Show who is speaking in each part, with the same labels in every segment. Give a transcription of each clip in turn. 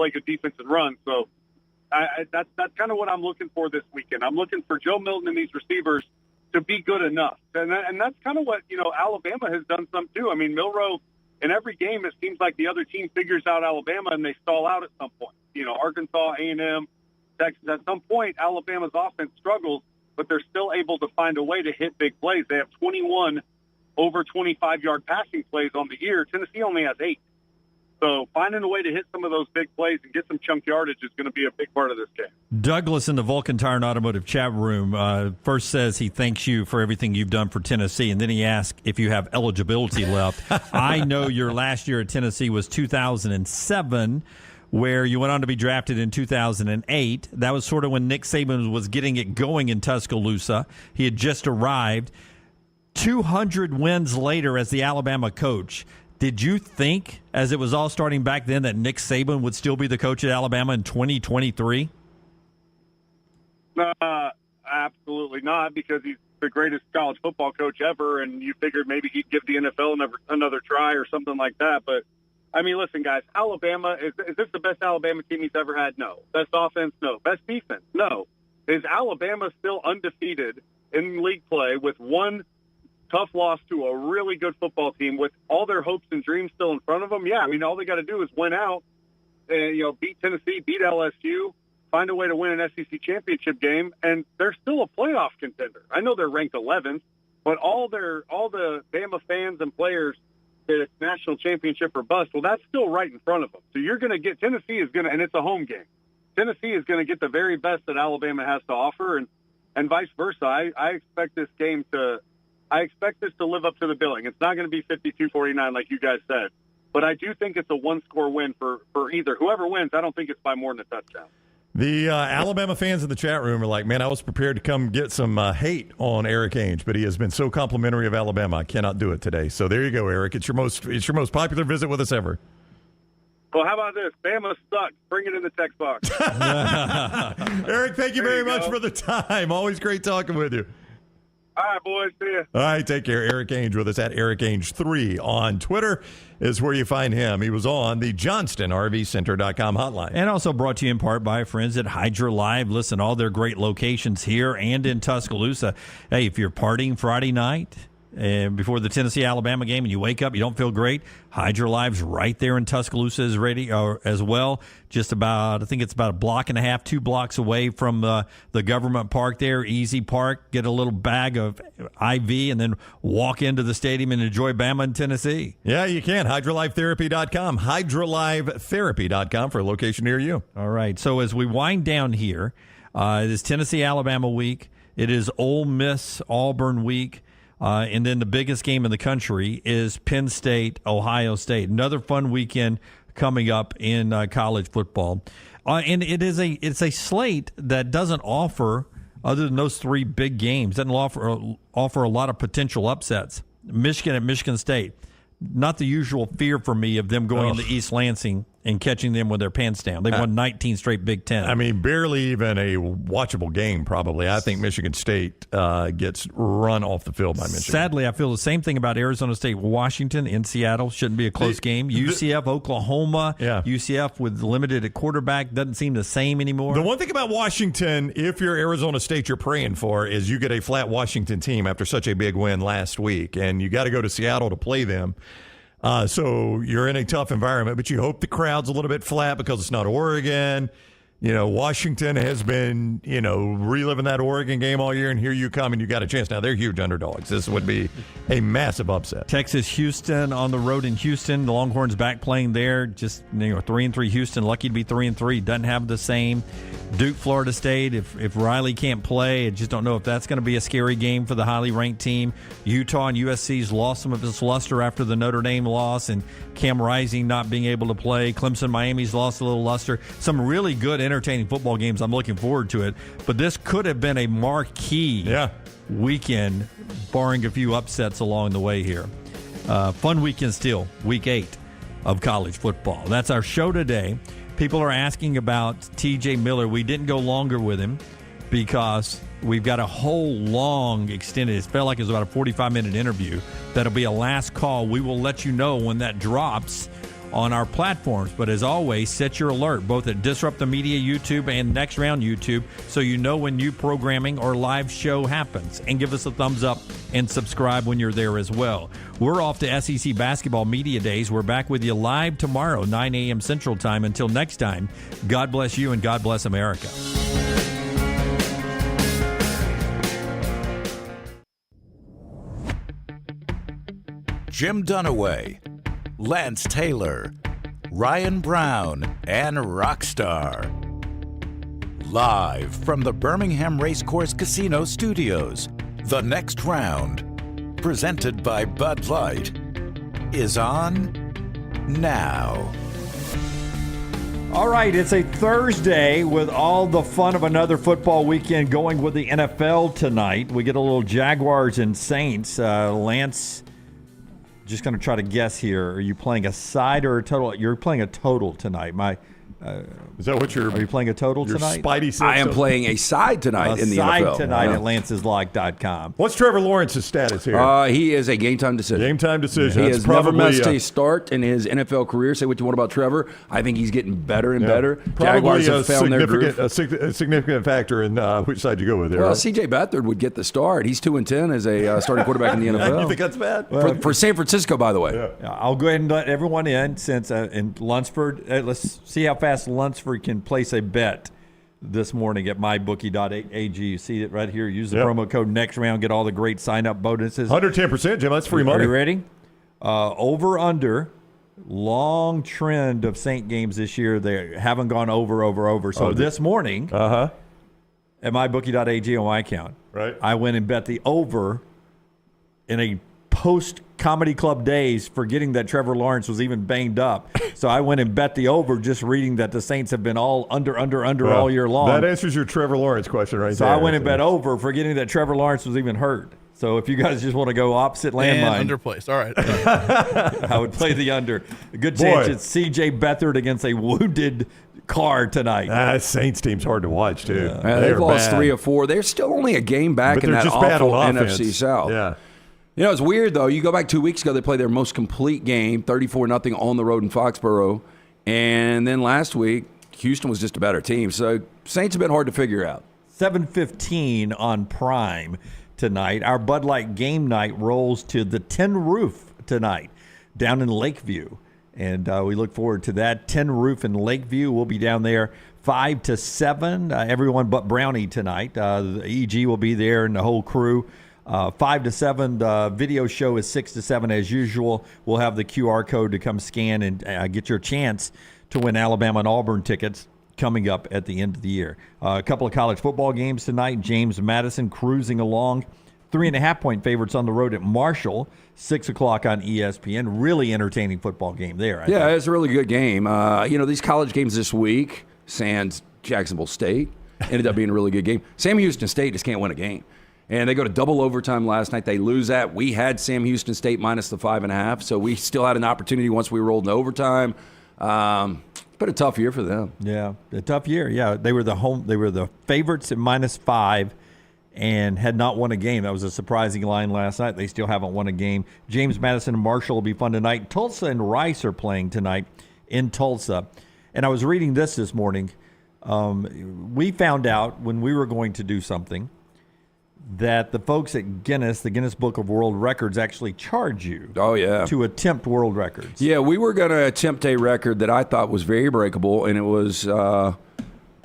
Speaker 1: play good defense and run. So that's kind of what I'm looking for this weekend. I'm looking for Joe Milton and these receivers to be good enough. And that's kind of what, Alabama has done some too. I mean, Milroe, in every game, it seems like the other team figures out Alabama and they stall out at some point. Arkansas, A&M, Texas, at some point, Alabama's offense struggles, but they're still able to find a way to hit big plays. They have 21 over 25-yard passing plays on the year. Tennessee only has 8. So finding a way to hit some of those big plays and get some chunk yardage is going to be a big part of this game.
Speaker 2: Douglas in the Vulcan Tire and Automotive chat room first says he thanks you for everything you've done for Tennessee, and then he asks if you have eligibility left. I know your last year at Tennessee was 2007, where you went on to be drafted in 2008. That was sort of when Nick Saban was getting it going in Tuscaloosa. He had just arrived. 200 wins later as the Alabama coach. Did you think, as it was all starting back then, that Nick Saban would still be the coach at Alabama in 2023?
Speaker 1: Absolutely not, because he's the greatest college football coach ever, and you figured maybe he'd give the NFL another try or something like that. But, I mean, listen, guys, Alabama, is this the best Alabama team he's ever had? No. Best offense? No. Best defense? No. Is Alabama still undefeated in league play with one tough loss to a really good football team with all their hopes and dreams still in front of them? Yeah, I mean, all they got to do is win out, beat Tennessee, beat LSU, find a way to win an SEC championship game, and they're still a playoff contender. I know they're ranked 11th, but all the Bama fans and players that it's national championship or bust, well, that's still right in front of them. So you're going to get – Tennessee is going to – and it's a home game. Tennessee is going to get the very best that Alabama has to offer, and vice versa. I expect this game to – I expect this to live up to the billing. It's not going to be 52-49 like you guys said, but I do think it's a one-score win for either. Whoever wins, I don't think it's by more than a touchdown.
Speaker 3: The Alabama fans in the chat room are like, man, I was prepared to come get some hate on Eric Ainge, but he has been so complimentary of Alabama, I cannot do it today. So there you go, Eric. It's your most popular visit with us ever.
Speaker 1: Well, how about this? Bama sucks. Bring it in the text box.
Speaker 3: Eric, thank you very much for the time. Always great talking with you.
Speaker 1: All right, boys. See ya.
Speaker 3: All right, take care. Eric Ainge with us at EricAinge3 on Twitter is where you find him. He was on the JohnstonRVCenter.com hotline.
Speaker 2: And also brought to you in part by our friends at Hydra Live. Listen, all their great locations here and in Tuscaloosa. Hey, if you're partying Friday night before the Tennessee-Alabama game and you wake up, you don't feel great, Hydra Live's right there in Tuscaloosa as well. Just about, I think it's about a block and a half, 2 blocks away from the government park there, Easy Park. Get a little bag of IV and then walk into the stadium and enjoy Bama and Tennessee.
Speaker 3: Yeah, you can. HydraLiveTherapy.com. HydraLiveTherapy.com for a location near you.
Speaker 2: All right. So as we wind down here, it is Tennessee-Alabama week. It is Ole Miss Auburn week. And then the biggest game in the country is Penn State, Ohio State. Another fun weekend coming up in college football. And it's a slate that doesn't offer, other than those 3 big games, doesn't offer a lot of potential upsets. Michigan at Michigan State. Not the usual fear for me of them going into East Lansing and catching them with their pants down. They won 19 straight Big Ten.
Speaker 3: I mean, barely even a watchable game, probably. I think Michigan State gets run off the field by Michigan.
Speaker 2: Sadly, I feel the same thing about Arizona State. Washington in Seattle shouldn't be a close game. UCF, Oklahoma. Yeah. UCF with limited at quarterback doesn't seem the same anymore.
Speaker 3: The one thing about Washington, if you're Arizona State, you're praying for is you get a flat Washington team after such a big win last week, and you got to go to Seattle to play them. So you're in a tough environment, but you hope the crowd's a little bit flat because it's not Oregon. Washington has been, reliving that Oregon game all year, and here you come and you got a chance. Now, they're huge underdogs. This would be a massive upset.
Speaker 2: Texas, Houston on the road in Houston. The Longhorns back playing there. Just, 3-3 Houston. Lucky to be 3-3. Doesn't have the same. Duke, Florida State. If Riley can't play, I just don't know if that's going to be a scary game for the highly ranked team. Utah and USC's lost some of its luster after the Notre Dame loss, and Cam Rising not being able to play. Clemson, Miami's lost a little luster. Some really good, entertaining football games. I'm looking forward to it. But this could have been a marquee weekend, barring a few upsets along the way here. Fun weekend still, week 8 of college football. That's our show today. People are asking about TJ Miller. We didn't go longer with him because we've got a whole long extended, it felt like it was about a 45-minute interview. That'll be a last call. We will let you know when that drops on our platforms. But as always, set your alert both at Disrupt the Media YouTube and Next Round YouTube so you know when new programming or live show happens. And give us a thumbs up and subscribe when you're there as well. We're off to SEC Basketball Media Days. We're back with you live tomorrow, 9 a.m. Central Time. Until next time, God bless you and God bless America.
Speaker 4: Jim Dunaway, Lance Taylor, Ryan Brown, and Rockstar. Live from the Birmingham Racecourse Casino Studios, the Next Round, presented by Bud Light, is on now.
Speaker 2: All right, it's a Thursday with all the fun of another football weekend going with the NFL tonight. We get a little Jaguars and Saints. Lance, just going to try to guess here. Are you playing a side or a total? You're playing a total tonight.
Speaker 3: Is that what
Speaker 2: Are you playing a total tonight?
Speaker 3: Spidey sense
Speaker 5: I am playing a side tonight in the
Speaker 2: side
Speaker 5: NFL.
Speaker 2: tonight at lanceslock.com.
Speaker 3: What's Trevor Lawrence's status here?
Speaker 5: He is a game-time decision.
Speaker 3: Game-time decision.
Speaker 5: He
Speaker 3: That's
Speaker 5: has never
Speaker 3: probably,
Speaker 5: missed a start in his NFL career. Say what you want about Trevor. I think he's getting better and better.
Speaker 3: Probably
Speaker 5: Jaguars have found their groove.
Speaker 3: a significant factor in which side you go with there.
Speaker 5: Well,
Speaker 3: right?
Speaker 5: C.J. Beathard would get the start. He's 2-10 as a starting quarterback in the NFL.
Speaker 3: You think that's bad?
Speaker 5: For San Francisco, by the way.
Speaker 3: Yeah.
Speaker 2: I'll go ahead and let everyone in since in Lunsford. Let's see how fast Lunsford can place a bet this morning at mybookie.ag. You see it right here. Use the promo code Next Round. Get all the great sign-up bonuses.
Speaker 3: 110%, Jim. That's free money.
Speaker 2: Are you ready? Over, under. Long trend of Saint games this year. They haven't gone over. So this morning at mybookie.ag on my account,
Speaker 3: right,
Speaker 2: I went and bet the over in a post-Comedy Club days, forgetting that Trevor Lawrence was even banged up. So I went and bet the over, just reading that the Saints have been all under all year long.
Speaker 3: That answers your Trevor Lawrence question right there.
Speaker 2: So I went and bet over, forgetting that Trevor Lawrence was even hurt. So if you guys just want to go opposite landmine.
Speaker 6: And underplaced. All right.
Speaker 2: I would play the under. A good chance it's C.J. Beathard against a wounded Carr tonight.
Speaker 3: That Saints team's hard to watch, too.
Speaker 5: They've lost 3 of 4. They're still only a game back
Speaker 3: but
Speaker 5: in that
Speaker 3: just bad
Speaker 5: awful
Speaker 3: on offense.
Speaker 5: NFC South.
Speaker 3: Yeah.
Speaker 5: You know, it's weird, though. You go back 2 weeks ago, they played their most complete game, 34-0 on the road in Foxborough. And then last week, Houston was just a better team. So Saints have been hard to figure out.
Speaker 2: 7:15 on Prime tonight. Our Bud Light game night rolls to the Tin Roof tonight down in Lakeview. And we look forward to that. Tin Roof in Lakeview. We'll be down there 5 to 7. Everyone but Brownie tonight. The EG will be there and the whole crew. 5 to 7, the video show is 6 to 7 as usual. We'll have the QR code to come scan and get your chance to win Alabama and Auburn tickets coming up at the end of the year. A couple of college football games tonight. James Madison cruising along. 3.5-point favorites on the road at Marshall. 6 o'clock on ESPN. Really entertaining football game there. I think.
Speaker 5: It's a really good game. These college games this week, sans Jacksonville State, ended up being a really good game. Sam Houston State just can't win a game. And they go to double overtime last night. They lose that. We had Sam Houston State minus the 5.5, so we still had an opportunity once we rolled in overtime. It's been a tough year for them.
Speaker 2: Yeah, a tough year. Yeah, they were the favorites at minus 5 and had not won a game. That was a surprising line last night. They still haven't won a game. James Madison and Marshall will be fun tonight. Tulsa and Rice are playing tonight in Tulsa. And I was reading this morning. We found out when we were going to do something that the folks at Guinness, the Guinness Book of World Records, actually charge you to attempt world records.
Speaker 5: Yeah, we were going to attempt a record that I thought was very breakable, and it was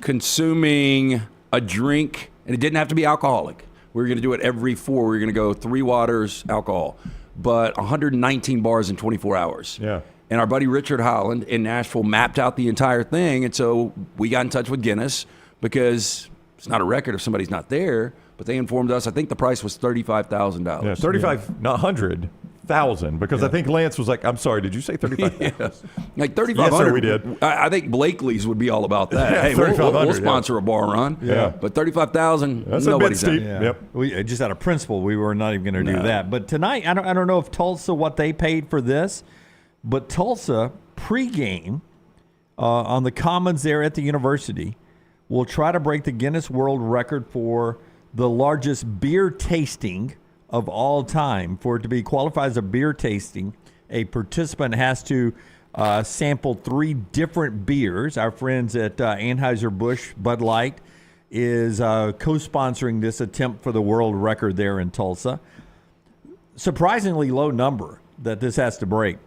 Speaker 5: consuming a drink, and it didn't have to be alcoholic. We were going to do it every 4. We were going to go 3 waters, alcohol, but 119 bars in 24 hours.
Speaker 3: Yeah.
Speaker 5: And our buddy Richard Holland in Nashville mapped out the entire thing, and so we got in touch with Guinness because it's not a record if somebody's not there. But they informed us, I think the price was $35,000.
Speaker 3: Yeah, 35, not 100,000, because I think Lance was like, I'm sorry, did you say 35,000?
Speaker 5: Like 3,500.
Speaker 3: Yes, sir, we did.
Speaker 5: I think Blakely's would be all about that.
Speaker 3: Yeah,
Speaker 5: hey, we'll sponsor a bar run.
Speaker 3: Yeah.
Speaker 5: But 35,000,
Speaker 3: that's
Speaker 5: nobody's
Speaker 3: a bit steep.
Speaker 5: in.
Speaker 3: Yeah. Yep.
Speaker 2: We just out of principle, we were not even going to do that. But tonight, I don't know if Tulsa, what they paid for this, but Tulsa pregame on the Commons there at the university will try to break the Guinness World Record for the largest beer tasting of all time. For it to be qualified as a beer tasting, a participant has to sampled 3 different beers. Our friends at Anheuser-Busch Bud Light is co-sponsoring this attempt for the world record there in Tulsa. Surprisingly low number that this has to break.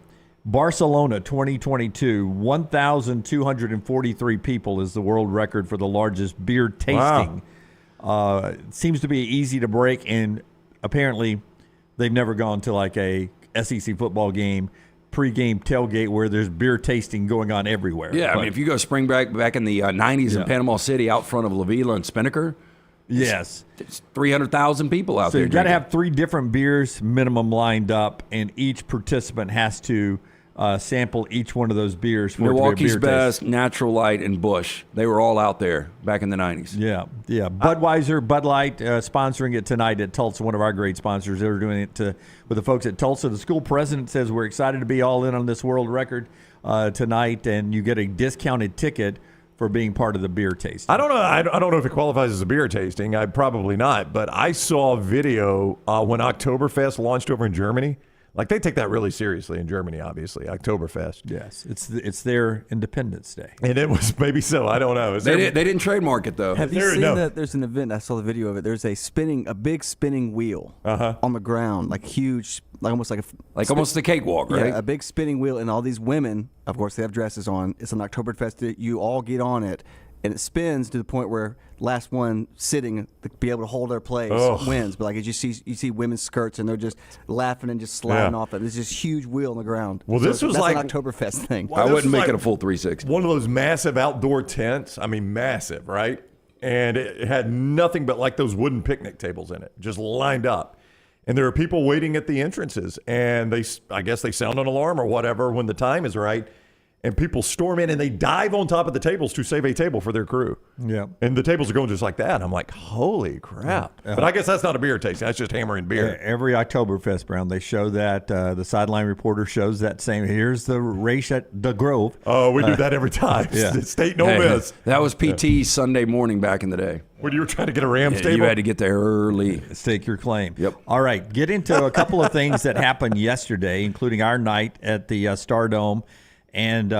Speaker 2: Barcelona 2022, 1,243 people is the world record for the largest beer tasting. Wow. It seems to be easy to break, and apparently they've never gone to like a SEC football game pregame tailgate where there's beer tasting going on everywhere.
Speaker 5: Yeah, I mean, if you go spring break back in the 90s in Panama City out front of La Villa and Spinnaker,
Speaker 2: yes,
Speaker 5: it's 300,000 people out there.
Speaker 2: So you've got to have 3 different beers minimum lined up, and each participant has to sample each one of those beers. For
Speaker 5: Milwaukee's
Speaker 2: it to be a beer
Speaker 5: Best,
Speaker 2: taste.
Speaker 5: Natural Light, and Busch. They were all out there back in the 90s.
Speaker 2: Yeah. Budweiser, Bud Light sponsoring it tonight at Tulsa, one of our great sponsors. They're doing it with the folks at Tulsa. The school president says we're excited to be all in on this world record tonight, and you get a discounted ticket for being part of the beer tasting.
Speaker 3: I don't know. I don't know if it qualifies as a beer tasting. Probably not. But I saw a video when Oktoberfest launched over in Germany. Like, they take that really seriously in Germany, obviously, Oktoberfest.
Speaker 2: Yes, it's their Independence Day.
Speaker 3: And it was maybe so. I don't know.
Speaker 5: They didn't trademark it, though.
Speaker 6: Have you seen that? There's an event. I saw the video of it. There's a big spinning wheel on the ground, like huge, like almost
Speaker 5: almost a cakewalk, right?
Speaker 6: Yeah, a big spinning wheel, and all these women, of course, they have dresses on. It's an Oktoberfest. You all get on it, and it spins to the point where last one sitting to be able to hold their place wins. But like you see women's skirts, and they're just laughing and just sliding off it. There's this huge wheel on the ground.
Speaker 3: Well, this was
Speaker 6: that's
Speaker 3: like
Speaker 6: an Oktoberfest thing.
Speaker 3: Well,
Speaker 5: I wouldn't make it a full 360.
Speaker 3: One of those massive outdoor tents. I mean, massive, right? And it had nothing but like those wooden picnic tables in it, just lined up. And there are people waiting at the entrances, and I guess they sound an alarm or whatever when the time is right. And people storm in, and they dive on top of the tables to save a table for their crew.
Speaker 2: Yeah.
Speaker 3: And the tables are going just like that. I'm like, holy crap. But I guess that's not a beer tasting. That's just hammering beer.
Speaker 2: Every Oktoberfest, Brown, they show that. The sideline reporter shows that same. Here's the race at the Grove.
Speaker 3: Oh, we do that every time.
Speaker 2: Yeah.
Speaker 3: State no miss.
Speaker 5: That was PT's Sunday morning back in the day.
Speaker 3: When you were trying to get a Rams table?
Speaker 5: You had to get there early.
Speaker 2: Stake your claim.
Speaker 5: Yep.
Speaker 2: All right. Get into a couple of things that happened yesterday, including our night at the Stardome and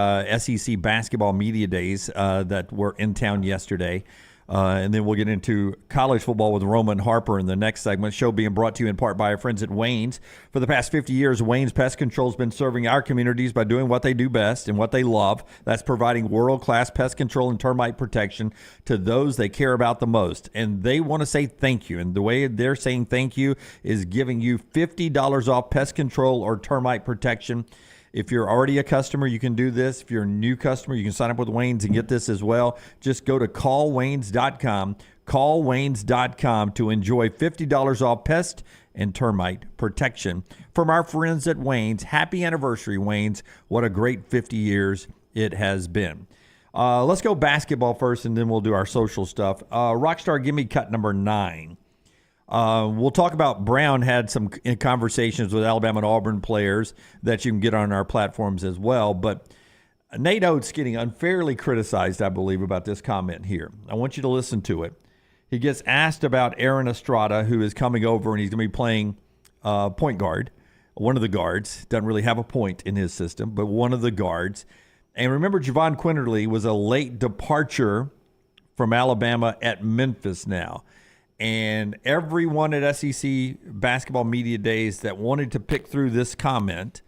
Speaker 2: SEC basketball media days that were in town yesterday. And then we'll get into college football with Roma and Harper in the next segment. Show being brought to you in part by our friends at Wayne's. For the past 50 years, Wayne's Pest Control has been serving our communities by doing what they do best and what they love. That's providing world-class pest control and termite protection to those they care about the most. And they want to say thank you. And the way they're saying thank you is giving you $50 off pest control or termite protection. If you're already a customer, you can do this. If you're a new customer, you can sign up with Wayne's and get this as well. Just go to callwaynes.com, callwaynes.com to enjoy $50 off pest and termite protection. From our friends at Wayne's, happy anniversary, Wayne's. What a great 50 years it has been. Let's go basketball first, and then we'll do our social stuff. Rockstar, give me cut number 9. We'll talk about Brown had some conversations with Alabama and Auburn players that you can get on our platforms as well. But Nate Oates getting unfairly criticized, I believe, about this comment here. I want you to listen to it. He gets asked about Aaron Estrada, who is coming over, and he's going to be playing point guard, one of the guards. Doesn't really have a point in his system, but one of the guards. And remember, Javon Quinterly was a late departure from Alabama at Memphis now. And everyone at SEC basketball media days that wanted to pick through this comment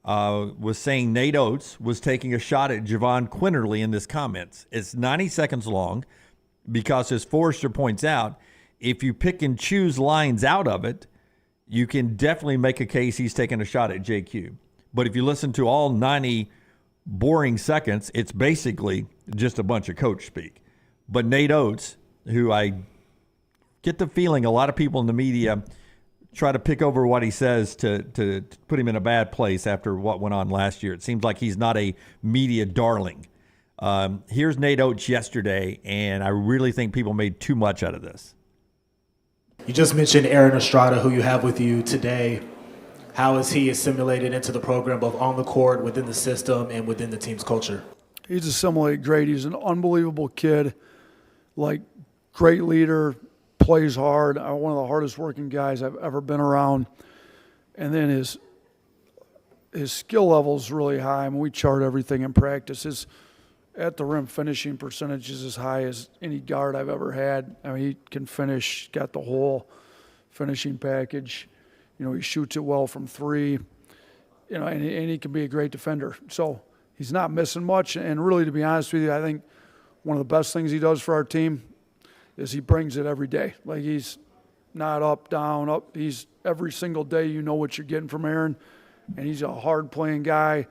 Speaker 2: was saying Nate Oates was taking a shot at Javon Quinterly in this comments. It's 90 seconds long because, as Forrester points out, if you pick and choose lines out of it, you can definitely make a case he's taking a shot at JQ. But if you listen to all 90 boring seconds, it's basically just a bunch of coach speak. But Nate Oates, who I get the feeling a lot of people in the media try to pick over what he says to put him in a bad place after what went on last year. It seems like he's not a media darling. Here's Nate Oates yesterday, and I really think people made too much out of this.
Speaker 7: You just mentioned Aaron Estrada, who you have with you today. How is he assimilated into the program, both on the court, within the system, and within the team's culture?
Speaker 8: He's assimilated great. He's an unbelievable kid, like great leader, plays hard, one of the hardest working guys I've ever been around. And then his his skill level is really high. I mean, we chart everything in practice. His at the rim finishing percentage is as high as any guard I've ever had. I mean, he can finish, got the whole finishing package. You know, he shoots it well from three. You know, and he can be a great defender. So he's not missing much. And really, to be honest with you, I think one of the best things he does for our team is he brings it every day. Like, he's not up, down, up. He's every single day you know what you're getting from Aaron. And he's a hard-playing guy.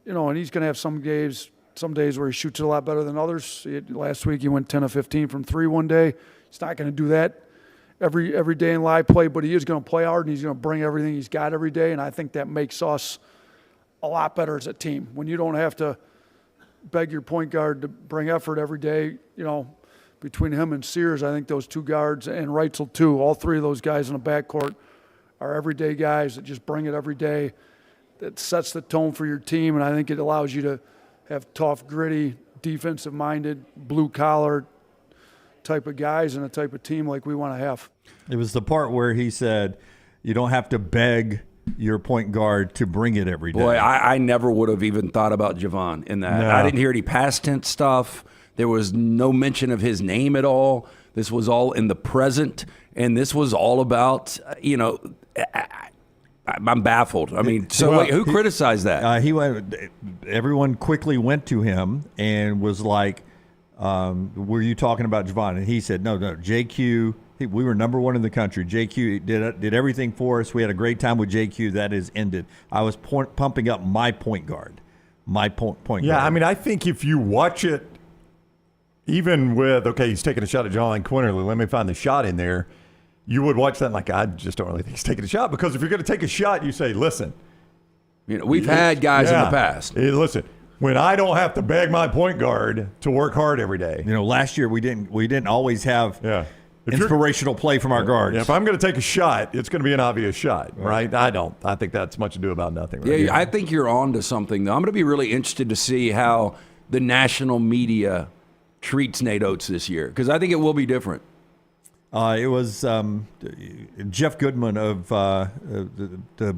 Speaker 8: You know, and he's going to have some days where he shoots it a lot better than others. Last week he went 10 of 15 from three one day. He's not going to do that every day in live play, but he is going to play hard, and he's going to bring everything he's got every day, and I think that makes us a lot better as a team. When you don't have to beg your point guard to bring effort every day, you know, between him and Sears, I think those two guards, and Reitzel too, all three of those guys in the backcourt are everyday guys that just bring it every day. That sets the tone for your team, and I think it allows you to have tough, gritty, defensive-minded, blue-collar type of guys and a type of team like we want to have.
Speaker 2: It was the part where he said, you don't have to beg your point guard to bring it every day.
Speaker 5: Boy, I never would have even thought about Javon in that.
Speaker 2: No.
Speaker 5: I didn't hear any past tense stuff. There was no mention of his name at all. This was all in the present, and this was all about, you know, I'm baffled. I mean, so
Speaker 2: well,
Speaker 5: wait, who criticized that?
Speaker 2: He went. Everyone quickly went to him and was like, "Were you talking about Javon?" And he said, "No, JQ. We were number one in the country. JQ did everything for us. We had a great time with JQ. That is ended. I was pumping up my point guard, point guard."
Speaker 3: Yeah, I mean, I think if you watch it, even with he's taking a shot at John Quinterly. Let me find the shot in there. You would watch that and like, I just don't really think he's taking a shot, because if you're going to take a shot, you say, listen.
Speaker 5: You know, we've had guys in the past.
Speaker 3: Hey, listen, when I don't have to beg my point guard to work hard every day.
Speaker 2: You know, last year we didn't always have inspirational play from our guards.
Speaker 3: Yeah, if I'm going to take a shot, it's going to be an obvious shot, right? I think that's much ado about nothing. Right?
Speaker 5: Yeah, I think you're on to something, though. I'm going to be really interested to see how the national media treats Nate Oates this year, because I think it will be different.
Speaker 2: It was Jeff Goodman of the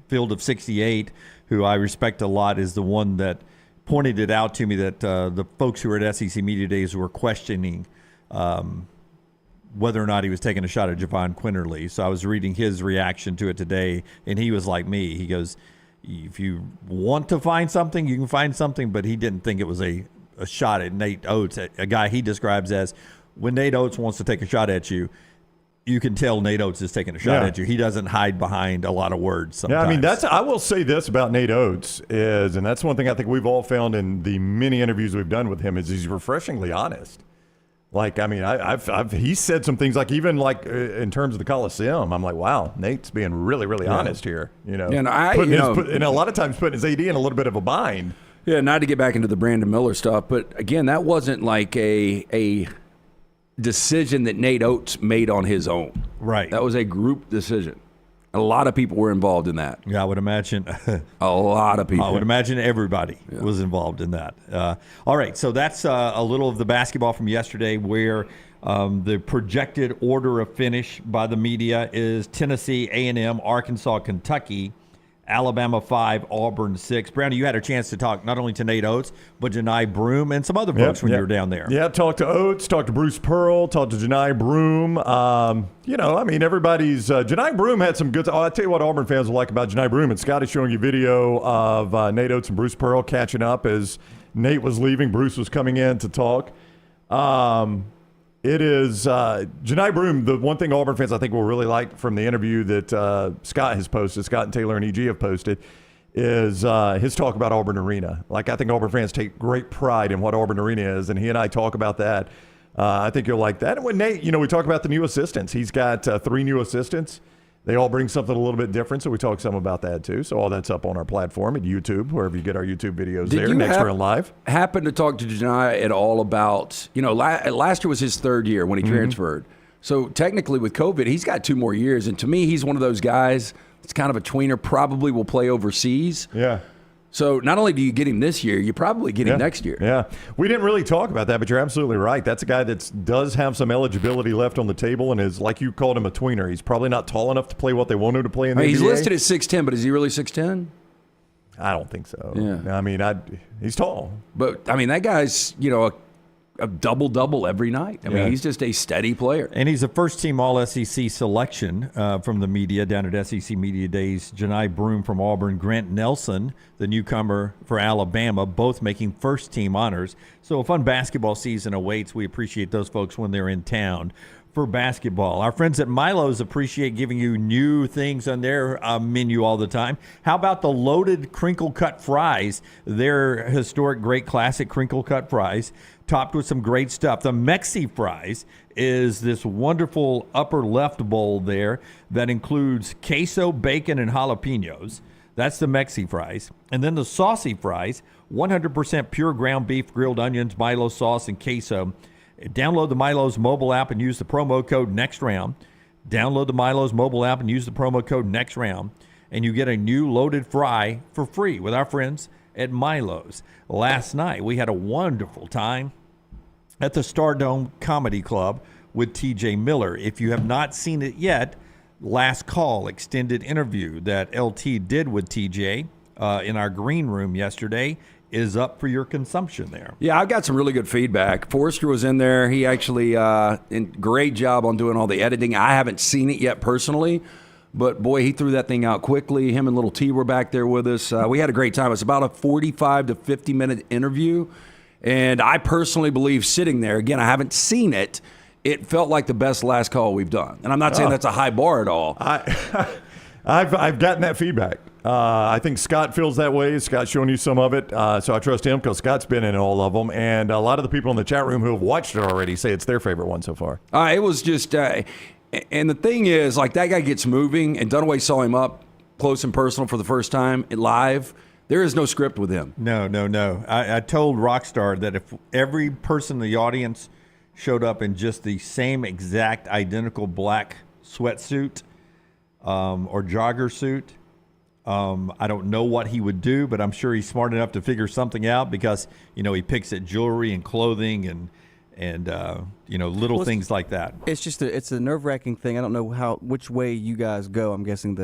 Speaker 2: Field of 68, who I respect a lot, is the one that pointed it out to me that the folks who were at SEC Media Days were questioning whether or not he was taking a shot at Javon Quinterly. So I was reading his reaction to it today, and he was like me. He goes, if you want to find something, you can find something, but he didn't think it was a shot at Nate Oates, a guy he describes as, when Nate Oates wants to take a shot at you, you can tell Nate Oates is taking a shot at you. He doesn't hide behind a lot of words sometimes.
Speaker 3: Yeah, I mean, I will say this about Nate Oates is, and that's one thing I think we've all found in the many interviews we've done with him, is he's refreshingly honest. Like, I mean, he said some things, like even like in terms of the Coliseum, I'm like, wow, Nate's being really, really honest here. You know,
Speaker 5: and
Speaker 3: and a lot of times putting his AD in a little bit of a bind.
Speaker 5: Yeah, not to get back into the Brandon Miller stuff, but again, that wasn't like a decision that Nate Oates made on his own.
Speaker 2: Right.
Speaker 5: That was a group decision. A lot of people were involved in that.
Speaker 2: Yeah, I would imagine.
Speaker 5: A lot of people.
Speaker 2: I would imagine everybody was involved in that. All right, so that's a little of the basketball from yesterday, where the projected order of finish by the media is Tennessee, A&M, Arkansas, Kentucky, Alabama 5, Auburn 6. Brownie, you had a chance to talk not only to Nate Oates, but Janai Broom and some other folks when you were down there.
Speaker 3: Yeah, talked to Oates, talked to Bruce Pearl, talked to Janai Broom. You know, I mean, everybody's Janai Broom had some good. I'll tell you what Auburn fans will like about Janai Broom. And Scott is showing you video of Nate Oates and Bruce Pearl catching up as Nate was leaving. Bruce was coming in to talk. It is Janai Broom. The one thing Auburn fans I think will really like from the interview that Scott has posted, Scott and Taylor and EG have posted, is his talk about Auburn Arena. Like, I think Auburn fans take great pride in what Auburn Arena is, and he and I talk about that. I think you'll like that. And when Nate, you know, we talk about the new assistants. He's got 3 new assistants. They all bring something a little bit different, so we talk some about that too. So all that's up on our platform at YouTube, wherever you get our YouTube videos.
Speaker 5: Did
Speaker 3: there,
Speaker 5: you
Speaker 3: Next Round Live.
Speaker 5: Happen to talk to Janai at all about, you know, last year was his 3rd year when he transferred. So technically with COVID, he's got 2 more years. And to me, he's one of those guys that's kind of a tweener, probably will play overseas.
Speaker 3: Yeah.
Speaker 5: So not only do you get him this year, you probably get him next year.
Speaker 3: Yeah. We didn't really talk about that, but you're absolutely right. That's a guy that does have some eligibility left on the table and is, like you called him, a tweener. He's probably not tall enough to play what they want him to play in the NBA.
Speaker 5: He's listed at 6'10", but is he really 6'10"?
Speaker 3: I don't think so.
Speaker 5: Yeah.
Speaker 3: I mean, he's tall.
Speaker 5: But, I mean, that guy's, a double-double every night. I mean, he's just a steady player.
Speaker 2: And he's a first-team All-SEC selection from the media down at SEC Media Days. Janai Broom from Auburn, Grant Nelson, the newcomer for Alabama, both making first-team honors. So a fun basketball season awaits. We appreciate those folks when they're in town for basketball. Our friends at Milo's appreciate giving you new things on their menu all the time. How about the loaded crinkle-cut fries? Their historic, great, classic crinkle-cut fries, topped with some great stuff. The Mexi fries is this wonderful upper left bowl there that includes queso, bacon, and jalapenos. That's the Mexi fries. And then the saucy fries, 100% pure ground beef, grilled onions, Milo sauce, and queso. Download the Milo's mobile app and use the promo code NEXTROUND. Download the Milo's mobile app and use the promo code NEXTROUND, and you get a new loaded fry for free with our friends at Milo's. Last night, we had a wonderful time at the Stardome Comedy Club with TJ Miller. If you have not seen it yet, Last Call extended interview that LT did with TJ in our green room yesterday is up for your consumption there.
Speaker 5: Yeah, I've got some really good feedback. Forrester was in there. He actually great job on doing all the editing. I haven't seen it yet personally, but boy, he threw that thing out quickly. Him and Little T were back there with us. We had a great time. It's about a 45 to 50-minute interview, and I personally believe sitting there, again, I haven't seen it, it felt like the best Last Call we've done. And I'm not saying that's a high bar at all.
Speaker 3: I've gotten that feedback. I think Scott feels that way. Scott's showing you some of it, so I trust him because Scott's been in all of them. And a lot of the people in the chat room who have watched it already say it's their favorite one so far.
Speaker 5: It was just, and the thing is, like, that guy gets moving, and Dunaway saw him up close and personal for the first time live. There is no script with him.
Speaker 2: No. I told Rockstar that if every person in the audience showed up in just the same exact identical black sweatsuit or jogger suit, I don't know what he would do, but I'm sure he's smart enough to figure something out because, he picks at jewelry and clothing and little things like that.
Speaker 6: It's just it's a nerve-wracking thing. I don't know which way you guys go. I'm guessing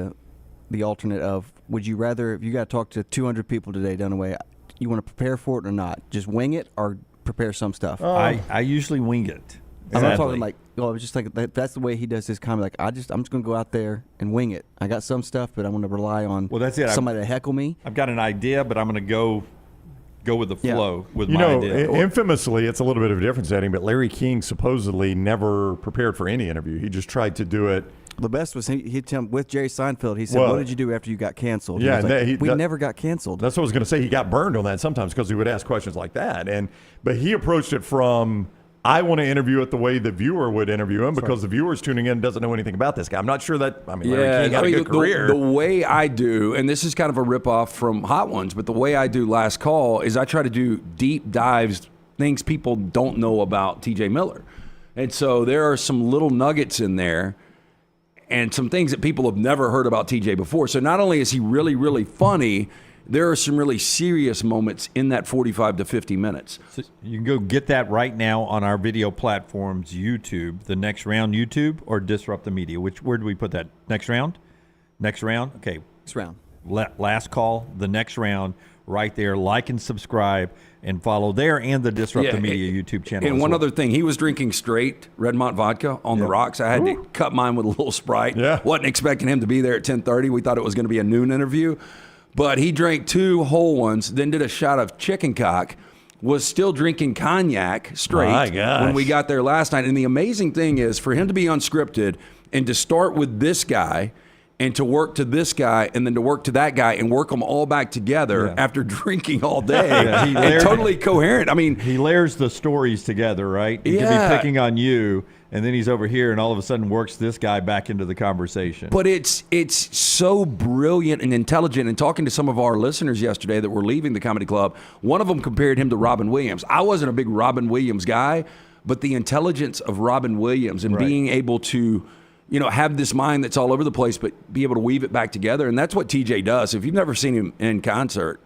Speaker 6: the alternate of, would you rather, if you got to talk to 200 people today, Dunaway, you want to prepare for it or not? Just wing it or prepare some stuff?
Speaker 2: I usually wing it.
Speaker 6: I'm not talking like, it's just like that's the way he does his comedy. Like I'm just going to go out there and wing it. I got some stuff, but I'm going to rely on
Speaker 2: that's it.
Speaker 6: Somebody to heckle me.
Speaker 2: I've got an idea, but I'm going to go with the flow with my idea.
Speaker 3: Infamously, it's a little bit of a different setting, but Larry King supposedly never prepared for any interview. He just tried to do it.
Speaker 6: The best was he'd tell him with Jerry Seinfeld. He said, "What did you do after you got canceled?"
Speaker 3: Yeah,
Speaker 6: we never got canceled.
Speaker 3: That's what I was going to say. He got burned on that sometimes because he would ask questions like that, but he approached it from, I want to interview it the way the viewer would interview him because the viewer's tuning in doesn't know anything about this guy. I'm not sure that, Larry King had a good career.
Speaker 5: The way I do, and this is kind of a ripoff from Hot Ones, but the way I do Last Call is I try to do deep dives, things people don't know about TJ Miller. And so there are some little nuggets in there and some things that people have never heard about TJ before. So not only is he really, really funny, there are some really serious moments in that 45 to 50 minutes.
Speaker 2: So you can go get that right now on our video platforms, YouTube, the Next Round YouTube, or Disrupt the Media. Where do we put that? Next Round? Next Round? Okay.
Speaker 6: Next Round.
Speaker 2: Last Call, the Next Round, right there. Like and subscribe and follow there and the Disrupt the Media YouTube channel.
Speaker 5: And one other thing, he was drinking straight Redmont vodka on the rocks. I had to cut mine with a little Sprite.
Speaker 3: Yeah.
Speaker 5: Wasn't expecting him to be there at 10:30. We thought it was going to be a noon interview. But he drank 2 whole ones, then did a shot of chicken cock, was still drinking cognac straight when we got there last night. And the amazing thing is for him to be unscripted and to start with this guy and to work to this guy and then to work to that guy and work them all back together after drinking all day and totally coherent. I mean,
Speaker 2: he layers the stories together, right? He could be picking on you, and then he's over here and all of a sudden works this guy back into the conversation.
Speaker 5: But it's so brilliant and intelligent. And talking to some of our listeners yesterday that were leaving the comedy club, one of them compared him to Robin Williams. I wasn't a big Robin Williams guy, but the intelligence of Robin Williams and being able to have this mind that's all over the place, but be able to weave it back together. And that's what TJ does. If you've never seen him in concert,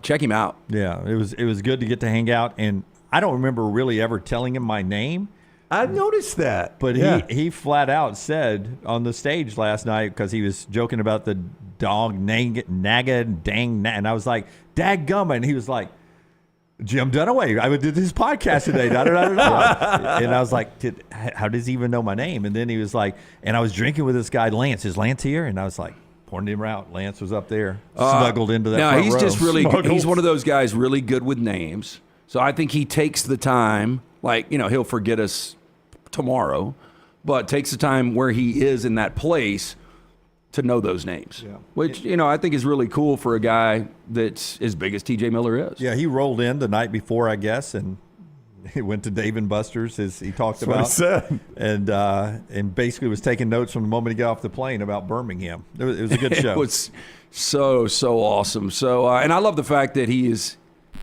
Speaker 5: check him out.
Speaker 2: Yeah, it was good to get to hang out. And I don't remember really ever telling him my name,
Speaker 3: I noticed that.
Speaker 2: But he flat out said on the stage last night, because he was joking about the dog naga dang, and I was like, dadgummit. And he was like, Jim Dunaway, I did this podcast today. Da, da, da, da, da. And I was like, how does he even know my name? And then he was like, and I was drinking with this guy, Lance. Is Lance here? And I was like, pointed him out. Lance was up there, snuggled into that front
Speaker 5: he's
Speaker 2: row.
Speaker 5: just really good. He's one of those guys really good with names. So I think he takes the time, like, he'll forget us tomorrow, but takes the time where he is in that place to know those names, which, I think is really cool for a guy that's as big as TJ Miller is.
Speaker 2: Yeah, he rolled in the night before, I guess, and he went to Dave & Buster's, as he talked
Speaker 3: That's
Speaker 2: about.
Speaker 3: what he said.
Speaker 2: And basically was taking notes from the moment he got off the plane about Birmingham. It was a good show.
Speaker 5: It was so awesome. So, and I love the fact that he is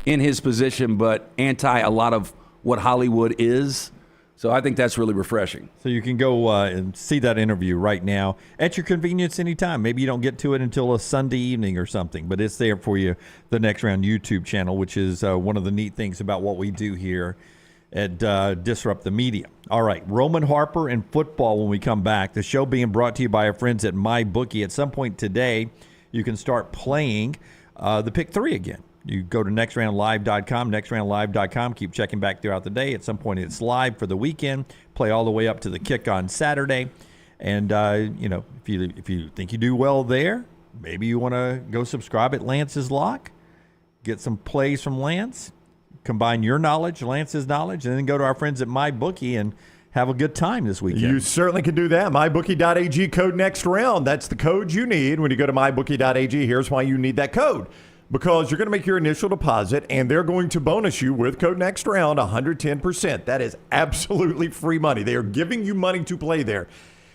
Speaker 5: in his position, but anti a lot of what Hollywood is. So I think that's really refreshing.
Speaker 2: So you can go and see that interview right now at your convenience anytime. Maybe you don't get to it until a Sunday evening or something, but it's there for you, the Next Round YouTube channel, which is one of the neat things about what we do here at Disrupt the Media. All right, Roman Harper and football when we come back. The show being brought to you by our friends at MyBookie. At some point today, you can start playing the Pick 3 again. You go to nextroundlive.com, nextroundlive.com. Keep checking back throughout the day. At some point, it's live for the weekend. Play all the way up to the kick on Saturday. And, if you think you do well there, maybe you want to go subscribe at Lance's Lock, get some plays from Lance, combine your knowledge, Lance's knowledge, and then go to our friends at MyBookie and have a good time this weekend.
Speaker 3: You certainly can do that. MyBookie.ag, code next round. That's the code you need when you go to MyBookie.ag. Here's why you need that code. Because you're going to make your initial deposit, and they're going to bonus you with code next round 110%. That is absolutely free money. They are giving you money to play there.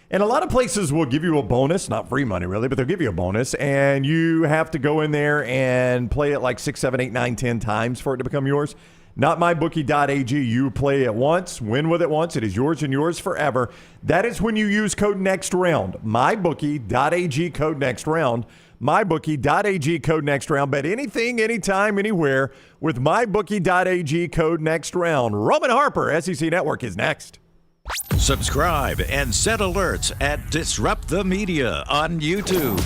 Speaker 3: And a lot of places will give you a bonus, not free money really, but they'll give you a bonus, and you have to go in there and play it like 6, 7, 8, 9, 10 times for it to become yours. Not MyBookie.ag. You play it once, win with it once. It is yours and yours forever. That is when you use code next round. MyBookie.ag, code next round. MyBookie.ag, code next round. Bet anything, anytime, anywhere with MyBookie.ag, code next round. Roman Harper, SEC Network, is next.
Speaker 4: Subscribe and set alerts at Disrupt the Media on YouTube.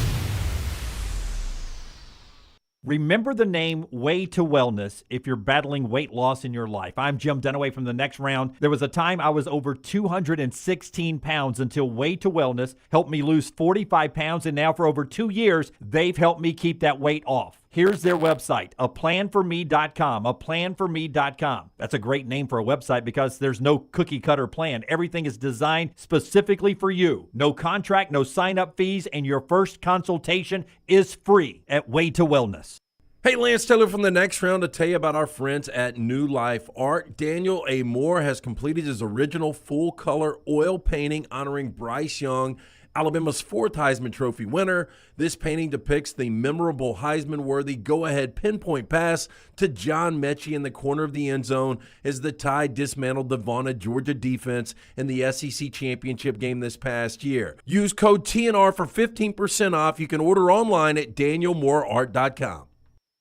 Speaker 2: Remember the name Way to Wellness if you're battling weight loss in your life. I'm Jim Dunaway from The Next Round. There was a time I was over 216 pounds until Way to Wellness helped me lose 45 pounds, and now for over 2 years, they've helped me keep that weight off. Here's their website, aplanforme.com, aplanforme.com. That's a great name for a website because there's no cookie-cutter plan. Everything is designed specifically for you. No contract, no sign-up fees, and your first consultation is free at Way to Wellness.
Speaker 9: Hey, Lance Taylor from The Next Round to tell you about our friends at New Life Art. Daniel A. Moore has completed his original full-color oil painting honoring Bryce Young, Alabama's 4th Heisman Trophy winner. This painting depicts the memorable Heisman-worthy go-ahead pinpoint pass to John Mechie in the corner of the end zone as the Tide dismantled the vaunted Georgia defense in the SEC championship game this past year. Use code TNR for 15% off. You can order online at danielmooreart.com.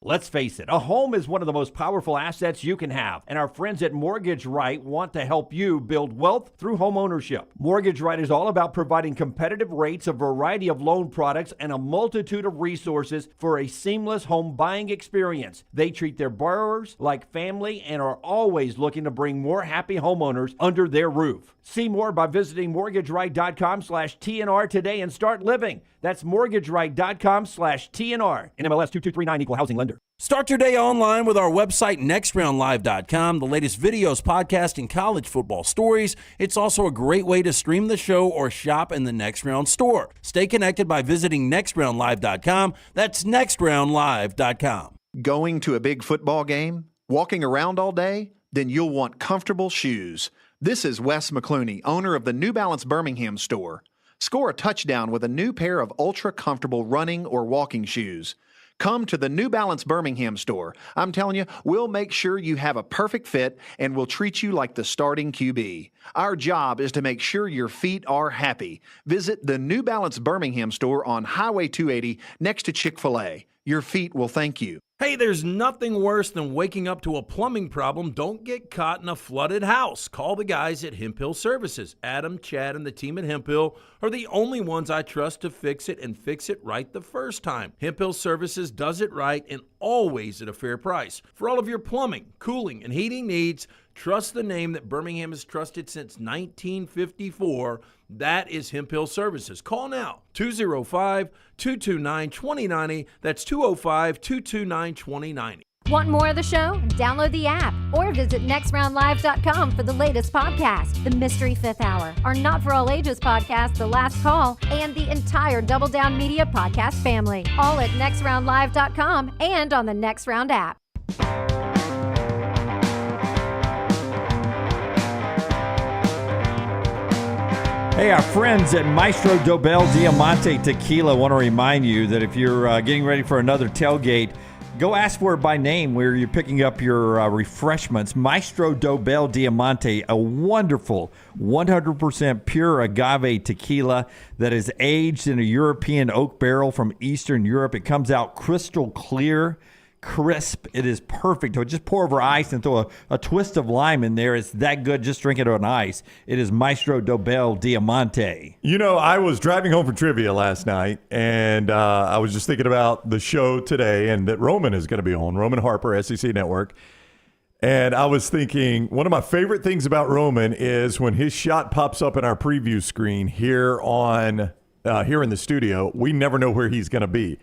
Speaker 2: Let's face it, a home is one of the most powerful assets you can have, and our friends at Mortgage Right want to help you build wealth through home ownership. Mortgage Right is all about providing competitive rates, a variety of loan products, and a multitude of resources for a seamless home buying experience. They treat their borrowers like family and are always looking to bring more happy homeowners under their roof. See more by visiting mortgageright.com/TNR today and start living. That's mortgageright.com/TNR. NMLS 2239, Equal Housing Lender.
Speaker 9: Start your day online with our website, nextroundlive.com. The latest videos, podcasts, and college football stories. It's also a great way to stream the show or shop in the Next Round store. Stay connected by visiting nextroundlive.com. That's nextroundlive.com.
Speaker 10: Going to a big football game? Walking around all day? Then you'll want comfortable shoes. This is Wes McClooney, owner of the New Balance Birmingham store. Score a touchdown with a new pair of ultra-comfortable running or walking shoes. Come to the New Balance Birmingham store. I'm telling you, we'll make sure you have a perfect fit and we'll treat you like the starting QB. Our job is to make sure your feet are happy. Visit the New Balance Birmingham store on Highway 280 next to Chick-fil-A. Your feet will thank you.
Speaker 9: Hey, there's nothing worse than waking up to a plumbing problem. Don't get caught in a flooded house. Call the guys at Hemp Hill Services. Adam, Chad, and the team at Hemp Hill are the only ones I trust to fix it and fix it right the first time. Hemp Hill Services does it right and always at a fair price. For all of your plumbing, cooling, and heating needs, trust the name that Birmingham has trusted since 1954. That is Hemp Hill Services. Call now, 205-229-2090. That's 205-229-2090.
Speaker 11: Want more of the show? Download the app or visit nextroundlive.com for the latest podcast, The Mystery Fifth Hour, our Not For All Ages podcast, The Last Call, and the entire Double Down Media podcast family. All at nextroundlive.com and on the Next Round app.
Speaker 2: Hey, our friends at Maestro Dobel Diamante Tequila want to remind you that if you're getting ready for another tailgate, go ask for it by name where you're picking up your refreshments. Maestro Dobel Diamante, a wonderful 100% pure agave tequila that is aged in a European oak barrel from Eastern Europe. It comes out crystal clear, crisp. It is perfect. Just pour over ice and throw a twist of lime in there. It's that good. Just drink it on ice. It is Maestro Dobel Diamante.
Speaker 3: You know, I was driving home from trivia last night, and I was just thinking about the show today and that Roman is going to be on, Roman Harper, SEC Network. And I was thinking, one of my favorite things about Roman is when his shot pops up in our preview screen here in the studio, we never know where he's going to be.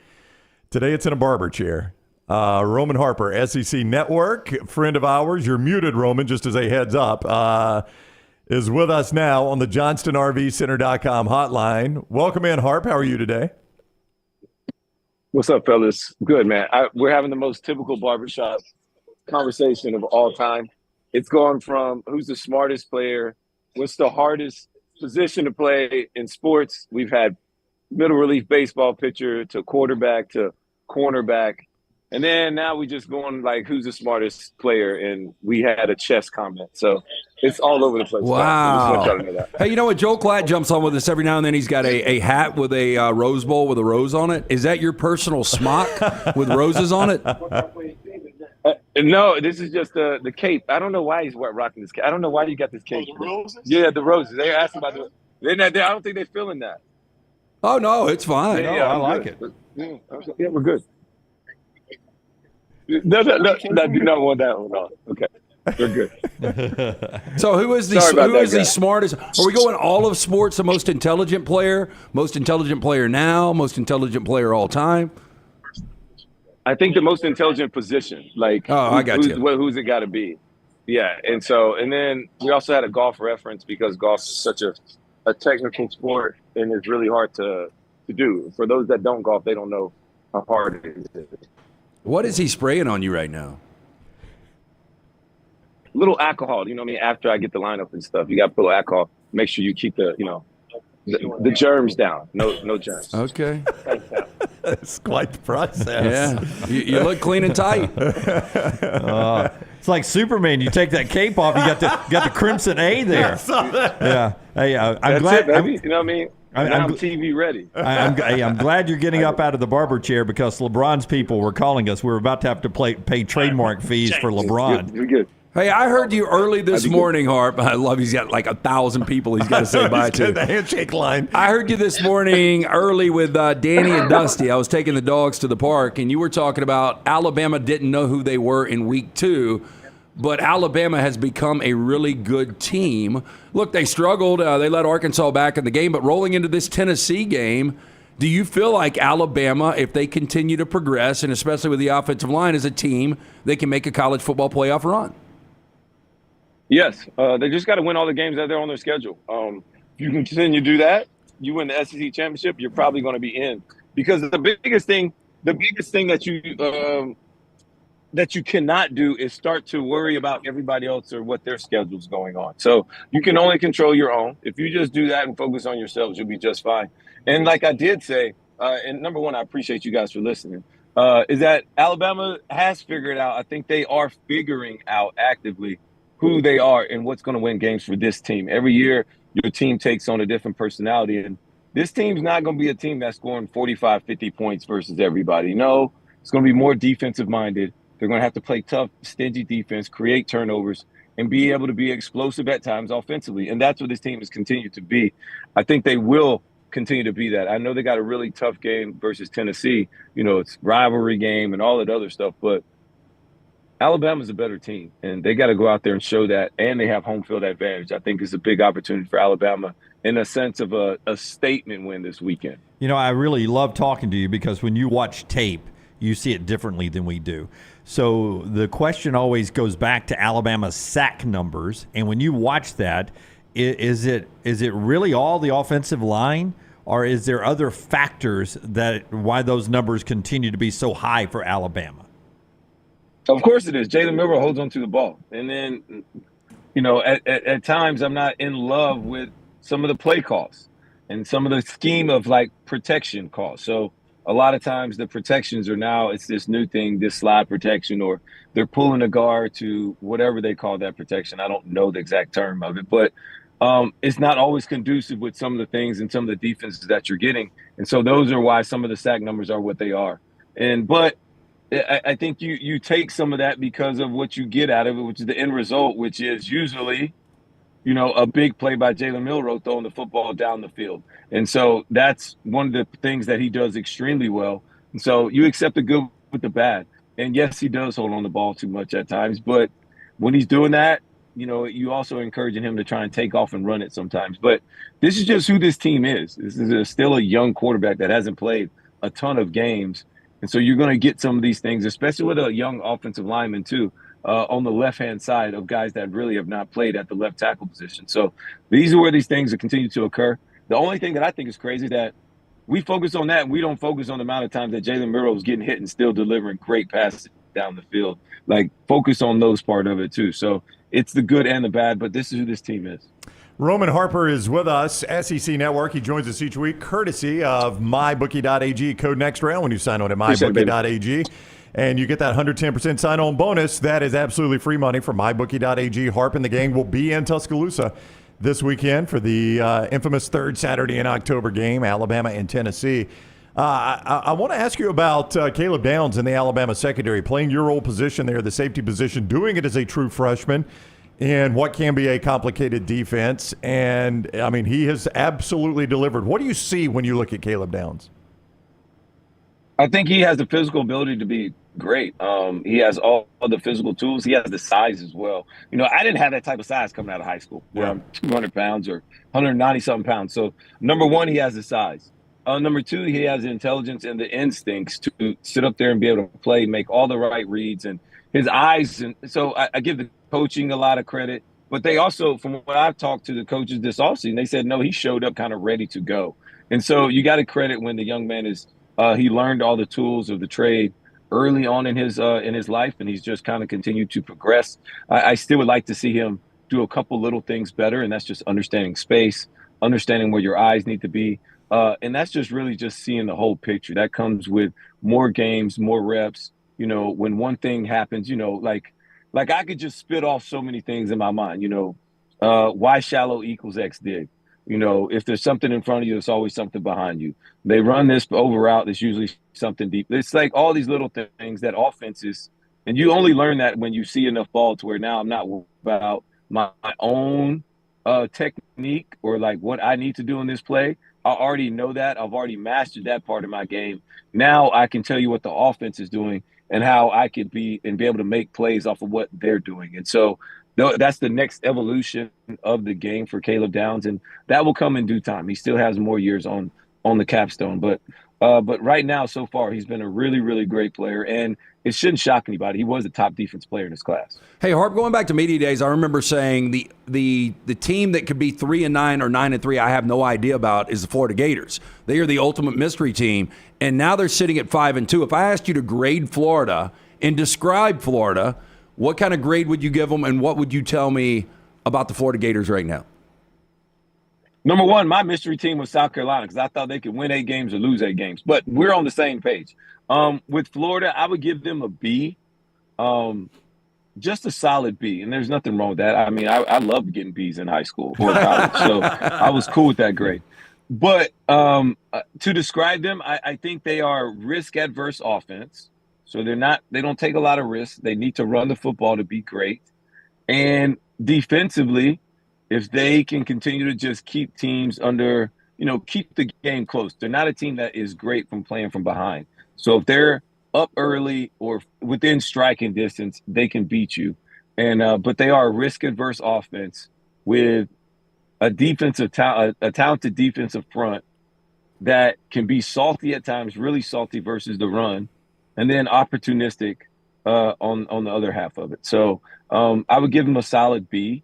Speaker 3: Today it's in a barber chair. Roman Harper, SEC Network, friend of ours. You're muted, Roman, just as a heads up, is with us now on the JohnstonRVCenter.com hotline. Welcome in, Harp. How are you today?
Speaker 12: What's up, fellas? Good, man. We're having the most typical barbershop conversation of all time. It's gone from who's the smartest player, what's the hardest position to play in sports. We've had middle relief baseball pitcher to quarterback to cornerback. And then now we just going like, who's the smartest player? And we had a chess comment. So it's all over the place.
Speaker 5: Wow.
Speaker 12: Just want y'all to know that.
Speaker 5: Hey, you know what? Joel Klatt jumps on with us every now and then. He's got a hat with a rose bowl with a rose on it. Is that your personal smock with roses on it?
Speaker 12: No, this is just the cape. I don't know why he's rocking this cape. I don't know why you got this cape. The roses? Yeah, the roses. They're asking about the – I don't think they're feeling that.
Speaker 5: Oh, no, it's fine.
Speaker 12: Yeah, I like it. Yeah, we're good. No, do not want that one on. Okay, we're good.
Speaker 5: So who is the smartest? Are we going all of sports, the most intelligent player now, most intelligent player all time?
Speaker 12: I think the most intelligent position. Like,
Speaker 5: I got you.
Speaker 12: Who's it got to be? Yeah, and then we also had a golf reference because golf is such a technical sport and it's really hard to do. For those that don't golf, they don't know how hard it is.
Speaker 5: What is he spraying on you right now?
Speaker 12: Little alcohol, you know what I mean? After I get the lineup and stuff, you got to put a little alcohol. Make sure you keep the the germs down. No germs.
Speaker 5: Okay.
Speaker 3: It's quite the process.
Speaker 5: Yeah. You look clean and tight.
Speaker 2: It's like Superman. You take that cape off, you got the crimson A there. Yeah. Hey, I'm glad.
Speaker 12: You know what I mean? I'm TV ready.
Speaker 2: I'm glad you're getting up out of the barber chair because LeBron's people were calling us. We were about to have to pay trademark fees for LeBron.
Speaker 12: You're good.
Speaker 5: Hey, I heard you early this morning, Harp. I love he's got like 1,000 people he's got to say bye to.
Speaker 3: The handshake line.
Speaker 5: I heard you this morning early with Danny and Dusty. I was taking the dogs to the park, and you were talking about Alabama didn't know who they were in week 2. But Alabama has become a really good team. Look, they struggled. They let Arkansas back in the game. But rolling into this Tennessee game, do you feel like Alabama, if they continue to progress, and especially with the offensive line as a team, they can make a college football playoff run?
Speaker 12: Yes. They just got to win all the games that they're on their schedule. If you can continue to do that, you win the SEC championship, you're probably going to be in. Because the biggest thing that you cannot do is start to worry about everybody else or what their schedule's going on. So you can only control your own. If you just do that and focus on yourselves, you'll be just fine. And like I did say, and number one, I appreciate you guys for listening, is that Alabama has figured out, I think they are figuring out actively who they are and what's going to win games for this team. Every year, your team takes on a different personality. And this team's not going to be a team that's scoring 45, 50 points versus everybody. No, It's going to be more defensive minded. They're going to have to play tough, stingy defense, create turnovers, and be able to be explosive at times offensively. And that's what this team has continued to be. I think they will continue to be that. I know they got a really tough game versus Tennessee. You know, it's rivalry game and all that other stuff, but Alabama's a better team, and they got to go out there and show that, and they have home field advantage. I think it's a big opportunity for Alabama in a sense of a statement win this weekend.
Speaker 2: You know, I really love talking to you because when you watch tape, you see it differently than we do. So the question always goes back to Alabama's sack numbers, and when you watch that, is it really all the offensive line, or is there other factors that why those numbers continue to be so high for Alabama?
Speaker 12: Of course it is. Jalen Milroe holds on to the ball. And then, you know, at times I'm not in love with some of the play calls and some of the scheme of, like, protection calls. So a lot of times the protections are now, it's this new thing, this slide protection, or they're pulling a guard to whatever they call that protection. I don't know the exact term of it, but it's not always conducive with some of the things and some of the defenses that you're getting. And so those are why some of the sack numbers are what they are. But I think you take some of that because of what you get out of it, which is the end result, which is usually, you know, a big play by Jalen Milroe throwing the football down the field. And so that's one of the things that he does extremely well. And so you accept the good with the bad. And yes, he does hold on the ball too much at times. But when he's doing that, you know, you also encouraging him to try and take off and run it sometimes. But this is just who this team is. This is still a young quarterback that hasn't played a ton of games. And so you're going to get some of these things, especially with a young offensive lineman, too, on the left-hand side of guys that really have not played at the left tackle position. So these are where these things that continue to occur. The only thing that I think is crazy is that we focus on that and we don't focus on the amount of times that Jalen Milroe is getting hit and still delivering great passes down the field. Like, focus on those part of it, too. So it's the good and the bad, but this is who this team is.
Speaker 3: Roman Harper is with us, SEC Network. He joins us each week courtesy of MyBookie.ag. Code next round when you sign on at MyBookie.ag. And you get that 110% sign-on bonus. That is absolutely free money from MyBookie.ag. Harp and the gang will be in Tuscaloosa this weekend for the infamous third Saturday in October game, Alabama and Tennessee. I want to ask you about Caleb Downs in the Alabama secondary, playing your old position there, the safety position, doing it as a true freshman in what can be a complicated defense. And, I mean, he has absolutely delivered. What do you see when you look at Caleb Downs?
Speaker 12: I think he has the physical ability to be great. He has all the physical tools. He has the size as well. You know, I didn't have that type of size coming out of high school where I'm 200 pounds or 190-something pounds. So, number one, he has the size. Number two, he has the intelligence and the instincts to sit up there and be able to play, make all the right reads, and his eyes. And so I give the coaching a lot of credit, but they also, from what I've talked to the coaches this offseason, they said, no, he showed up kind of ready to go. And so you got to credit when the young man is, he learned all the tools of the trade early on in his life, and he's just kind of continued to progress. I still would like to see him do a couple little things better, and that's just understanding space, understanding where your eyes need to be. And that's just really just seeing the whole picture. That comes with more games, more reps. You know, when one thing happens, you know, like I could just spit off so many things in my mind, you know, y shallow equals x dig. You know, if there's something in front of you, there's always something behind you. They run this over route, there's usually something deep. It's like all these little things that offenses, and you only learn that when you see enough ball to where now I'm not worried about my own technique or like what I need to do in this play. I already know that. I've already mastered that part of my game. Now I can tell you what the offense is doing and how I could be able to make plays off of what they're doing. And so that's the next evolution of the game for Caleb Downs, and that will come in due time. He still has more years on the capstone, but right now, so far, he's been a really, really great player, and it shouldn't shock anybody. He was the top defense player in his class.
Speaker 5: Hey, Harp, going back to media days, I remember saying the team that could be 3-9 or 9-3, I have no idea about, is the Florida Gators. They are the ultimate mystery team, and now they're sitting at 5-2. If I asked you to grade Florida and describe Florida, what kind of grade would you give them, and what would you tell me about the Florida Gators right now?
Speaker 12: Number one, my mystery team was South Carolina because I thought they could win 8 games or lose 8 games. But we're on the same page. With Florida, I would give them a B, just a solid B. And there's nothing wrong with that. I mean, I loved getting Bs in high school or college, so I was cool with that grade. But to describe them, I think they are risk-adverse offense. So they don't take a lot of risks. They need to run the football to be great. And defensively, if they can continue to just keep teams under, keep the game close. They're not a team that is great from playing from behind. So if they're up early or within striking distance, they can beat you. And but they are a risk-averse offense with a talented defensive front that can be salty at times, really salty versus the run, and then opportunistic on the other half of it. So I would give them a solid B.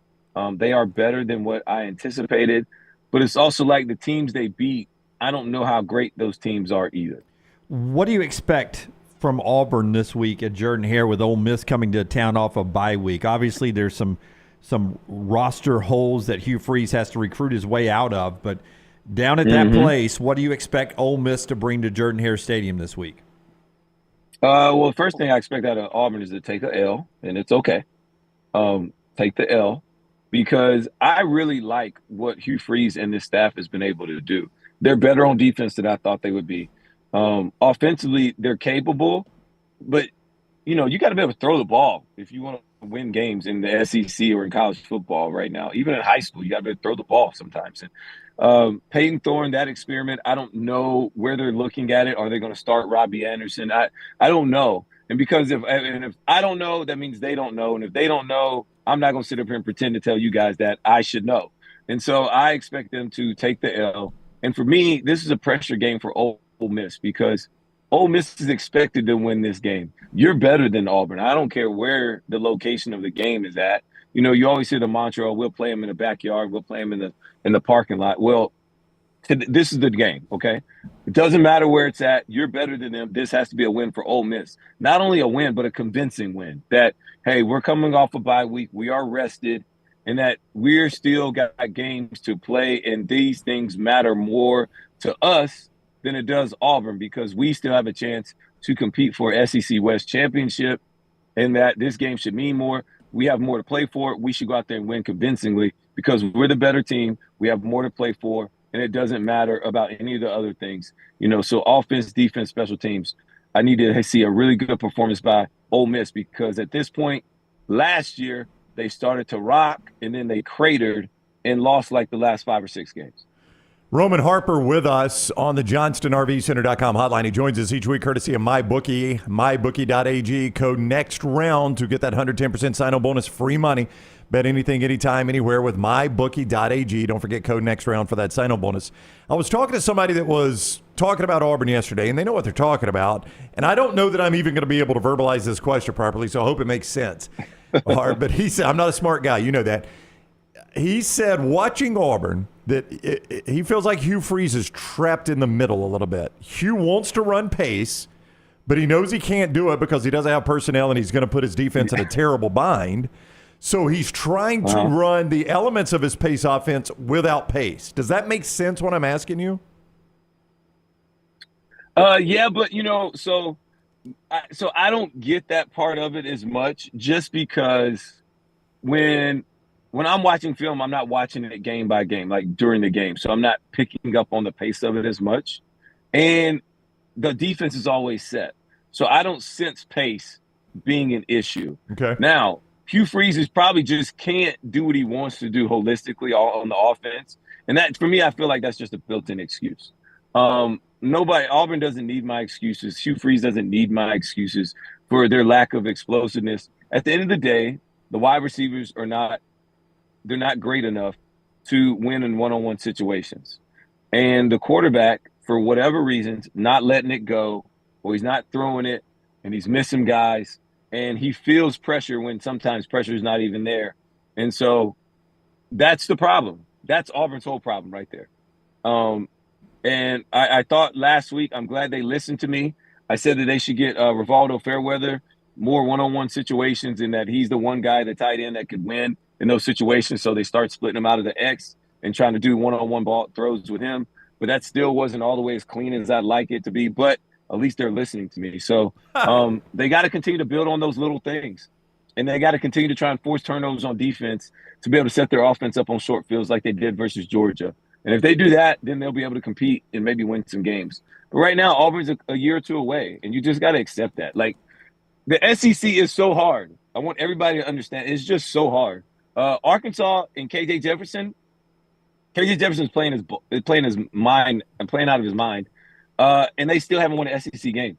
Speaker 12: They are better than what I anticipated, but it's also like the teams they beat, I don't know how great those teams are either.
Speaker 2: What do you expect from Auburn this week at Jordan-Hare with Ole Miss coming to town off a bye week? Obviously, there's some roster holes that Hugh Freeze has to recruit his way out of, but down at that place, what do you expect Ole Miss to bring to Jordan-Hare Stadium this week?
Speaker 12: Well, the first thing I expect out of Auburn is to take a L, and it's okay. Take the L, because I really like what Hugh Freeze and this staff has been able to do. They're better on defense than I thought they would be. Offensively, they're capable, but, you got to be able to throw the ball if you want to win games in the SEC or in college football right now. Even in high school, you got to be able to throw the ball sometimes. And Peyton Thorne, that experiment, I don't know where they're looking at it. Are they going to start Robbie Anderson? I don't know. And because if I don't know, that means they don't know. And if they don't know, I'm not going to sit up here and pretend to tell you guys that I should know. And so I expect them to take the L. And for me, this is a pressure game for Ole Miss, because Ole Miss is expected to win this game. You're better than Auburn. I don't care where the location of the game is at. You always hear the mantra, we'll play them in the backyard, we'll play them in the parking lot. Well, this is the game, okay? It doesn't matter where it's at. You're better than them. This has to be a win for Ole Miss. Not only a win, but a convincing win. That, hey, we're coming off a bye week. We are rested, and that we're still got games to play, and these things matter more to us than it does Auburn, because we still have a chance to compete for SEC West championship, and that this game should mean more. We have more to play for. We should go out there and win convincingly, because we're the better team. We have more to play for, and it doesn't matter about any of the other things. So offense, defense, special teams, I need to see a really good performance by Ole Miss, because at this point, last year, they started to rock, and then they cratered and lost like the last 5 or 6 games.
Speaker 3: Roman Harper with us on the JohnstonRVCenter.com hotline. He joins us each week courtesy of MyBookie, MyBookie.ag. Code next round to get that 110% sign-on bonus, free money. Bet anything, anytime, anywhere with MyBookie.ag. Don't forget code next round for that sign-on bonus. I was talking to somebody that was talking about Auburn yesterday, and they know what they're talking about. And I don't know that I'm even going to be able to verbalize this question properly, so I hope it makes sense. But he said, I'm not a smart guy. You know that. He said, watching Auburn, that he feels like Hugh Freeze is trapped in the middle a little bit. Hugh wants to run pace, but he knows he can't do it because he doesn't have personnel, and he's going to put his defense in a terrible bind. So he's trying to run the elements of his pace offense without pace. Does that make sense what I'm asking you?
Speaker 12: Yeah, but, so I don't get that part of it as much, just because when I'm watching film, I'm not watching it game by game, like during the game. So I'm not picking up on the pace of it as much. And the defense is always set. So I don't sense pace being an issue. Okay. Now, Hugh Freeze is probably just can't do what he wants to do holistically on the offense. And that, for me, I feel like that's just a built-in excuse. Auburn doesn't need my excuses. Hugh Freeze doesn't need my excuses for their lack of explosiveness. At the end of the day, the wide receivers they're not great enough to win in one-on-one situations. And the quarterback, for whatever reasons, not letting it go, or he's not throwing it, and he's missing guys, and he feels pressure when sometimes pressure is not even there. And so that's the problem. That's Auburn's whole problem right there. And I thought last week, I'm glad they listened to me. I said that they should get Rivaldo Fairweather more one-on-one situations, and that he's the one guy, the tight end, that could win in those situations. So they start splitting him out of the X and trying to do one-on-one ball throws with him. But that still wasn't all the way as clean as I'd like it to be. But at least they're listening to me. So they got to continue to build on those little things. And they got to continue to try and force turnovers on defense to be able to set their offense up on short fields like they did versus Georgia. And if they do that, then they'll be able to compete and maybe win some games. But right now, Auburn's a year or two away, and you just got to accept that. Like, The SEC is so hard. I want everybody to understand. It's just so hard. Arkansas and KJ Jefferson. KJ Jefferson is playing his mind and playing out of his mind, and they still haven't won an SEC game.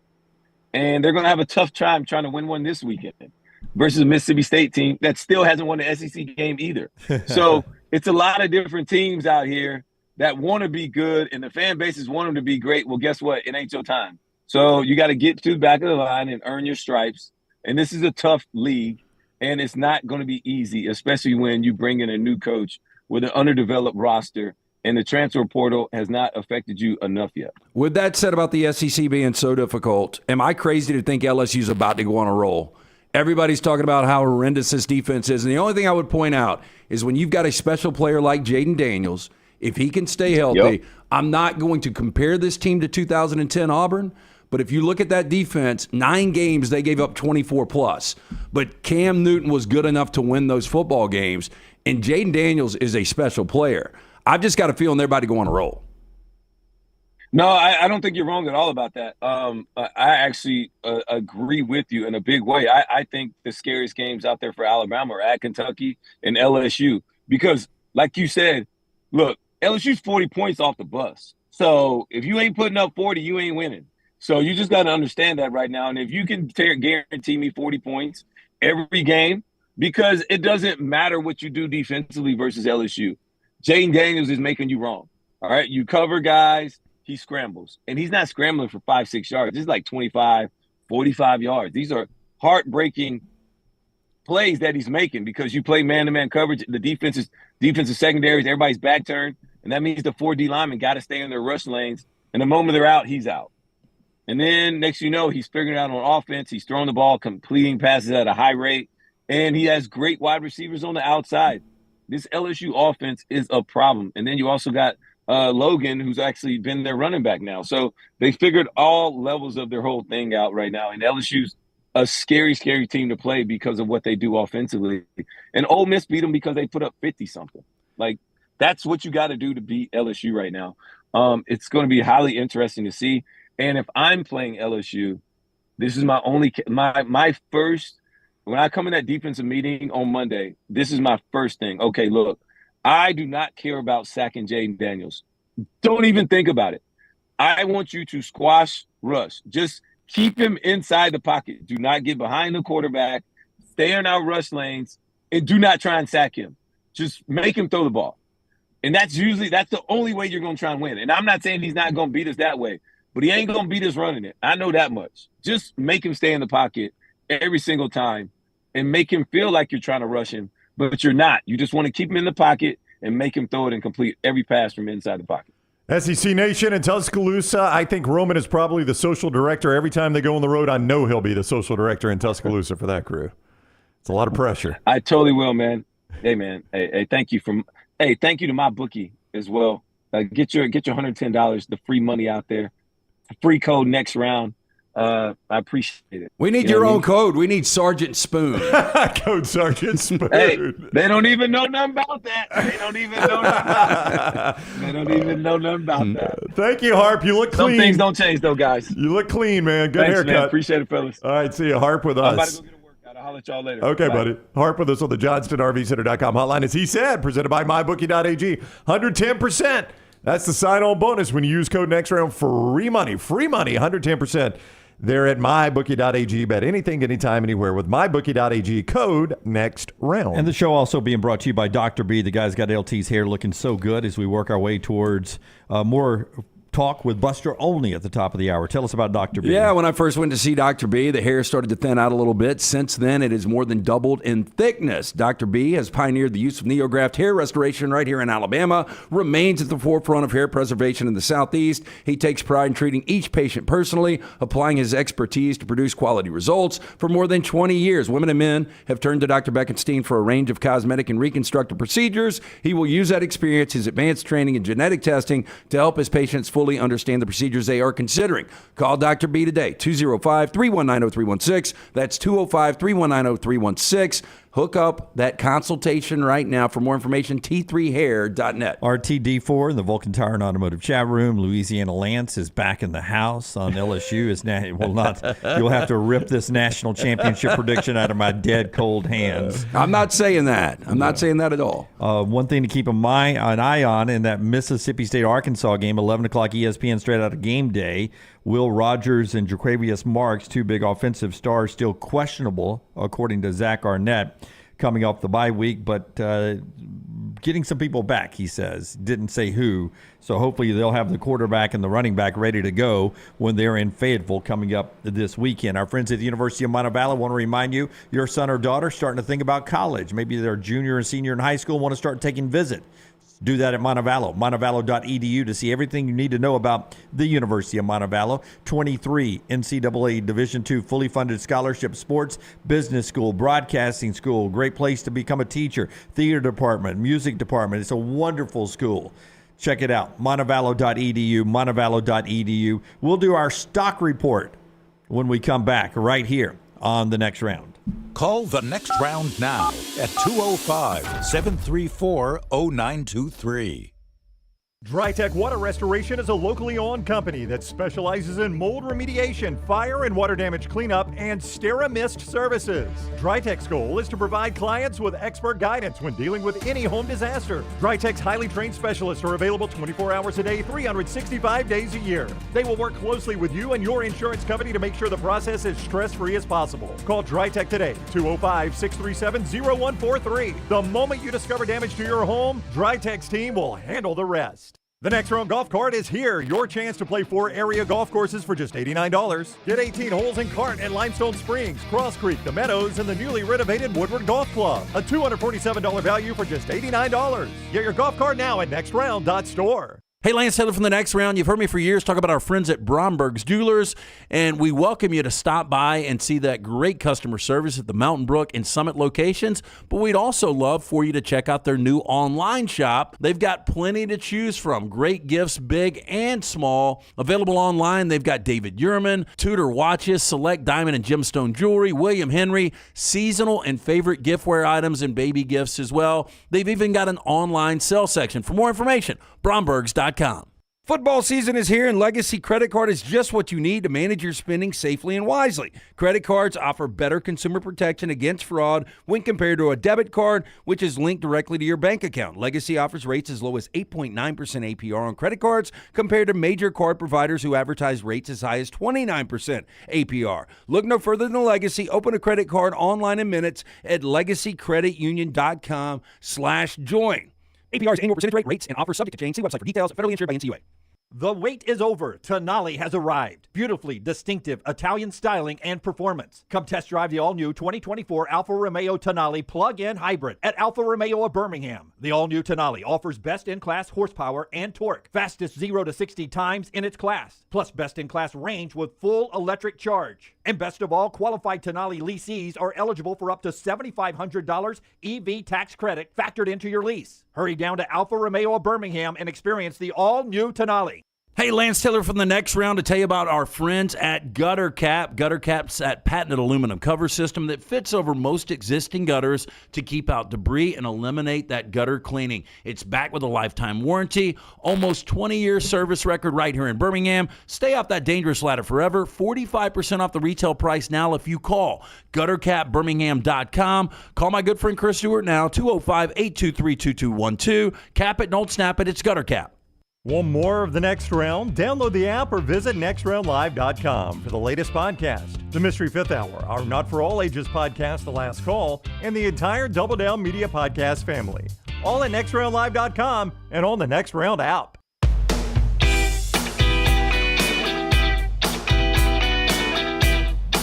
Speaker 12: And they're going to have a tough time trying to win one this weekend versus a Mississippi State team that still hasn't won an SEC game either. So it's a lot of different teams out here that want to be good, and the fan bases want them to be great. Well, guess what? It ain't your time. So you got to get to the back of the line and earn your stripes. And this is a tough league, and it's not going to be easy, especially when you bring in a new coach with an underdeveloped roster, and the transfer portal has not affected you enough yet.
Speaker 5: With that said about the SEC being so difficult, am I crazy to think LSU's about to go on a roll? Everybody's talking about how horrendous this defense is, and the only thing I would point out is when you've got a special player like Jaden Daniels, if he can stay healthy, I'm not going to compare this team to 2010 Auburn, but if you look at that defense, 9 games they gave up 24+. But Cam Newton was good enough to win those football games, and Jaden Daniels is a special player. I've just got a feeling they're about to go on a roll.
Speaker 12: No, I don't think you're wrong at all about that. I actually agree with you in a big way. I think the scariest games out there for Alabama are at Kentucky and LSU because, like you said, look, LSU's 40 points off the bus. So if you ain't putting up 40, you ain't winning. So you just got to understand that right now. And if you can guarantee me 40 points every game, because it doesn't matter what you do defensively versus LSU. Jaden Daniels is making you wrong. All right, you cover guys, he scrambles. And he's not scrambling for 5-6 yards. It's like 25, 45 yards. These are heartbreaking plays that he's making because you play man-to-man coverage. The defensive secondaries, everybody's back turned, and that means the 4D linemen got to stay in their rush lanes. And the moment they're out, he's out. And then next you know, he's figuring it out on offense. He's throwing the ball, completing passes at a high rate, and he has great wide receivers on the outside. This LSU offense is a problem. And then you also got Logan, who's actually been their running back now. So they figured all levels of their whole thing out right now. And LSU's a scary, scary team to play because of what they do offensively. And Ole Miss beat them because they put up 50-something. Like, that's what you got to do to beat LSU right now. It's going to be highly interesting to see. And if I'm playing LSU, this is my first – when I come in that defensive meeting on Monday, this is my first thing. Okay, look, I do not care about sacking Jaden Daniels. Don't even think about it. I want you to squash Russ. Just keep him inside the pocket. Do not get behind the quarterback. Stay in our rush lanes, and do not try and sack him. Just make him throw the ball. And that's the only way you're going to try and win. And I'm not saying he's not going to beat us that way, but he ain't going to beat us running it. I know that much. Just make him stay in the pocket every single time and make him feel like you're trying to rush him, but you're not. You just want to keep him in the pocket and make him throw it and complete every pass from inside the pocket.
Speaker 3: SEC Nation in Tuscaloosa, I think Roman is probably the social director. Every time they go on the road, I know he'll be the social director in Tuscaloosa for that crew. It's a lot of pressure.
Speaker 12: I totally will, man. Hey, man. Hey, thank you thank you to my bookie as well. Get your $110, the free money out there. Free code next round. I appreciate it.
Speaker 5: We need your own code. We need Sergeant Spoon.
Speaker 3: Code Sergeant Spoon.
Speaker 12: Hey, they don't even know nothing about that. They don't even know nothing about that.
Speaker 3: Thank you, Harp. You look clean.
Speaker 12: Some things don't change, though, guys.
Speaker 3: You look clean, man. Good
Speaker 12: Thanks,
Speaker 3: haircut.
Speaker 12: Man. Appreciate it, fellas.
Speaker 3: All right, see you. Harp with us.
Speaker 12: I'm about to go get a workout. I'll holler at y'all later.
Speaker 3: Okay,
Speaker 12: Bye.
Speaker 3: buddy. Harp with us on the JohnstonRVCenter.com hotline. As he said, presented by MyBookie.ag. 110%. That's the sign-on bonus when you use code next round. Free money, 110%. They're at MyBookie.ag. Bet anything, anytime, anywhere with MyBookie.ag. Code next round.
Speaker 2: And the show also being brought to you by Dr. B. The guy's got LT's hair looking so good as we work our way towards more talk with Buster Olney at the top of the hour. Tell us about Dr. B.
Speaker 5: Yeah, when I first went to see Dr. B, the hair started to thin out a little bit. Since then, it has more than doubled in thickness. Dr. B has pioneered the use of NeoGraft hair restoration right here in Alabama, remains at the forefront of hair preservation in the Southeast. He takes pride in treating each patient personally, applying his expertise to produce quality results. For more than 20 years, women and men have turned to Dr. Beckenstein for a range of cosmetic and reconstructive procedures. He will use that experience, his advanced training and genetic testing to help his patients fully understand the procedures they are considering. Call Dr. B today, 205-319-0316. That's 205-319-0316. Hook up that consultation right now. For more information, t3hair.net.
Speaker 2: RTD4 in the Vulcan Tire and Automotive chat room. Louisiana Lance is back in the house on LSU. You'll have to rip this national championship prediction out of my dead cold hands.
Speaker 5: I'm not saying that. I'm not saying that at all.
Speaker 2: One thing to keep an eye on in that Mississippi State-Arkansas game, 11 o'clock ESPN straight out of game day. Will Rogers and Jaquavius Marks, two big offensive stars, still questionable, according to Zach Arnett, coming off the bye week, but getting some people back, he says. Didn't say who. So hopefully they'll have the quarterback and the running back ready to go when they're in Fayetteville coming up this weekend. Our friends at the University of Montevallo want to remind you, your son or daughter starting to think about college. Maybe they're junior and senior in high school and want to start taking visits. Do that at Montevallo, montevallo.edu, to see everything you need to know about the University of Montevallo. 23 NCAA Division II fully funded scholarship sports, business school, broadcasting school, great place to become a teacher, theater department, music department. It's a wonderful school. Check it out, montevallo.edu, montevallo.edu. We'll do our stock report when we come back right here on The Next Round.
Speaker 4: Call The Next Round now at 205-734-0923.
Speaker 3: DryTech Water Restoration is a locally owned company that specializes in mold remediation, fire and water damage cleanup, and SteraMist services. DryTech's goal is to provide clients with expert guidance when dealing with any home disaster. DryTech's highly trained specialists are available 24 hours a day, 365 days a year. They will work closely with you and your insurance company to make sure the process is stress-free as possible. Call DryTech today, 205-637-0143. The moment you discover damage to your home, DryTech's team will handle the rest. The Next Round Golf Cart is here. Your chance to play 4 area golf courses for just $89. Get 18 holes in Cart at Limestone Springs, Cross Creek, The Meadows, and the newly renovated Woodward Golf Club. A $247 value for just $89. Get your golf cart now at nextround.store.
Speaker 9: Hey, Lance Taylor from The Next Round. You've heard me for years talk about our friends at Bromberg's Jewelers, and we welcome you to stop by and see that great customer service at the Mountain Brook and Summit locations, but we'd also love for you to check out their new online shop. They've got plenty to choose from. Great gifts, big and small. Available online, they've got David Yurman, Tudor watches, select diamond and gemstone jewelry, William Henry, seasonal and favorite giftware items and baby gifts as well. They've even got an online sale section. For more information, brombergs.com. Football season is here, and Legacy Credit Card is just what you need to manage your spending safely and wisely. Credit cards offer better consumer protection against fraud when compared to a debit card, which is linked directly to your bank account. Legacy offers rates as low as 8.9% APR on credit cards compared to major card providers who advertise rates as high as 29% APR. Look no further than Legacy. Open a credit card online in minutes at legacycreditunion.com/join. APR's annual percentage rate, rates, and offers subject to change. See website for details. Federally insured by NCUA.
Speaker 13: The wait is over. Tonali has arrived. Beautifully distinctive Italian styling and performance. Come test drive the all-new 2024 Alfa Romeo Tonali plug-in hybrid at Alfa Romeo of Birmingham. The all-new Tonali offers best-in-class horsepower and torque, fastest 0 to 60 times in its class, plus best-in-class range with full electric charge. And best of all, qualified Tonali leasees are eligible for up to $7,500 EV tax credit factored into your lease. Hurry down to Alfa Romeo of Birmingham and experience the all-new Tonali.
Speaker 9: Hey, Lance Taylor from The Next Round to tell you about our friends at Gutter Cap. Gutter Cap's that patented aluminum cover system that fits over most existing gutters to keep out debris and eliminate that gutter cleaning. It's backed with a lifetime warranty, almost 20-year service record right here in Birmingham. Stay off that dangerous ladder forever. 45% off the retail price now if you call guttercapbirmingham.com. Call my good friend Chris Stewart now, 205-823-2212. Cap it, don't snap it. It's Gutter Cap.
Speaker 3: Want more of The Next Round? Download the app or visit nextroundlive.com for the latest podcast. The Mystery Fifth Hour, our Not For All Ages podcast, The Last Call, and the entire Double Down Media podcast family. All at nextroundlive.com and on the Next Round app.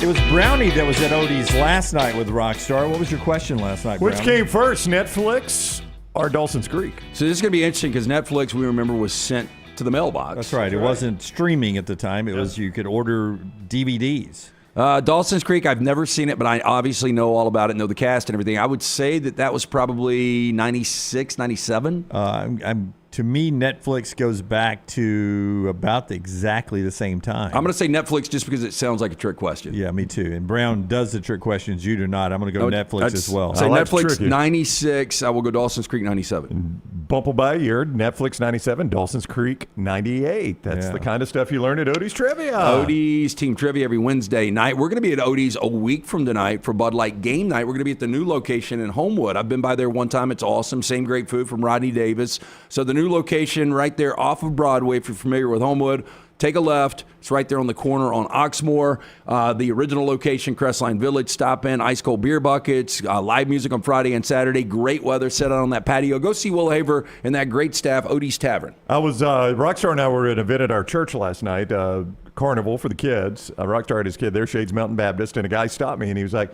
Speaker 2: It was Brownie that was at Odie's last night with Rockstar. What was your question last night,
Speaker 3: Which
Speaker 2: Brownie?
Speaker 3: came first, Netflix or Dawson's Creek?
Speaker 5: So this is going to be interesting because Netflix, we remember, was sent to the mailbox.
Speaker 2: That's right. It wasn't streaming at the time. It was you could order DVDs.
Speaker 5: Dawson's Creek, I've never seen it, but I obviously know all about it, know the cast and everything. I would say that was probably 96, 97.
Speaker 2: I'm To me, Netflix goes back to about exactly the same time.
Speaker 5: I'm going to say Netflix just because it sounds like a trick question.
Speaker 2: Yeah, me too. And Brown does the trick questions. You do not. I'm going to go Netflix as well.
Speaker 5: Say Netflix
Speaker 3: tricky.
Speaker 5: 96. I will go Dawson's Creek 97.
Speaker 3: Bump by a year. Netflix 97. Dawson's Creek 98. That's the kind of stuff you learn at Odie's Trivia.
Speaker 5: Odie's Team Trivia every Wednesday night. We're going to be at Odie's a week from tonight for Bud Light Game Night. We're going to be at the new location in Homewood. I've been by there one time. It's awesome. Same great food from Rodney Davis. So the new location right there off of Broadway, if you're familiar with Homewood, take a left. It's right there on the corner on Oxmoor. The original location, Crestline Village. Stop in. Ice cold beer buckets. Live music on Friday and Saturday. Great weather. Set out on that patio. Go see Will Haver and that great staff, Odie's Tavern.
Speaker 3: I was Rockstar and I were at an event at our church last night, carnival for the kids. Rockstar had his kid there, Shades Mountain Baptist, and a guy stopped me and he was like,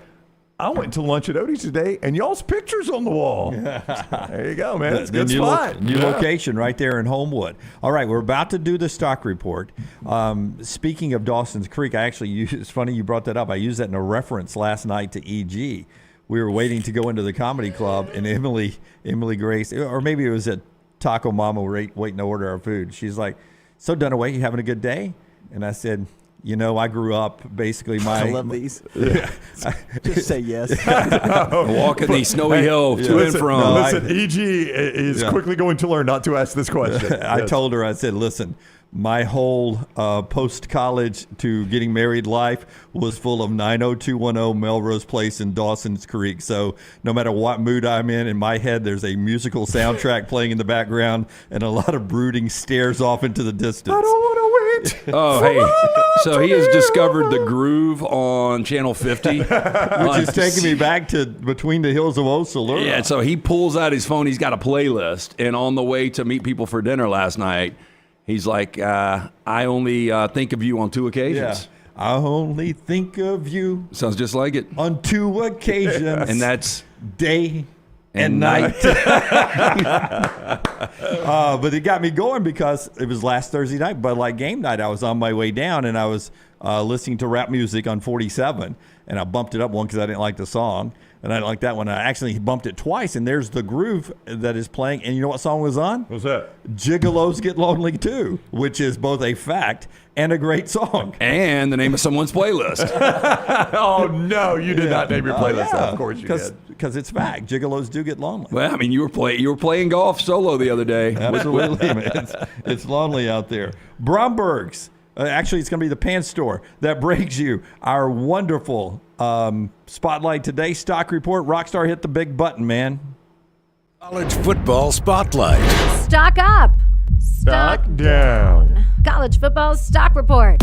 Speaker 3: I went to lunch at Odie's today, and y'all's pictures on the wall. There you go, man. It's a good spot.
Speaker 2: New location right there in Homewood. All right, we're about to do the stock report. Speaking of Dawson's Creek, it's funny you brought that up. I used that in a reference last night to EG. We were waiting to go into the comedy club, and Emily Grace, or maybe it was at Taco Mama, waiting to order our food. She's like, "So Dunaway, you having a good day?" And I said, I grew up basically
Speaker 6: I love these. Just say yes.
Speaker 5: Walking the snowy hill to and from.
Speaker 3: Listen, EG is quickly going to learn not to ask this question.
Speaker 2: I told her, I said, listen, my whole post-college to getting married life was full of 90210 Melrose Place in Dawson's Creek. So no matter what mood I'm in my head, there's a musical soundtrack playing in the background and a lot of brooding stares off into the distance.
Speaker 3: I don't want to wait.
Speaker 5: Oh, hey. So he has discovered the groove on Channel 50.
Speaker 2: Which is taking me back to Between the Hills of Osalura.
Speaker 5: Yeah, so he pulls out his phone. He's got a playlist. And on the way to meet people for dinner last night, he's like, I only think of you on 2 occasions.
Speaker 2: Yeah. I only think of you.
Speaker 5: Sounds just like it.
Speaker 2: On 2 occasions.
Speaker 5: And that's
Speaker 2: day and night. But it got me going because it was last Thursday night, Bud Light Game Night. I was on my way down and I was listening to rap music on 47, and I bumped it up one because I didn't like the song, and I didn't like that one. I actually bumped it twice, and there's the groove that is playing. And you know what song was on?
Speaker 3: What's that?
Speaker 2: Gigolos Get Lonely Too, which is both a fact and a great song.
Speaker 5: And the name of someone's playlist.
Speaker 3: Oh, no, you did not name your playlist.
Speaker 2: Yeah.
Speaker 3: Of course you did.
Speaker 2: Because it's fact. Gigolos do get lonely.
Speaker 5: Well, I mean, you were playing golf solo the other day.
Speaker 2: Absolutely. It's lonely out there. Bromberg's. Actually, it's going to be the pants store that brings you our wonderful Spotlight Today stock report. Rockstar, hit the big button, man.
Speaker 4: College football spotlight.
Speaker 11: Stock up.
Speaker 3: Stock down.
Speaker 11: College football stock report.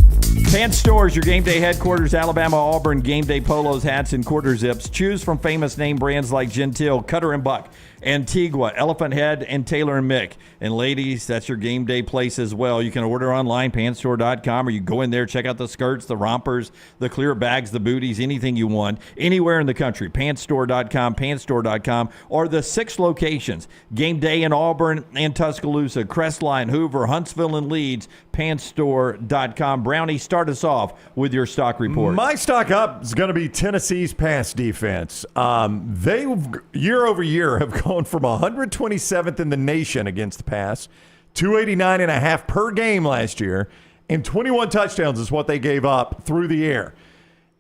Speaker 2: Pants Stores, your game day headquarters, Alabama, Auburn, game day polos, hats, and quarter zips. Choose from famous name brands like Gentile, Cutter and Buck, Antigua, Elephant Head, and Taylor and Mick. And ladies, that's your game day place as well. You can order online, pantstore.com, or you go in there, check out the skirts, the rompers, the clear bags, the booties, anything you want, anywhere in the country. Pantstore.com, or the 6 locations. Game day in Auburn and Tuscaloosa, Crestline, Hoover, Huntsville, and Leeds. Pantstore.com. Brownie, start us off with your stock report.
Speaker 3: My stock up is going to be Tennessee's pass defense. They, year over year, have gone from 127th in the nation against the pass, 289.5 per game last year, and 21 touchdowns is what they gave up through the air.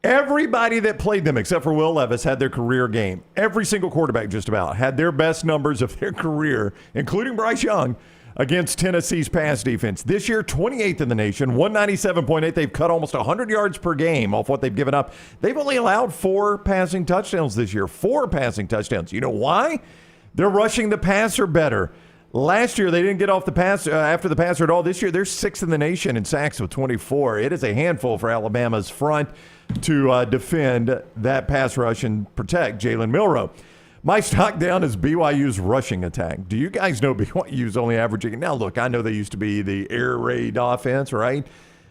Speaker 3: Everybody that played them, except for Will Levis, had their career game. Every single quarterback just about had their best numbers of their career, including Bryce Young, against Tennessee's pass defense. This year, 28th in the nation, 197.8. They've cut almost 100 yards per game off what they've given up. They've only allowed 4 passing touchdowns this year. 4 passing touchdowns. You know why? They're rushing the passer better. Last year, they didn't get off the pass after the passer at all. This year, they're 6th in the nation in sacks with 24. It is a handful for Alabama's front to defend that pass rush and protect Jalen Milroe. My stock down is BYU's rushing attack. Do you guys know BYU's only averaging? Now, look, I know they used to be the air raid offense, right?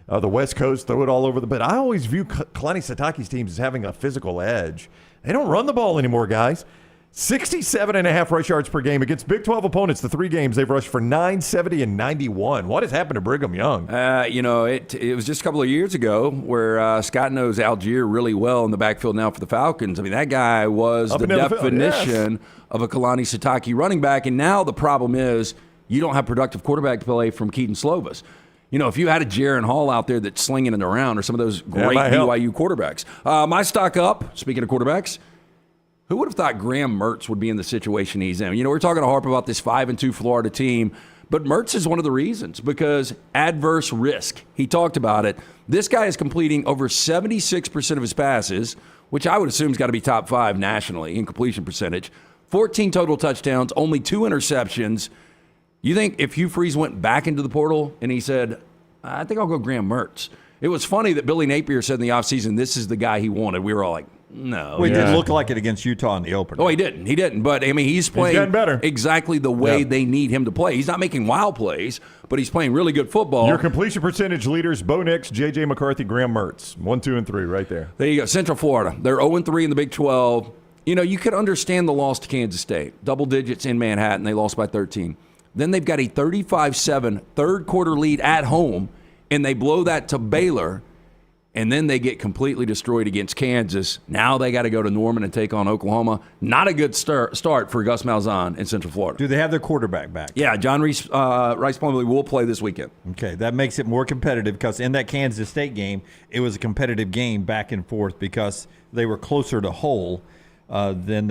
Speaker 3: The West Coast throw it all over but I always view Kalani Sitake's teams as having a physical edge. They don't run the ball anymore, guys. 67.5 rush yards per game against Big 12 opponents. The 3 games they've rushed for 970 and 91. What has happened to Brigham Young?
Speaker 5: It was just a couple of years ago where Scott knows Algier really well in the backfield now for the Falcons. I mean, that guy was the definition of a Kalani Sitake running back, and now the problem is you don't have productive quarterback play from Keaton Slovis. You know, if you had a Jaron Hall out there that's slinging it around, or some of those great BYU quarterbacks. My stock up, speaking of quarterbacks, who would have thought Graham Mertz would be in the situation he's in? You know, we're talking to Harper about this 5-2 Florida team, but Mertz is one of the reasons, because adverse risk. He talked about it. This guy is completing over 76% of his passes, which I would assume has got to be top 5 nationally in completion percentage. 14 total touchdowns, only 2 interceptions. You think if Hugh Freeze went back into the portal and he said, I think I'll go Graham Mertz. It was funny that Billy Napier said in the offseason, this is the guy he wanted. We were all like, no.
Speaker 2: Well, he didn't look like it against Utah in the opener.
Speaker 5: Oh, he didn't. He didn't. But, I mean, he's playing
Speaker 3: better.
Speaker 5: exactly the way they need him to play. He's not making wild plays, but he's playing really good football.
Speaker 3: Your completion percentage leaders, Bo Nix, J.J. McCarthy, Graham Mertz. 1, 2, and 3 right there.
Speaker 5: There you go. Central Florida. They're 0-3 in the Big 12. You know, you could understand the loss to Kansas State. Double digits in Manhattan. They lost by 13. Then they've got a 35-7 third-quarter lead at home, and they blow that to Baylor, and then they get completely destroyed against Kansas. Now they got to go to Norman and take on Oklahoma. Not a good start for Gus Malzahn in Central Florida.
Speaker 2: Do they have their quarterback back?
Speaker 5: Yeah, John Rice Plumlee will play this weekend.
Speaker 2: Okay, that makes it more competitive, because in that Kansas State game, it was a competitive game back and forth because they were closer to whole than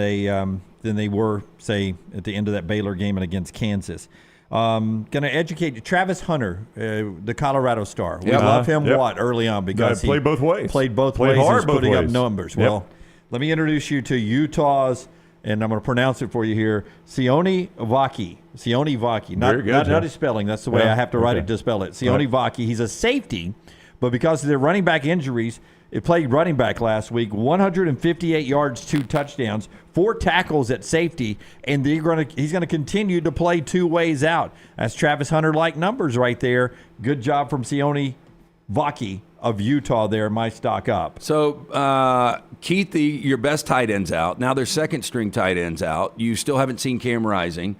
Speaker 2: they were, say, at the end of that Baylor game and against Kansas. Going to educate you. Travis Hunter, the Colorado star. We love him early on because he
Speaker 3: played both ways.
Speaker 2: Played both
Speaker 3: Played
Speaker 2: ways
Speaker 3: hard
Speaker 2: and was putting
Speaker 3: both
Speaker 2: up
Speaker 3: ways.
Speaker 2: numbers.
Speaker 3: Yep.
Speaker 2: Well, let me introduce you to Utah's, and I'm going to pronounce it for you here, Sione Vaki. Sione Vaki. Not his spelling. That's the way I have to write it to spell it. Sione Vaki. He's a safety, but because of their running back injuries, it played running back last week, 158 yards, 2 touchdowns, 4 tackles at safety, and he's going to continue to play 2 ways out. That's Travis Hunter-like numbers right there. Good job from Sione Vaki of Utah there, my stock up.
Speaker 5: So, Keith, your best tight end's out. Now their second-string tight end's out. You still haven't seen Cam Rising.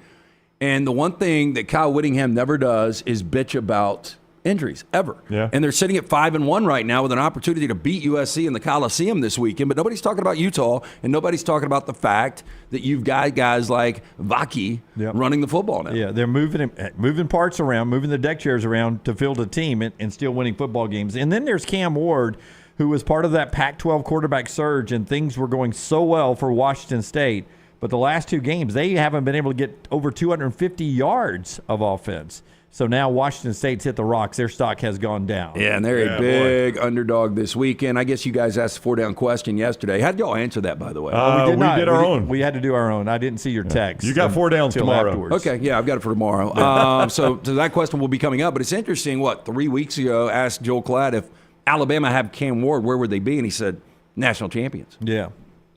Speaker 5: And the one thing that Kyle Whittingham never does is bitch about injuries, ever.
Speaker 3: Yeah.
Speaker 5: And they're sitting at 5-1 right now with an opportunity to beat USC in the Coliseum this weekend, but nobody's talking about Utah, and nobody's talking about the fact that you've got guys like Vaki running the football now.
Speaker 2: Yeah, they're moving parts around, moving the deck chairs around to field a team and still winning football games. And then there's Cam Ward, who was part of that Pac-12 quarterback surge, and things were going so well for Washington State. But the last 2 games, they haven't been able to get over 250 yards of offense. So now Washington State's hit the rocks. Their stock has gone down.
Speaker 5: Yeah, and they're a big underdog this weekend. I guess you guys asked the 4-down question yesterday. How did y'all answer that, by the way?
Speaker 3: We did our own.
Speaker 2: We had to do our own. I didn't see your text.
Speaker 3: You got 4 downs tomorrow.
Speaker 2: Afterwards.
Speaker 5: Okay, yeah, I've got it for tomorrow. So that question will be coming up. But it's interesting, 3 weeks ago, asked Joel Klatt if Alabama had Cam Ward, where would they be? And he said, national champions.
Speaker 2: Yeah.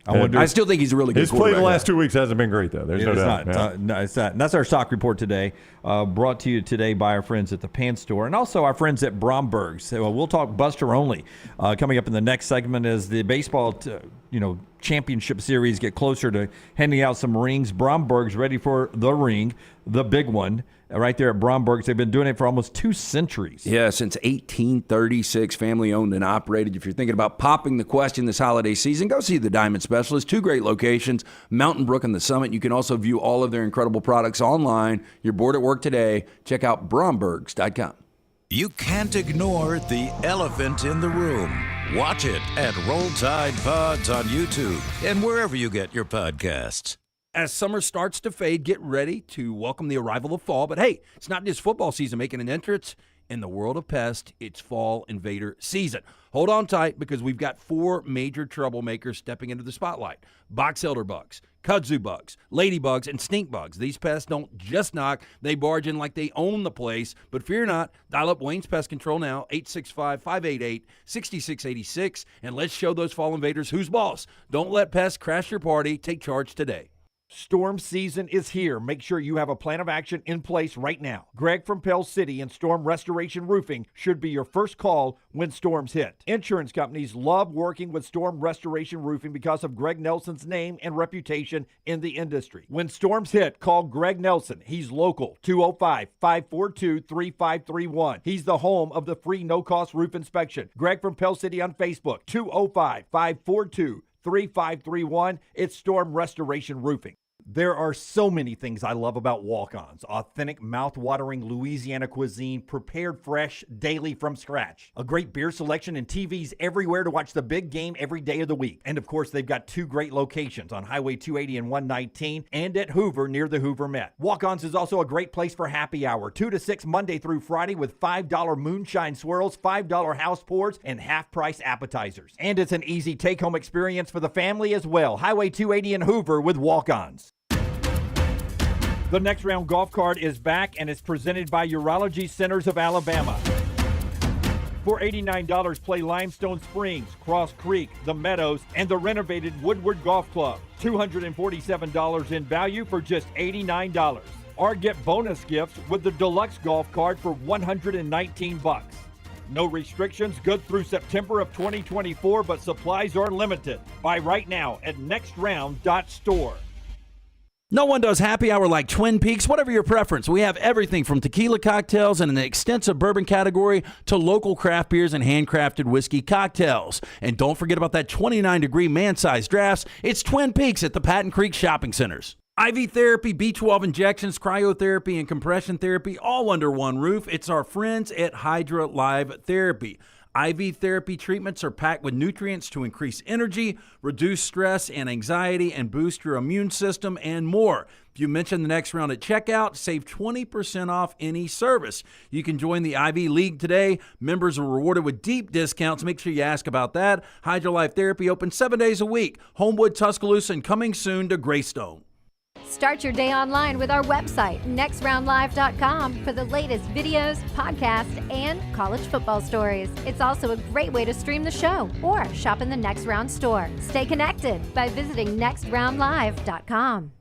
Speaker 5: I still think he's a really good quarterback.
Speaker 3: His play the last 2 weeks hasn't been great, though. There's no doubt.
Speaker 2: No, it's not. And that's our stock report today, brought to you today by our friends at the Pan Store and also our friends at Bromberg's. So we'll talk Buster Only coming up in the next segment as the baseball championship series get closer to handing out some rings. Bromberg's ready for the ring, the big one. Right there at Bromberg's. They've been doing it for almost 2 centuries.
Speaker 5: Yeah, since 1836, family-owned and operated. If you're thinking about popping the question this holiday season, go see the Diamond Specialist. 2 great locations, Mountain Brook and the Summit. You can also view all of their incredible products online. You're bored at work today, check out Brombergs.com.
Speaker 4: You can't ignore the elephant in the room. Watch it at Roll Tide Pods on YouTube and wherever you get your podcasts.
Speaker 9: As summer starts to fade, get ready to welcome the arrival of fall. But hey, it's not just football season making an entrance. In the world of pest, it's fall invader season. Hold on tight because we've got 4 major troublemakers stepping into the spotlight. Box elder bugs, kudzu bugs, ladybugs, and stink bugs. These pests don't just knock, they barge in like they own the place. But fear not, dial up Wayne's Pest Control now, 865-588-6686, and let's show those fall invaders who's boss. Don't let pests crash your party. Take charge today.
Speaker 13: Storm season is here. Make sure you have a plan of action in place right now. Greg from Pell City and Storm Restoration Roofing should be your first call when storms hit. Insurance companies love working with Storm Restoration Roofing because of Greg Nelson's name and reputation in the industry. When storms hit, call Greg Nelson. He's local, 205-542-3531. He's the home of the free no-cost roof inspection. Greg from Pell City on Facebook, 205-542-3531. It's Storm Restoration Roofing. There are so many things I love about walk-ons. Authentic, mouth-watering Louisiana cuisine prepared fresh daily from scratch. A great beer selection and TVs everywhere to watch the big game every day of the week. And of course, they've got 2 great locations on Highway 280 and 119 and at Hoover near the Hoover Met. Walk-ons is also a great place for happy hour, 2 to 6 Monday through Friday with $5 moonshine swirls, $5 house pours, and half-price appetizers. And it's an easy take-home experience for the family as well. Highway 280 in Hoover with walk-ons. The Next Round golf card is back and is presented by Urology Centers of Alabama. For $89, play Limestone Springs, Cross Creek, The Meadows, and the renovated Woodward Golf Club. $247 in value for just $89. Or get bonus gifts with the Deluxe Golf Card for $119. No restrictions, good through September of 2024, but supplies are limited. Buy right now at nextround.store.
Speaker 9: No one does happy hour like Twin Peaks. Whatever your preference, we have everything from tequila cocktails and an extensive bourbon category to local craft beers and handcrafted whiskey cocktails. And don't forget about that 29-degree man-sized drafts. It's Twin Peaks at the Patton Creek Shopping Centers. IV therapy, B12 injections, cryotherapy, and compression therapy all under one roof. It's our friends at Hydra Live Therapy. IV therapy treatments are packed with nutrients to increase energy, reduce stress and anxiety, and boost your immune system, and more. If you mention the Next Round at checkout, save 20% off any service. You can join the IV League today. Members are rewarded with deep discounts. Make sure you ask about that. Hydra Life Therapy open 7 days a week. Homewood, Tuscaloosa, and coming soon to Greystone.
Speaker 11: Start your day online with our website, nextroundlive.com, for the latest videos, podcasts, and college football stories. It's also a great way to stream the show or shop in the Next Round store. Stay connected by visiting nextroundlive.com.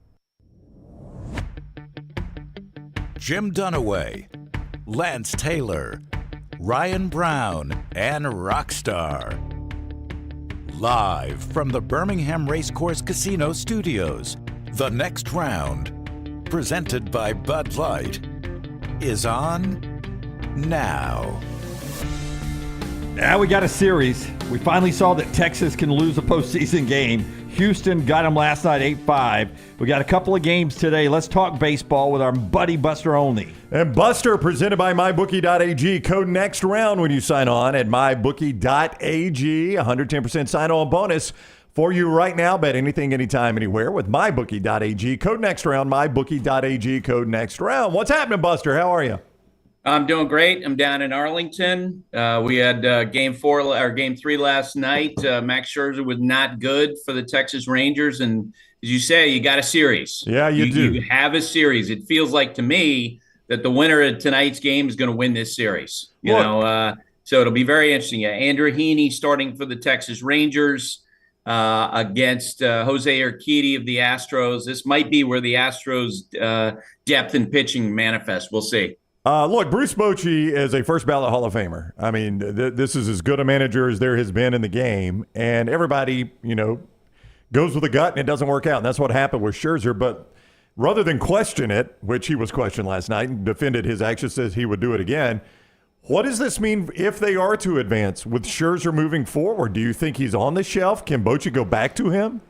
Speaker 4: Jim Dunaway, Lance Taylor, Ryan Brown, and Rockstar. Live from the Birmingham Racecourse Casino Studios, The Next Round, presented by Bud Light, is on now.
Speaker 2: Now we got a series. We finally saw that Texas can lose a postseason game. Houston got them last night 8-5. We got a couple of games today. Let's talk baseball with our buddy Buster Olney.
Speaker 3: And Buster, presented by MyBookie.ag. Code Next Round when you sign on at MyBookie.ag. 110% sign-on bonus for you right now. Bet anything, anytime, anywhere with MyBookie.ag. Code Next Round, MyBookie.ag. Code Next Round. What's happening, Buster? How are you?
Speaker 14: I'm doing great. I'm down in Arlington. We had game 3 last night. Max Scherzer was not good for the Texas Rangers. And as you say, you got a series.
Speaker 3: Yeah, you do.
Speaker 14: You have a series. It feels like to me that the winner of tonight's game is going to win this series. So it'll be very interesting. Yeah, Andrew Heaney starting for the Texas Rangers against Jose Urquidy of the Astros. This might be where the Astros' depth in pitching manifests. We'll see.
Speaker 3: Look, Bruce Bochy is a first-ballot Hall of Famer. I mean, this is as good a manager as there has been in the game. And everybody, goes with a gut, and it doesn't work out. And that's what happened with Scherzer. But rather than question it, which he was questioned last night and defended his actions, says he would do it again, what does this mean if they are to advance with Scherzer moving forward? Do you think he's on the shelf? Can Bochy go back to him?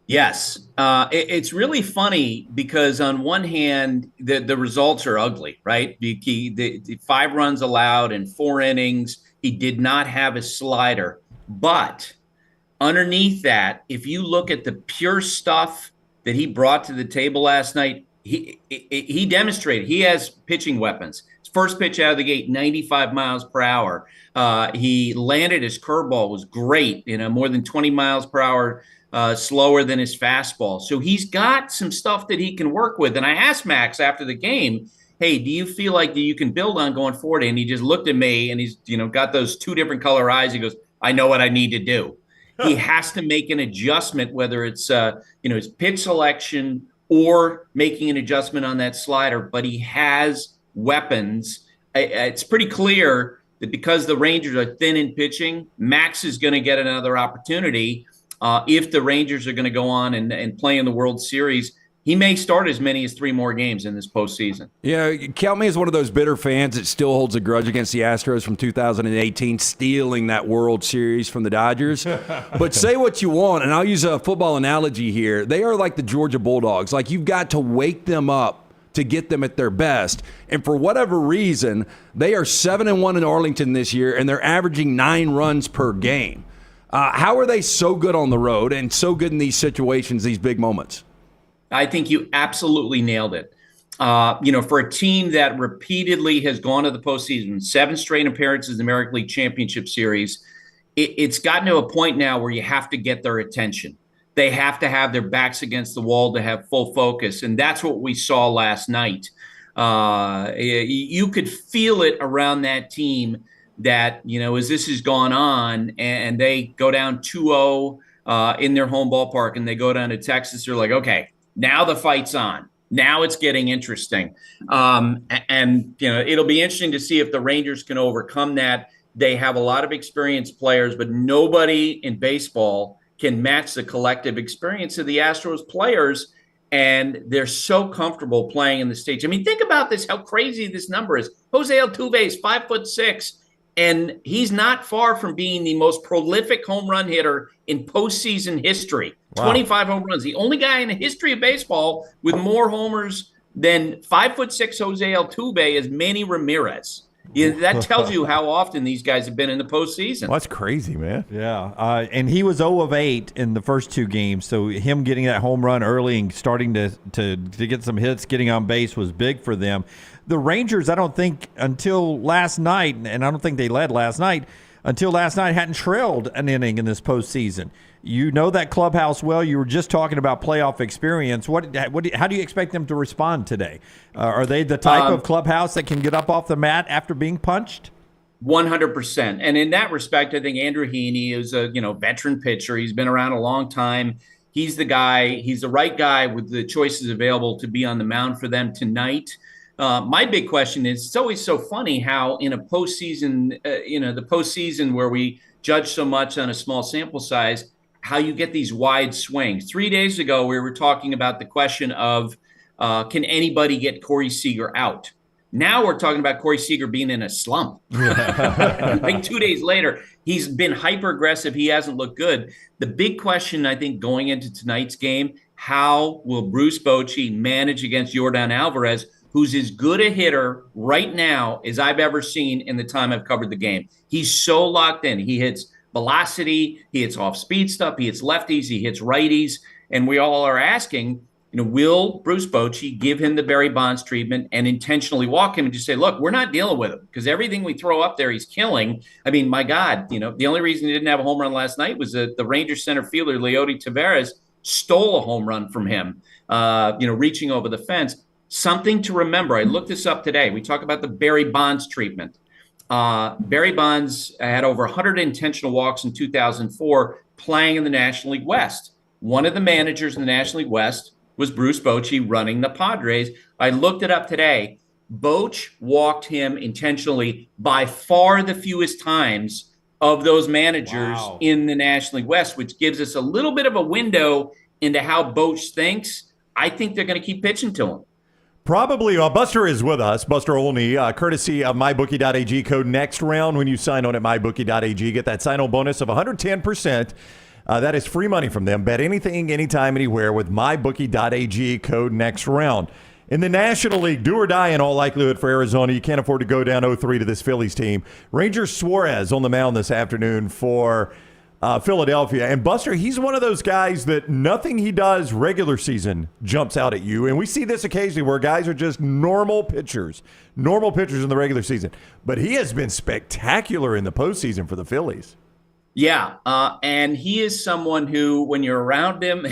Speaker 14: Yes. It's really funny because on one hand, the results are ugly, right? The 5 runs allowed in 4 innings. He did not have a slider. But underneath that, if you look at the pure stuff that he brought to the table last night, he demonstrated he has pitching weapons. His first pitch out of the gate, 95 miles per hour. He landed his curveball, was great, more than 20 miles per hour. Slower than his fastball. So he's got some stuff that he can work with. And I asked Max after the game, hey, do you feel like that you can build on going forward? And he just looked at me and he's, got those 2 different color eyes. He goes, I know what I need to do. He has to make an adjustment, whether it's, his pitch selection or making an adjustment on that slider. But he has weapons. It's pretty clear that because the Rangers are thin in pitching, Max is going to get another opportunity. If the Rangers are going to go on and play in the World Series, he may start as many as 3 more games in this postseason.
Speaker 5: Yeah, count me as one of those bitter fans that still holds a grudge against the Astros from 2018, stealing that World Series from the Dodgers. But say what you want, and I'll use a football analogy here. They are like the Georgia Bulldogs. Like, you've got to wake them up to get them at their best. And for whatever reason, they are 7-1 in Arlington this year, and they're averaging 9 runs per game. How are they so good on the road and so good in these situations, these big moments?
Speaker 14: I think you absolutely nailed it. For a team that repeatedly has gone to the postseason, 7 straight appearances in the American League Championship Series, it's gotten to a point now where you have to get their attention. They have to have their backs against the wall to have full focus, and that's what we saw last night. You could feel it around that team that, as this has gone on and they go down 2-0 in their home ballpark and they go down to Texas, they're like, okay, now the fight's on. Now it's getting interesting. It'll be interesting to see if the Rangers can overcome that. They have a lot of experienced players, but nobody in baseball can match the collective experience of the Astros players. And they're so comfortable playing in the States. I mean, think about this, how crazy this number is. Jose Altuve is 5'6", and he's not far from being the most prolific home run hitter in postseason history. Wow. 25 home runs. The only guy in the history of baseball with more homers than 5'6" Jose Altuve is Manny Ramirez. That tells you how often these guys have been in the postseason.
Speaker 3: Well, that's crazy, man.
Speaker 2: Yeah, and he was 0 of 8 in the first 2 games, so him getting that home run early and starting to get some hits, getting on base was big for them. The Rangers, I don't think until last night, and I don't think they led last night, until last night hadn't trailed an inning in this postseason. You know that clubhouse well. You were just talking about playoff experience. How do you expect them to respond today? Are they the type of clubhouse that can get up off the mat after being punched?
Speaker 14: 100%. And in that respect, I think Andrew Heaney is a veteran pitcher. He's been around a long time. He's the guy. He's the right guy with the choices available to be on the mound for them tonight. My big question is, it's always so funny how in a postseason, the postseason where we judge so much on a small sample size, how you get these wide swings. 3 days ago, we were talking about the question of, can anybody get Corey Seager out? Now we're talking about Corey Seager being in a slump. Like 2 days later, he's been hyper aggressive. He hasn't looked good. The big question, I think, going into tonight's game, how will Bruce Bochy manage against Yordan Alvarez, who's as good a hitter right now as I've ever seen in the time I've covered the game? He's so locked in. He hits velocity, he hits off-speed stuff, he hits lefties, he hits righties, and we all are asking, will Bruce Bochy give him the Barry Bonds treatment and intentionally walk him and just say, look, we're not dealing with him because everything we throw up there, he's killing. I mean, my God, the only reason he didn't have a home run last night was that the Rangers center fielder, Leody Taveras, stole a home run from him, reaching over the fence. Something to remember. I looked this up today. We talk about the Barry Bonds treatment. Barry Bonds had over 100 intentional walks in 2004 playing in the National League West. One of the managers in the National League West was Bruce Bochy running the Padres. I looked it up today. Boch walked him intentionally by far the fewest times of those managers in the National League West, which gives us a little bit of a window into how Boch thinks. I think they're going to keep pitching to him.
Speaker 3: Probably. Buster is with us, Buster Olney, courtesy of MyBookie.ag. Code next round when you sign on at MyBookie.ag. Get that sign-on bonus of 110%. That is free money from them. Bet anything, anytime, anywhere with MyBookie.ag. Code next round. In the National League, do or die in all likelihood for Arizona. You can't afford to go down 0-3 to this Phillies team. Ranger Suarez on the mound this afternoon for Philadelphia. And Buster, he's one of those guys that nothing he does regular season jumps out at you. And we see this occasionally where guys are just normal pitchers in the regular season. But he has been spectacular in the postseason for the Phillies.
Speaker 14: Yeah, and he is someone who, when you're around him,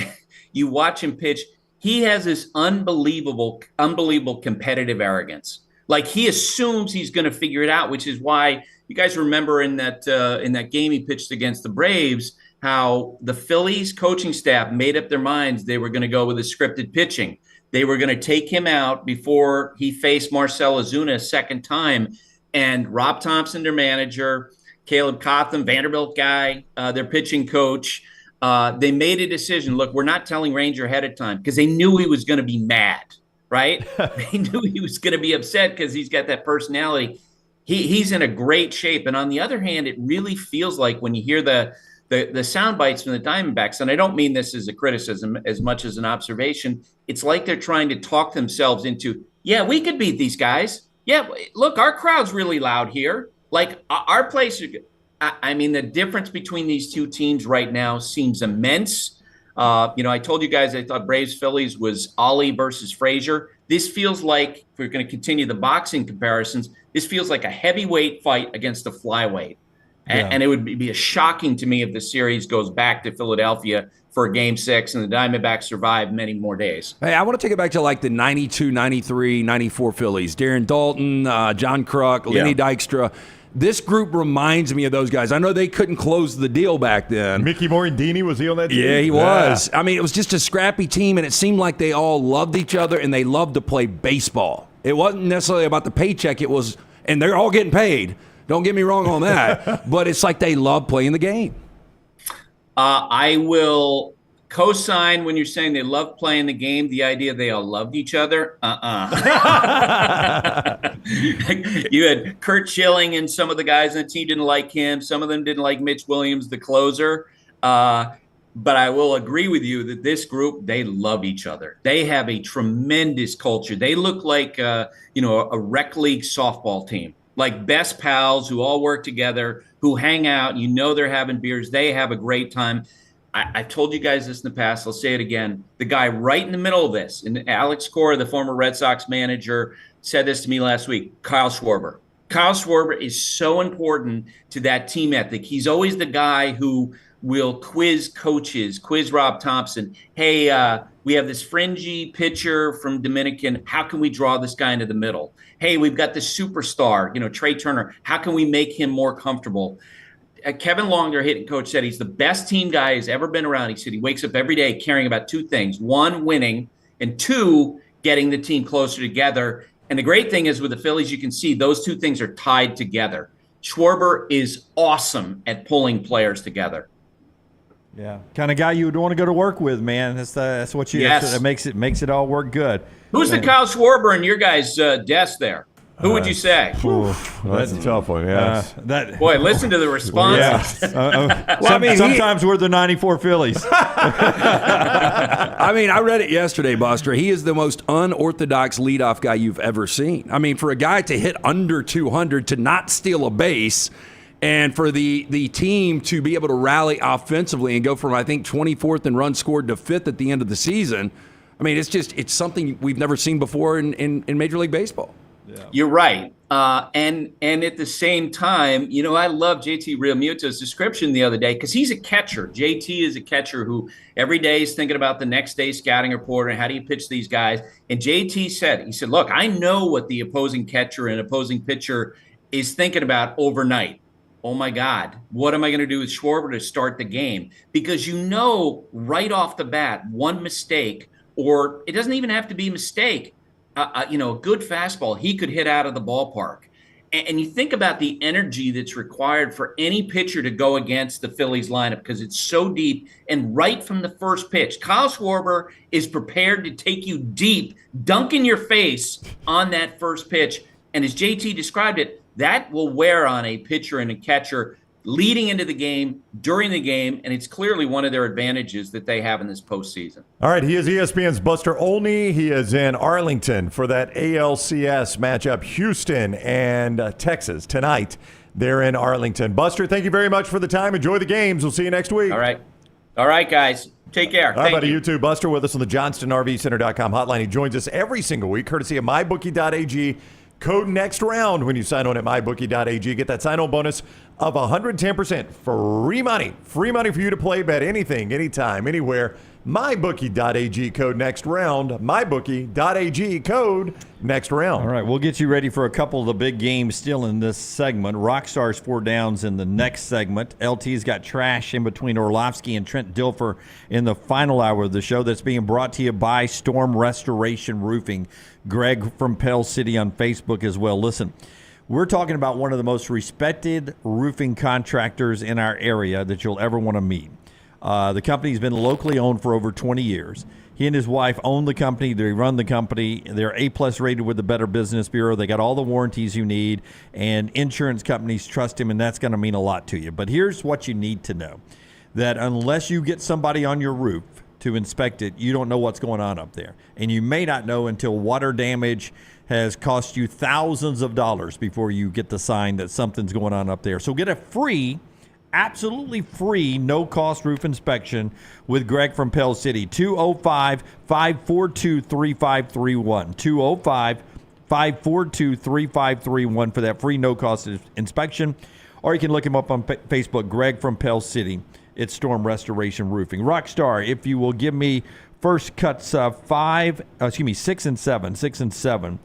Speaker 14: you watch him pitch, he has this unbelievable competitive arrogance. Like, he assumes he's going to figure it out, which is why you guys remember in that game he pitched against the Braves, how the Phillies coaching staff made up their minds they were going to go with a scripted pitching. They were going to take him out before he faced Marcell Ozuna a second time. And Rob Thompson, their manager, Caleb Cotham, Vanderbilt guy, their pitching coach, they made a decision. Look, we're not telling Ranger ahead of time because they knew he was going to be mad, right? They knew he was going to be upset because he's got that personality. He's in a great shape. And on the other hand, it really feels like when you hear the sound bites from the Diamondbacks, and I don't mean this as a criticism as much as an observation, it's like they're trying to talk themselves into, yeah, we could beat these guys. Yeah, look, our crowd's really loud here. Like, our place, I mean, the difference between these two teams right now seems immense. I told you guys I thought Braves-Phillies was Ollie versus Frazier. This feels like, if we're going to continue the boxing comparisons, this feels like a heavyweight fight against a flyweight. Yeah. And it would be shocking to me if the series goes back to Philadelphia for a Game 6 and the Diamondbacks survive many more days.
Speaker 5: Hey, I want to take it back to like the 92, 93, 94 Phillies. Darren Daulton, John Kruk, Lenny Dykstra. This group reminds me of those guys. I know they couldn't close the deal back then.
Speaker 3: Mickey Morandini, was he on that team?
Speaker 5: Yeah, he was. I mean, it was just a scrappy team, and it seemed like they all loved each other, and they loved to play baseball. It wasn't necessarily about the paycheck. It was, and they're all getting paid. Don't get me wrong on that. But it's like they love playing the game.
Speaker 14: I will co-sign when you're saying they love playing the game, the idea they all loved each other. You had Kurt Schilling and some of the guys on the team didn't like him. Some of them didn't like Mitch Williams, the closer. But I will agree with you that this group, they love each other. They have a tremendous culture. They look like, a rec league softball team, like best pals who all work together, who hang out. You know they're having beers. They have a great time. I've told you guys this in the past. I'll say it again. The guy right in the middle of this, and Alex Cora, the former Red Sox manager, said this to me last week, Kyle Schwarber. Kyle Schwarber is so important to that team ethic. He's always the guy who will quiz coaches, quiz Rob Thompson. Hey, we have this fringy pitcher from Dominican. How can we draw this guy into the middle? Hey, we've got this superstar, Trey Turner. How can we make him more comfortable? Kevin Long, their hitting coach, said he's the best team guy he's ever been around. He said he wakes up every day caring about two things. One, winning, and two, getting the team closer together. And the great thing is with the Phillies, you can see those two things are tied together. Schwarber is awesome at pulling players together.
Speaker 2: Yeah, kind of guy you would want to go to work with, man. That's what you.
Speaker 14: Yes.
Speaker 2: That makes it all work good.
Speaker 14: Who's the Kyle Schwarber in your guys' desk there? Who would you say?
Speaker 3: Well, that's a tough one. Yeah.
Speaker 14: Boy, listen to the responses.
Speaker 2: Yeah. Sometimes we're the 94 Phillies.
Speaker 5: I mean, I read it yesterday, Buster. He is the most unorthodox leadoff guy you've ever seen. I mean, for a guy to hit under 200, to not steal a base, and for the team to be able to rally offensively and go from, I think, 24th in runs scored to 5th at the end of the season, I mean, it's something we've never seen before in Major League Baseball.
Speaker 14: Yeah. You're right. And at the same time, I love JT Realmuto's description the other day because he's a catcher. JT is a catcher who every day is thinking about the next day scouting report and how do you pitch these guys. And JT said, look, I know what the opposing catcher and opposing pitcher is thinking about overnight. Oh, my God, what am I going to do with Schwarber to start the game? Because right off the bat, one mistake, or it doesn't even have to be a mistake, a good fastball, he could hit out of the ballpark. And you think about the energy that's required for any pitcher to go against the Phillies lineup because it's so deep. And right from the first pitch, Kyle Schwarber is prepared to take you deep, dunk in your face on that first pitch. And as JT described it, that will wear on a pitcher and a catcher leading into the game, during the game, and it's clearly one of their advantages that they have in this postseason.
Speaker 3: All right, he is ESPN's Buster Olney. He is in Arlington for that ALCS matchup, Houston and Texas tonight. They're in Arlington. Buster, thank you very much for the time. Enjoy the games. We'll see you next week.
Speaker 14: All right, guys. Take care.
Speaker 3: All right, buddy. You too. Buster with us on the JohnstonRVCenter.com hotline. He joins us every single week, courtesy of MyBookie.ag. Code next round when you sign on at mybookie.ag. Get that sign-on bonus of 110%. Free money. Free money for you to play, bet anything, anytime, anywhere. MyBookie.ag, code next round. MyBookie.ag, code next round.
Speaker 2: All right, we'll get you ready for a couple of the big games still in this segment. Rockstar's 4 downs in the next segment. LT's got trash in between Orlovsky and Trent Dilfer in the final hour of the show. That's being brought to you by Storm Restoration Roofing. Greg from Pell City on Facebook as well. Listen, we're talking about one of the most respected roofing contractors in our area that you'll ever want to meet. The company's been locally owned for over 20 years. He and his wife own the company. They run the company. They're A+ rated with the Better Business Bureau. They got all the warranties you need, and insurance companies trust him, and that's going to mean a lot to you. But here's what you need to know, that unless you get somebody on your roof to inspect it, you don't know what's going on up there. And you may not know until water damage has cost you thousands of dollars before you get the sign that something's going on up there. So get a free, absolutely free, no-cost roof inspection with Greg from Pell City. 205-542-3531. 205-542-3531 for that free no-cost inspection. Or you can look him up on Facebook, Greg from Pell City. It's Storm Restoration Roofing. Rockstar, if you will give me first cuts 6 and 7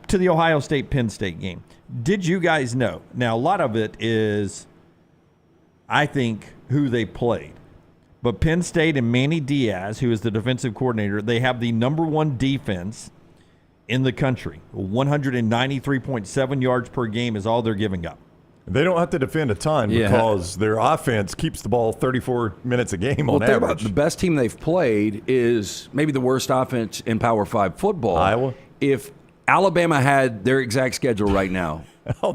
Speaker 2: to the Ohio State-Penn State game. Did you guys know? Now, a lot of it is, I think, who they played. But Penn State and Manny Diaz, who is the defensive coordinator, they have the number one defense in the country. 193.7 yards per game is all they're giving up.
Speaker 3: They don't have to defend a ton because their offense keeps the ball 34 minutes a game on average.
Speaker 5: About the best team they've played is maybe the worst offense in Power 5 football.
Speaker 3: Iowa.
Speaker 5: If Alabama had their exact schedule right now,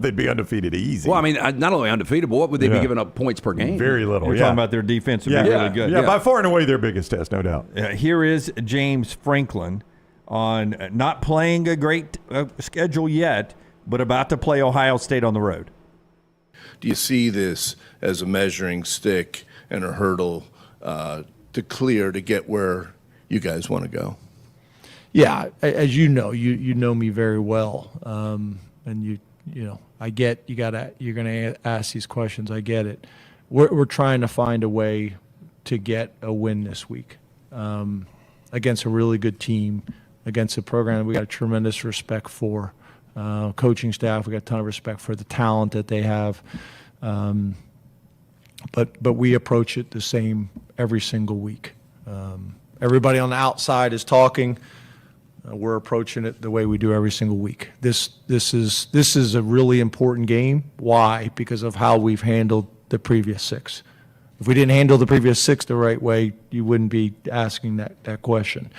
Speaker 3: they'd be undefeated easy.
Speaker 5: Well, I mean, not only undefeated, but what would they be giving up points per game?
Speaker 3: Very little.
Speaker 2: We're talking about their defense would be really good.
Speaker 3: Yeah, by far and away their biggest test, no doubt.
Speaker 2: Here is James Franklin on not playing a great schedule yet, but about to play Ohio State on the road.
Speaker 15: Do you see this as a measuring stick and a hurdle to clear to get where you guys want to go?
Speaker 8: Yeah, as you know me very well, and you know, I get you're going to ask these questions. I get it. We're trying to find a way to get a win this week against a really good team, against a program that we got a tremendous respect for. Coaching staff, we got a ton of respect for the talent that they have, but we approach it the same every single week. Everybody on the outside is talking. We're approaching it the way we do every single week. This is a really important game. Why? Because of how we've handled the previous 6. If we didn't handle the previous 6 the right way, you wouldn't be asking that question.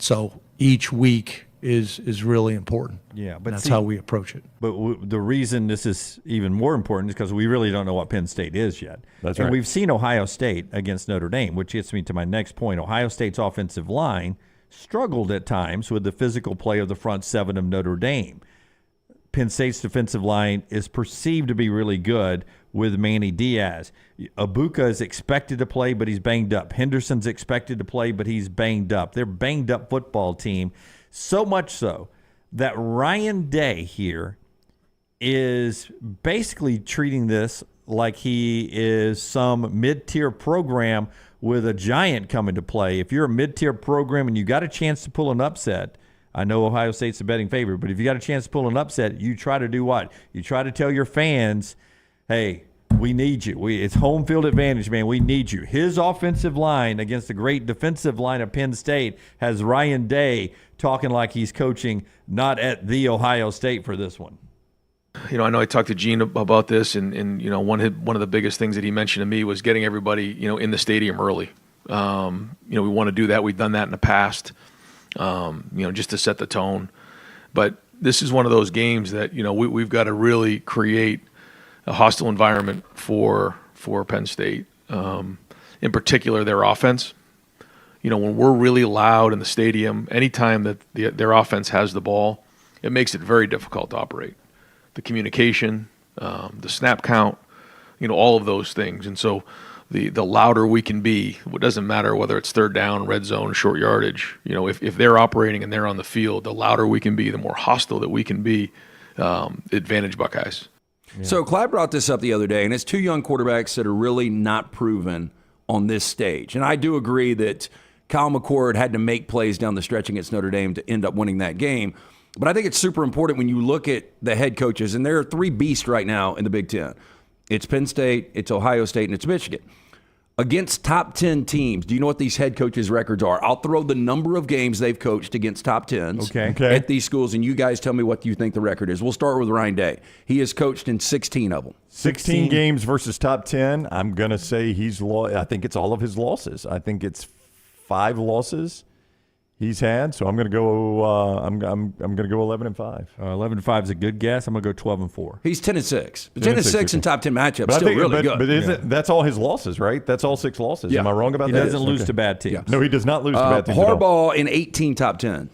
Speaker 8: So each week is really important.
Speaker 2: Yeah, but
Speaker 8: that's how we approach it.
Speaker 2: But the reason this is even more important is because we really don't know what Penn State is yet.
Speaker 3: That's
Speaker 2: and
Speaker 3: right.
Speaker 2: We've seen Ohio State against Notre Dame, which gets me to my next point. Ohio State's offensive line struggled at times with the physical play of the front 7 of Notre Dame. Penn State's defensive line is perceived to be really good with Manny Diaz. Abuka is expected to play, but he's banged up. Henderson's expected to play, but he's banged up. They're a banged-up football team, so much so that Ryan Day here is basically treating this like he is some mid-tier program with a giant coming to play. If you're a mid-tier program and you got a chance to pull an upset, I know Ohio State's a betting favorite, but if you got a chance to pull an upset, you try to do what? You try to tell your fans, hey, we need you. It's home field advantage, man. We need you. His offensive line against the great defensive line of Penn State has Ryan Day talking like he's coaching not at the Ohio State for this one.
Speaker 16: You know, I know I talked to Gene about this, and you know, one of the biggest things that he mentioned to me was getting everybody, you know, in the stadium early. You know, we want to do that. We've done that in the past, you know, just to set the tone. But this is one of those games that, you know, we've got to really create a hostile environment for Penn State, in particular their offense. You know, when we're really loud in the stadium, anytime that their offense has the ball, it makes it very difficult to operate. The communication, the snap count, you know, all of those things. And so the louder we can be, it doesn't matter whether it's third down, red zone, short yardage. You know, if they're operating and they're on the field, the louder we can be, the more hostile that we can be, advantage Buckeyes.
Speaker 5: Yeah. So Clyde brought this up the other day, and it's 2 young quarterbacks that are really not proven on this stage. And I do agree that Kyle McCord had to make plays down the stretch against Notre Dame to end up winning that game. But I think it's super important when you look at the head coaches, and there are 3 beasts right now in the Big Ten. It's Penn State, it's Ohio State, and it's Michigan. against top 10 teams, do you know what these head coaches' records are? I'll throw the number of games they've coached against top 10s at these schools, and you guys tell me what you think the record is. We'll start with Ryan Day. He has coached in 16 of them.
Speaker 3: 16 games versus top 10. I'm going to say I think it's all of his losses. I think it's 5 losses he's had. So I'm going to go I'm going to go 11-5.
Speaker 2: 11-5 is a good guess. I'm going to go 12-4.
Speaker 5: He's 10-6. 10-6 in top 10 matchups, still really good.
Speaker 3: But that's all his losses, right? That's all 6 losses.
Speaker 5: Yeah.
Speaker 3: Am I wrong about that?
Speaker 2: He doesn't lose to bad teams.
Speaker 3: Yeah. No, he does not lose to bad teams.
Speaker 5: Harbaugh in 18 top 10.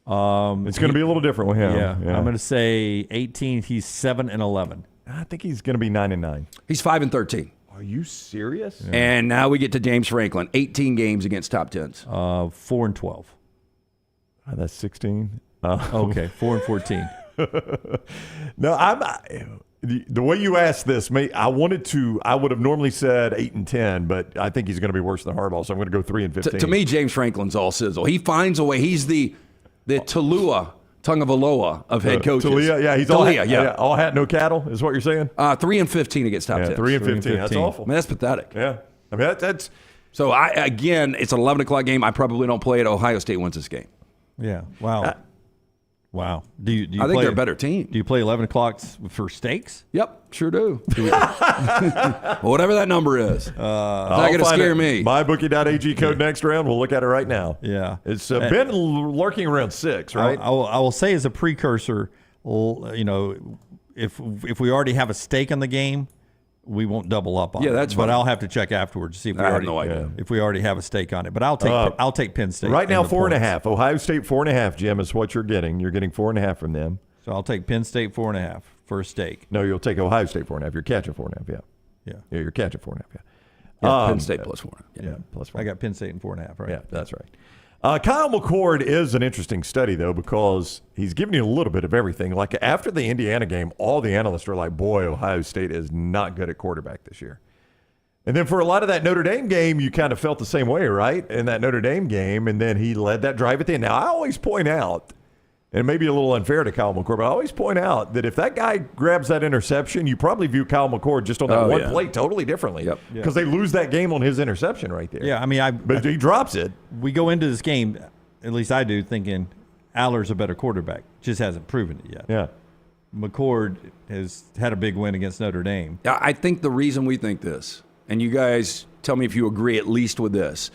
Speaker 3: It's going to be a little different with him.
Speaker 2: Yeah. I'm going to say 18. He's 7-11.
Speaker 3: I think he's going to be 9-9.
Speaker 5: He's 5-13.
Speaker 3: Are you serious?
Speaker 5: Yeah. And now we get to James Franklin. 18 games against top 10s.
Speaker 2: 4-12.
Speaker 3: That's 16.
Speaker 2: Okay, 4-14.
Speaker 3: No, the way you asked this, I would have normally said 8-10, but I think he's going to be worse than Harbaugh, so I'm going to go 3-15.
Speaker 5: To me, James Franklin's all sizzle. He finds a way. He's the Tallulah Tagovailoa of head coaches.
Speaker 3: Talia, yeah, he's all hat, no cattle, is what you're saying?
Speaker 5: 3-15 against top 10.
Speaker 3: 3-15. That's awful.
Speaker 5: I mean, that's pathetic.
Speaker 3: Yeah, I mean that's.
Speaker 5: So again, it's an 11:00 game. I probably don't play it. Ohio State wins this game.
Speaker 2: Yeah. Wow. Wow. Do you
Speaker 5: I think they're a better team.
Speaker 2: Do you play 11 o'clocks for steaks?
Speaker 5: Yep, sure do. Whatever that number is. It's not going to scare me.
Speaker 3: MyBookie.ag code next round. We'll look at it right now.
Speaker 2: Yeah.
Speaker 3: It's been lurking around 6, right?
Speaker 2: I will say as a precursor, if we already have a stake on the game, we won't double up on it.
Speaker 5: Yeah, that's
Speaker 2: fine.
Speaker 5: But
Speaker 2: I'll have to check afterwards to see if we
Speaker 5: if
Speaker 2: we already have a stake on it. But I'll take Penn State.
Speaker 3: Right now, 4.5. Ohio State 4.5, Jim, is what you're getting. You're getting 4.5 from them.
Speaker 2: So I'll take Penn State 4.5 for a stake.
Speaker 3: No, you'll take Ohio State 4.5. You're catching 4.5,
Speaker 2: Yeah,
Speaker 3: you're catching 4.5,
Speaker 5: Penn State plus 4.
Speaker 2: Yeah,
Speaker 3: plus 4.
Speaker 2: I got Penn State in 4.5, right?
Speaker 3: Yeah, that's right. Kyle McCord is an interesting study, though, because he's giving you a little bit of everything. Like after the Indiana game, all the analysts are like, boy, Ohio State is not good at quarterback this year. And then for a lot of that Notre Dame game, you kind of felt the same way, right? In that Notre Dame game, and then he led that drive at the end. Now, I always point out, and it may be a little unfair to Kyle McCord, but I always point out that if that guy grabs that interception, you probably view Kyle McCord just on that one play totally differently. Because they lose that game on his interception right there.
Speaker 2: Yeah, I mean,
Speaker 3: but he drops it.
Speaker 2: We go into this game, at least I do, thinking Aller's a better quarterback. Just hasn't proven it yet.
Speaker 3: Yeah.
Speaker 2: McCord has had a big win against Notre Dame.
Speaker 5: Yeah, I think the reason we think this, and you guys tell me if you agree at least with this,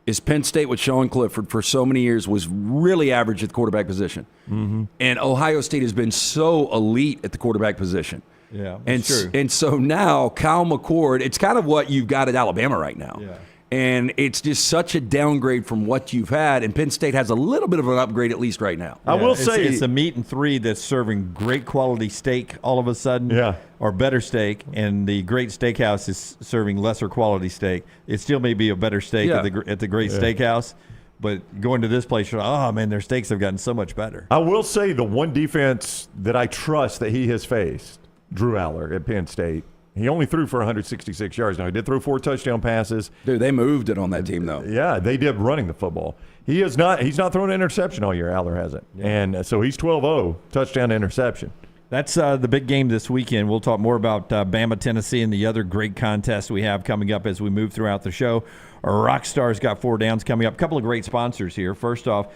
Speaker 5: is Penn State with Sean Clifford for so many years was really average at the quarterback position.
Speaker 3: Mm-hmm.
Speaker 5: And Ohio State has been so elite at the quarterback position.
Speaker 2: Yeah,
Speaker 5: and
Speaker 2: true.
Speaker 5: And so now Kyle McCord, it's kind of what you've got at Alabama right now.
Speaker 2: Yeah.
Speaker 5: And it's just such a downgrade from what you've had. And Penn State has a little bit of an upgrade, at least right now.
Speaker 3: I will say
Speaker 2: it's a meat and 3 that's serving great quality steak all of a sudden, or better steak, and the great steakhouse is serving lesser quality steak. It still may be a better steak at the great steakhouse, but going to this place, you're like, oh man, their steaks have gotten so much better.
Speaker 3: I will say the one defense that I trust that he has faced, Drew Aller at Penn State. He only threw for 166 yards. Now, he did throw 4 touchdown passes.
Speaker 5: Dude, they moved it on that team, though.
Speaker 3: Yeah, they did running the football. He's not thrown an interception all year. Aller hasn't. Yeah. And so he's 12-0, touchdown to interception.
Speaker 2: That's the big game this weekend. We'll talk more about Bama, Tennessee, and the other great contests we have coming up as we move throughout the show. Rockstar's got 4 downs coming up. A couple of great sponsors here. First off,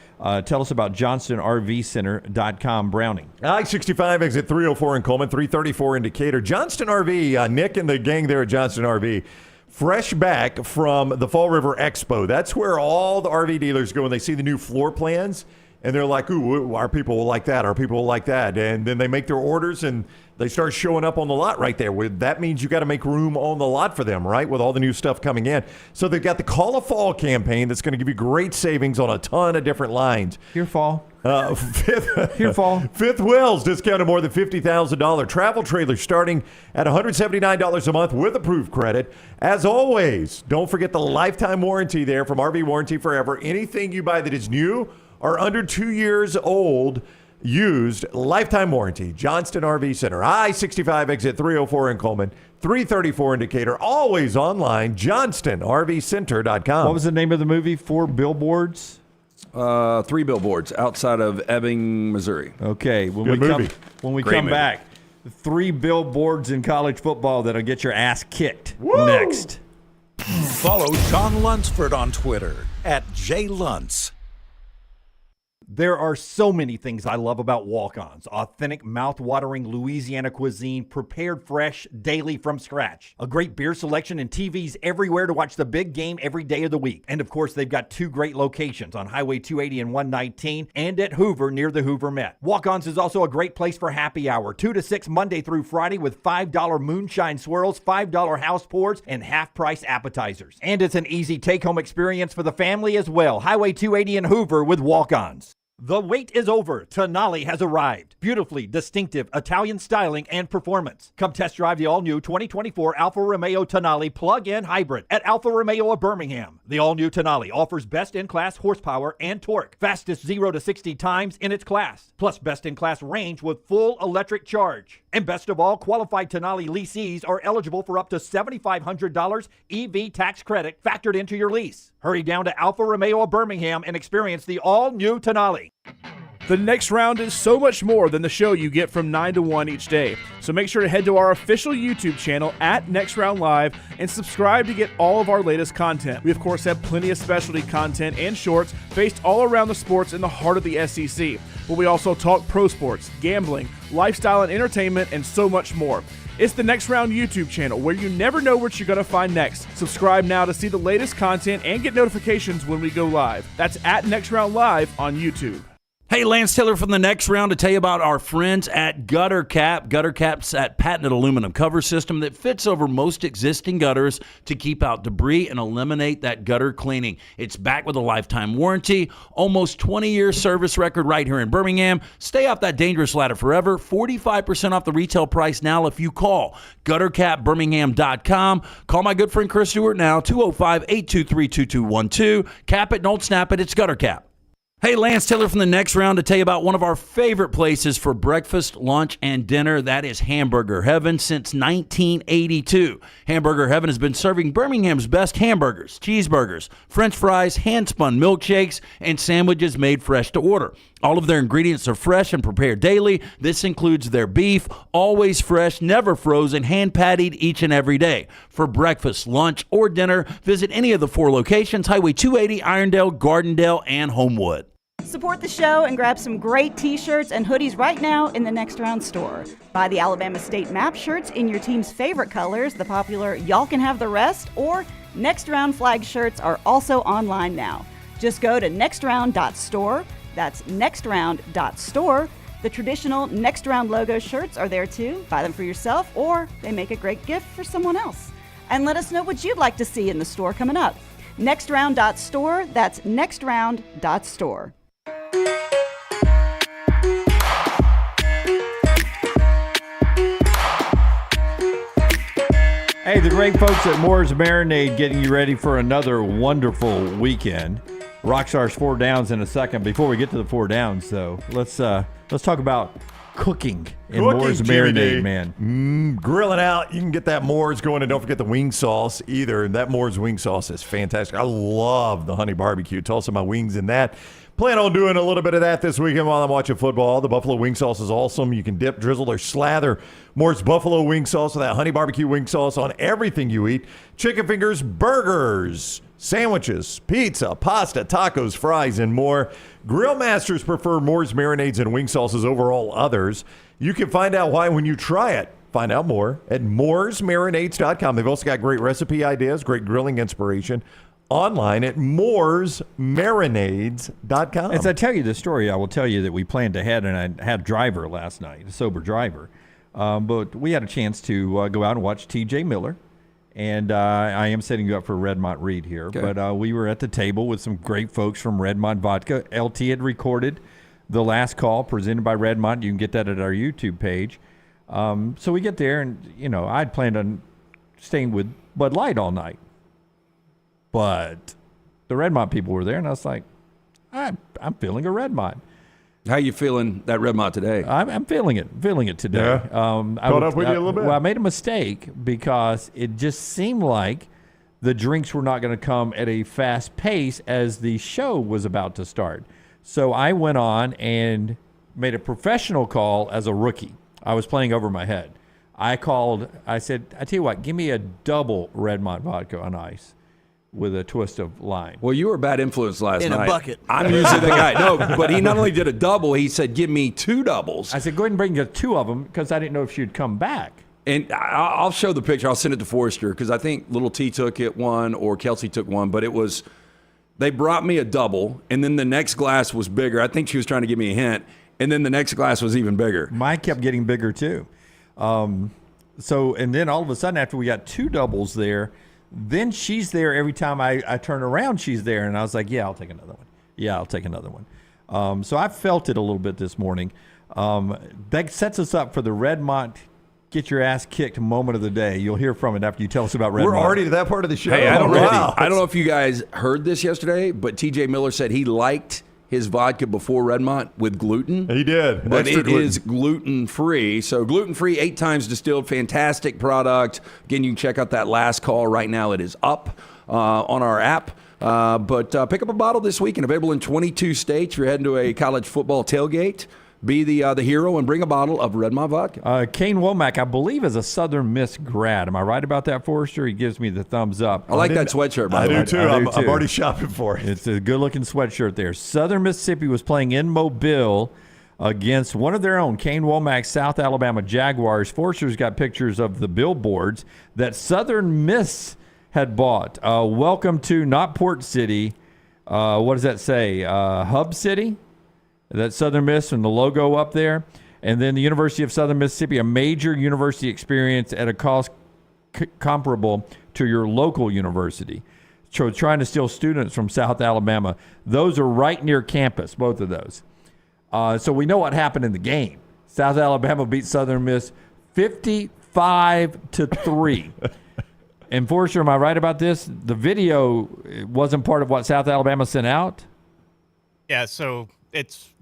Speaker 2: tell us about JohnstonRVCenter.com, Browning.
Speaker 3: I-65 exit 304 in Coleman, 334 in Decatur. Johnston RV, Nick and the gang there at Johnston RV, fresh back from the Fall River Expo. That's where all the RV dealers go when they see the new floor plans. And they're like, ooh, our people will like that. Our people will like that. And then they make their orders and they start showing up on the lot right there. That means you got to make room on the lot for them, right, with all the new stuff coming in. So they've got the Call of Fall campaign that's going to give you great savings on a ton of different lines.
Speaker 2: Here, Fall.
Speaker 3: Fifth Wheels discounted more than $50,000. Travel trailers starting at $179 a month with approved credit. As always, don't forget the lifetime warranty there from RV Warranty Forever. Anything you buy that is new or under 2 years old, used, lifetime warranty. Johnston RV Center, I-65 exit 304 in Coleman, 334 in Decatur, always online, JohnstonRVCenter.com.
Speaker 2: What was the name of the movie? 4 Billboards?
Speaker 5: 3 billboards outside of Ebbing, Missouri.
Speaker 2: Okay, when we come back, 3 billboards in college football that'll get your ass kicked. Next.
Speaker 4: Follow Sean Lunsford on Twitter @JLuntz.
Speaker 13: There are so many things I love about walk-ons. Authentic, mouth-watering Louisiana cuisine, prepared fresh, daily from scratch. A great beer selection and TVs everywhere to watch the big game every day of the week. And of course, they've got 2 great locations on Highway 280 and 119 and at Hoover near the Hoover Met. Walk-ons is also a great place for happy hour, 2 to 6 Monday through Friday with $5 moonshine swirls, $5 house pours, and half-price appetizers. And it's an easy take-home experience for the family as well. Highway 280 in Hoover with walk-ons. The wait is over. Tonali has arrived. Beautifully distinctive Italian styling and performance. Come test drive the all-new 2024 Alfa Romeo Tonali plug-in hybrid at Alfa Romeo of Birmingham. The all-new Tonali offers best-in-class horsepower and torque, fastest 0 to 60 times in its class, plus best-in-class range with full electric charge. And best of all, qualified Tonali leasees are eligible for up to $7,500 EV tax credit factored into your lease. Hurry down to Alfa Romeo of Birmingham and experience the all-new Tonali.
Speaker 17: The Next Round is so much more than the show you get from 9 to 1 each day. So make sure to head to our official YouTube channel @Next Round Live and subscribe to get all of our latest content. We, of course, have plenty of specialty content and shorts based all around the sports in the heart of the SEC. But we also talk pro sports, gambling, lifestyle and entertainment, and so much more. It's the Next Round YouTube channel where you never know what you're going to find next. Subscribe now to see the latest content and get notifications when we go live. That's @Next Round Live on YouTube.
Speaker 9: Hey, Lance Taylor from the Next Round to tell you about our friends at Gutter Cap. Gutter Cap's that patented aluminum cover system that fits over most existing gutters to keep out debris and eliminate that gutter cleaning. It's backed with a lifetime warranty, almost 20-year service record right here in Birmingham. Stay off that dangerous ladder forever. 45% off the retail price now if you call guttercapbirmingham.com. Call my good friend Chris Stewart now, 205-823-2212. Cap it, don't snap it. It's Gutter Cap. Hey, Lance Taylor from the Next Round to tell you about one of our favorite places for breakfast, lunch, and dinner. That is Hamburger Heaven since 1982. Hamburger Heaven has been serving Birmingham's best hamburgers, cheeseburgers, French fries, hand-spun milkshakes, and sandwiches made fresh to order. All of their ingredients are fresh and prepared daily. This includes their beef, always fresh, never frozen, hand-pattied each and every day. For breakfast, lunch, or dinner, visit any of the 4 locations, Highway 280, Irondale, Gardendale, and Homewood.
Speaker 18: Support the show and grab some great t-shirts and hoodies right now in the Next Round store. Buy the Alabama State map shirts in your team's favorite colors, the popular Y'all Can Have the Rest, or Next Round flag shirts are also online now. Just go to nextround.store. That's nextround.store. The traditional Next Round logo shirts are there too. Buy them for yourself, or they make a great gift for someone else. And let us know what you'd like to see in the store coming up. Nextround.store. That's nextround.store.
Speaker 2: Hey, the great folks at Moore's Marinade getting you ready for another wonderful weekend. Rockstar's 4 downs in a second. Before we get to the 4 downs, though, let's talk about cooking in Moore's Marinade, man.
Speaker 3: Grilling out. You can get that Moore's going, and don't forget the wing sauce either. That Moore's wing sauce is fantastic. I love the honey barbecue. Toss some of my wings in that. Plan on doing a little bit of that this weekend while I'm watching football. The buffalo wing sauce is awesome. You can dip, drizzle, or slather Moore's buffalo wing sauce with that honey barbecue wing sauce on everything you eat. Chicken fingers, burgers, sandwiches, pizza, pasta, tacos, fries, and more. Grill masters prefer Moore's marinades and wing sauces over all others. You can find out why when you try it. Find out more at mooresmarinades.com. They've also got great recipe ideas, great grilling inspiration online at mooresmarinades.com.
Speaker 2: As I tell you this story, I will tell you that we planned ahead, and I had a driver last night, a sober driver. But we had a chance to go out and watch T.J. Miller. And I am setting you up for Redmont Reed here. Okay. But we were at the table with some great folks from Redmont Vodka. LT had recorded the last call presented by Redmont. You can get that at our YouTube page. So we get there, and, I'd planned on staying with Bud Light all night. But the Redmont people were there, and I was like, I'm feeling a Redmont.
Speaker 5: How you feeling that Redmont today?
Speaker 2: I'm feeling it today.
Speaker 3: Yeah. Caught up with you a little bit?
Speaker 2: Well, I made a mistake because it just seemed like the drinks were not going to come at a fast pace as the show was about to start. So I went on and made a professional call as a rookie. I was playing over my head. I said, I tell you what, give me a double Redmont vodka on ice with a twist of lime.
Speaker 5: Well, you were a bad influence last night.
Speaker 6: In a bucket.
Speaker 5: I'm usually the guy. No, but he not only did a double, he said, give me 2 doubles.
Speaker 2: I said, go ahead and bring you 2 of them because I didn't know if she'd come back.
Speaker 5: And I'll show the picture. I'll send it to Forrester because I think Little T took it one or Kelsey took one, but they brought me a double, and then the next glass was bigger. I think she was trying to give me a hint, and then the next glass was even bigger.
Speaker 2: Mine kept getting bigger too. And then all of a sudden, after we got 2 doubles there, then she's there every time I turn around, she's there. And I was like, yeah, I'll take another one. Yeah, I'll take another one. So I felt it a little bit this morning. That sets us up for the Redmont get your ass kicked moment of the day. You'll hear from it after you tell us about Redmont.
Speaker 3: We're already to that part of the show.
Speaker 5: Hey, I don't know if you guys heard this yesterday, but TJ Miller said he liked his vodka before Redmont with gluten.
Speaker 3: He did.
Speaker 5: But it is gluten-free. So gluten-free, 8 times distilled, fantastic product. Again, you can check out that last call right now. It is up on our app. But pick up a bottle this week and available in 22 states. If you're heading to a college football tailgate, be the hero and bring a bottle of Redmont vodka.
Speaker 2: Kane Womack, I believe, is a Southern Miss grad. Am I right about that, Forrester? He gives me the thumbs up.
Speaker 5: I like that sweatshirt, by the way.
Speaker 3: I do, too. I'm already shopping for it.
Speaker 2: It's a good-looking sweatshirt there. Southern Mississippi was playing in Mobile against one of their own, Kane Womack's South Alabama Jaguars. Forrester's got pictures of the billboards that Southern Miss had bought. Welcome to not Port City. What does that say? Hub City? That Southern Miss and the logo up there. And then the University of Southern Mississippi, a major university experience at a cost comparable to your local university. So trying to steal students from South Alabama. Those are right near campus, both of those. So we know what happened in the game. South Alabama beat Southern Miss 55-3. And Forrester, am I right about this? The video wasn't part of what South Alabama sent out?
Speaker 19: Yeah, so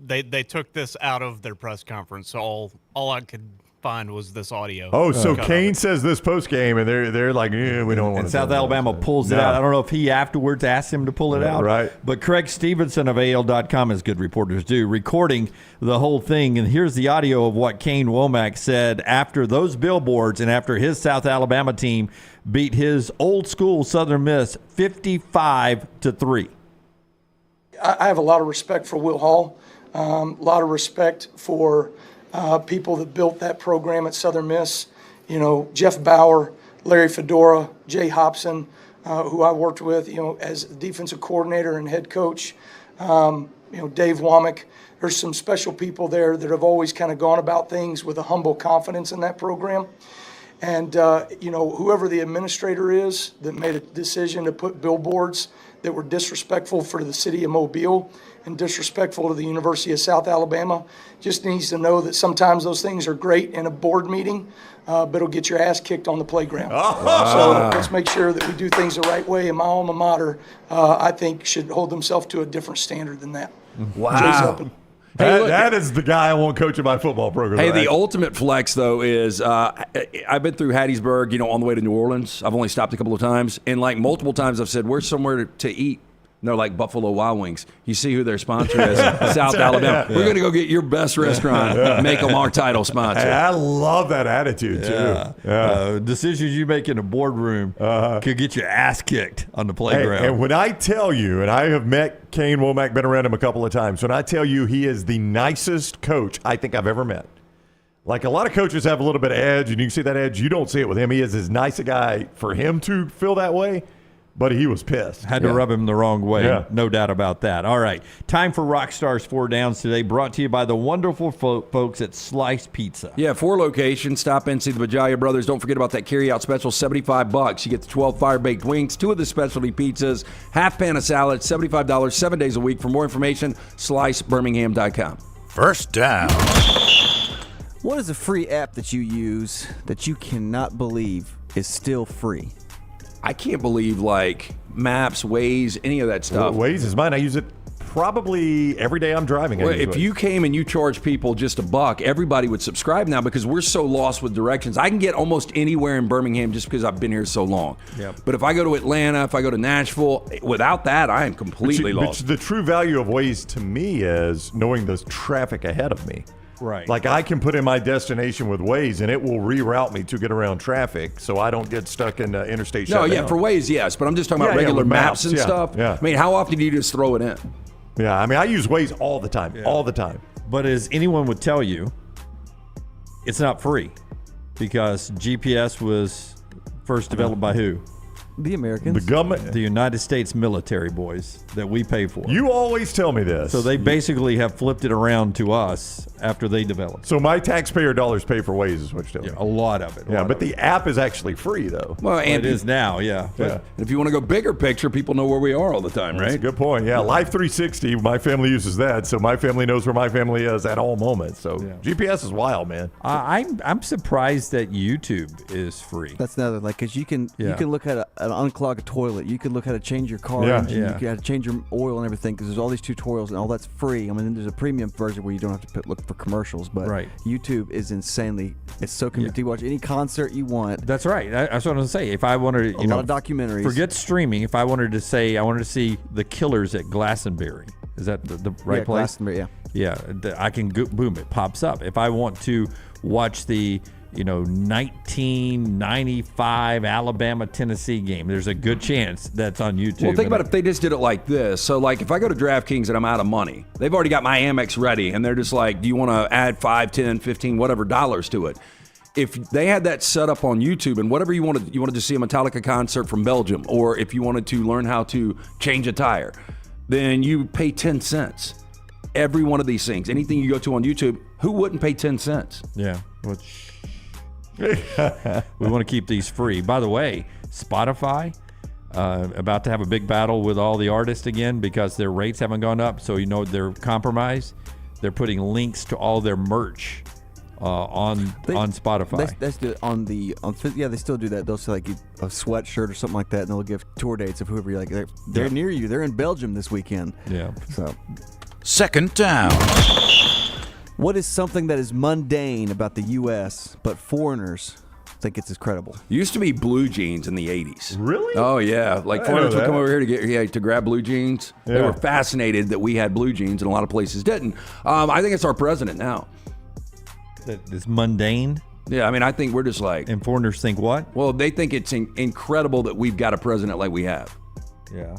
Speaker 19: they took this out of their press conference, so all I could find was this audio.
Speaker 3: Oh, so Kane says this post game, and they're like, we don't want to.
Speaker 2: And South Alabama pulls it out. I don't know if he afterwards asked him to pull it out.
Speaker 3: Right.
Speaker 2: But Craig Stevenson of AL.com, as good reporters do, recording the whole thing. And here's the audio of what Kane Womack said after those billboards and after his South Alabama team beat his old school Southern Miss 55-3.
Speaker 8: I have a lot of respect for Will Hall, a lot of respect for people that built that program at Southern Miss. You know, Jeff Bauer, Larry Fedora, Jay Hobson, who I worked with, as defensive coordinator and head coach. Dave Womack. There's some special people there that have always kind of gone about things with a humble confidence in that program. And, whoever the administrator is that made a decision to put billboards that were disrespectful for the city of Mobile and disrespectful to the University of South Alabama just needs to know that sometimes those things are great in a board meeting, but it'll get your ass kicked on the playground. So let's make sure that we do things the right way. And my alma mater, I think, should hold themselves to a different standard than that.
Speaker 5: Wow.
Speaker 3: That is the guy I want coaching my football program.
Speaker 5: Hey,
Speaker 3: right?
Speaker 5: The ultimate flex, though, is I've been through Hattiesburg, on the way to New Orleans. I've only stopped a couple of times. And, multiple times I've said, where's somewhere to eat? And they're like Buffalo Wild Wings. You see who their sponsor is, South Alabama. We're going to go get your best restaurant, make them our title sponsor.
Speaker 3: Hey, I love that attitude, too. Yeah.
Speaker 2: Decisions you make in a boardroom could get your ass kicked on the playground.
Speaker 3: Hey, and when I tell you, and I have met Kane Womack, been around him a couple of times, when I tell you he is the nicest coach I think I've ever met. Like, a lot of coaches have a little bit of edge, and you can see that edge. You don't see it with him. He is as nice a guy for him to feel that way. But he was pissed.
Speaker 2: Had to rub him the wrong way. No doubt about that. All right. Time for Rockstar's 4 Downs today, brought to you by the wonderful folks at Slice Pizza.
Speaker 5: Yeah, 4 locations. Stop in, see the Bajalia Brothers. Don't forget about that carry-out special, $75. You get the 12 fire-baked wings, 2 of the specialty pizzas, half pan of salad, $75, 7 days a week. For more information, slicebirmingham.com.
Speaker 4: First down.
Speaker 6: What is a free app that you use that you cannot believe is still free?
Speaker 5: I can't believe Maps, Waze, any of that stuff.
Speaker 3: Waze is mine. I use it probably every day I'm driving.
Speaker 5: Well, if you came and you charged people just $1, everybody would subscribe now because we're so lost with directions. I can get almost anywhere in Birmingham just because I've been here so long.
Speaker 2: Yep.
Speaker 5: But if I go to Atlanta, if I go to Nashville, without that, I am completely lost.
Speaker 3: But the true value of Waze to me is knowing the traffic ahead of me.
Speaker 2: Right.
Speaker 3: Like I can put in my destination with Waze, and it will reroute me to get around traffic, so I don't get stuck in interstate shutdown.
Speaker 5: No, yeah, for Waze, yes, but I'm just talking about regular
Speaker 3: with
Speaker 5: maps and
Speaker 3: yeah,
Speaker 5: stuff.
Speaker 3: Yeah.
Speaker 5: I mean, how often do you just throw it in?
Speaker 3: Yeah, I mean, I use Waze all the time, all the time.
Speaker 2: But as anyone would tell you, it's not free because GPS was first developed by who?
Speaker 6: The Americans.
Speaker 3: The government.
Speaker 2: The United States military, boys, that we pay for.
Speaker 3: You always tell me this.
Speaker 2: So they basically have flipped it around to us after they developed.
Speaker 3: So my taxpayer dollars pay for Waze is what you're telling me.
Speaker 2: A lot of it.
Speaker 3: Yeah, but the app is actually free, though.
Speaker 5: Well, and
Speaker 2: it is now, yeah.
Speaker 5: But if you want to go bigger picture, people know where we are all the time, right?
Speaker 3: That's a good point. Yeah, Life 360, my family uses that, so my family knows where my family is at all moments. So GPS is wild, man.
Speaker 2: I'm surprised that YouTube is free.
Speaker 6: That's another, like, because you can look at an unclog a toilet. You can look how to change your car engine. You can how to change your oil and everything, because there's all these tutorials and all that's free. I mean, then there's a premium version where you don't have to look for commercials, but YouTube is insanely, it's so convenient. You watch any concert you want.
Speaker 2: That's right. That's what I was going to say. If I wanted to,
Speaker 6: a lot of documentaries.
Speaker 2: Forget streaming. If I wanted to say, I wanted to see the Killers at Glastonbury. Is that the right place?
Speaker 6: Glastonbury,
Speaker 2: yeah. I can boom, it pops up. If I want to watch the 1995 Alabama-Tennessee game, there's a good chance that's on YouTube.
Speaker 5: Well, think about if they just did it like this. So, like, if I go to DraftKings and I'm out of money, they've already got my Amex ready, and they're just like, do you want to add 5, 10, 15, whatever dollars to it? If they had that set up on YouTube and whatever you wanted to see a Metallica concert from Belgium, or if you wanted to learn how to change a tire, then you pay 10 cents. Every one of these things, anything you go to on YouTube, who wouldn't pay 10 cents?
Speaker 2: Yeah. We want to keep these free. By the way, Spotify about to have a big battle with all the artists again because their rates haven't gone up. So they're compromised. They're putting links to all their merch on Spotify.
Speaker 6: They still do that. They'll say like a sweatshirt or something like that, and they'll give tour dates of whoever you're like. They're near you. They're in Belgium this weekend.
Speaker 2: Yeah.
Speaker 6: So,
Speaker 4: second down.
Speaker 6: What is something that is mundane about the U.S., but foreigners think it's incredible?
Speaker 5: Used to be blue jeans in the 80s.
Speaker 3: Really?
Speaker 5: Oh, yeah. Like, foreigners would come over here to grab blue jeans. Yeah. They were fascinated that we had blue jeans, and a lot of places didn't. I think it's our president now.
Speaker 2: That is mundane?
Speaker 5: Yeah, I mean, I think we're just like...
Speaker 2: And foreigners think what?
Speaker 5: Well, they think it's incredible that we've got a president like we have.
Speaker 2: Yeah.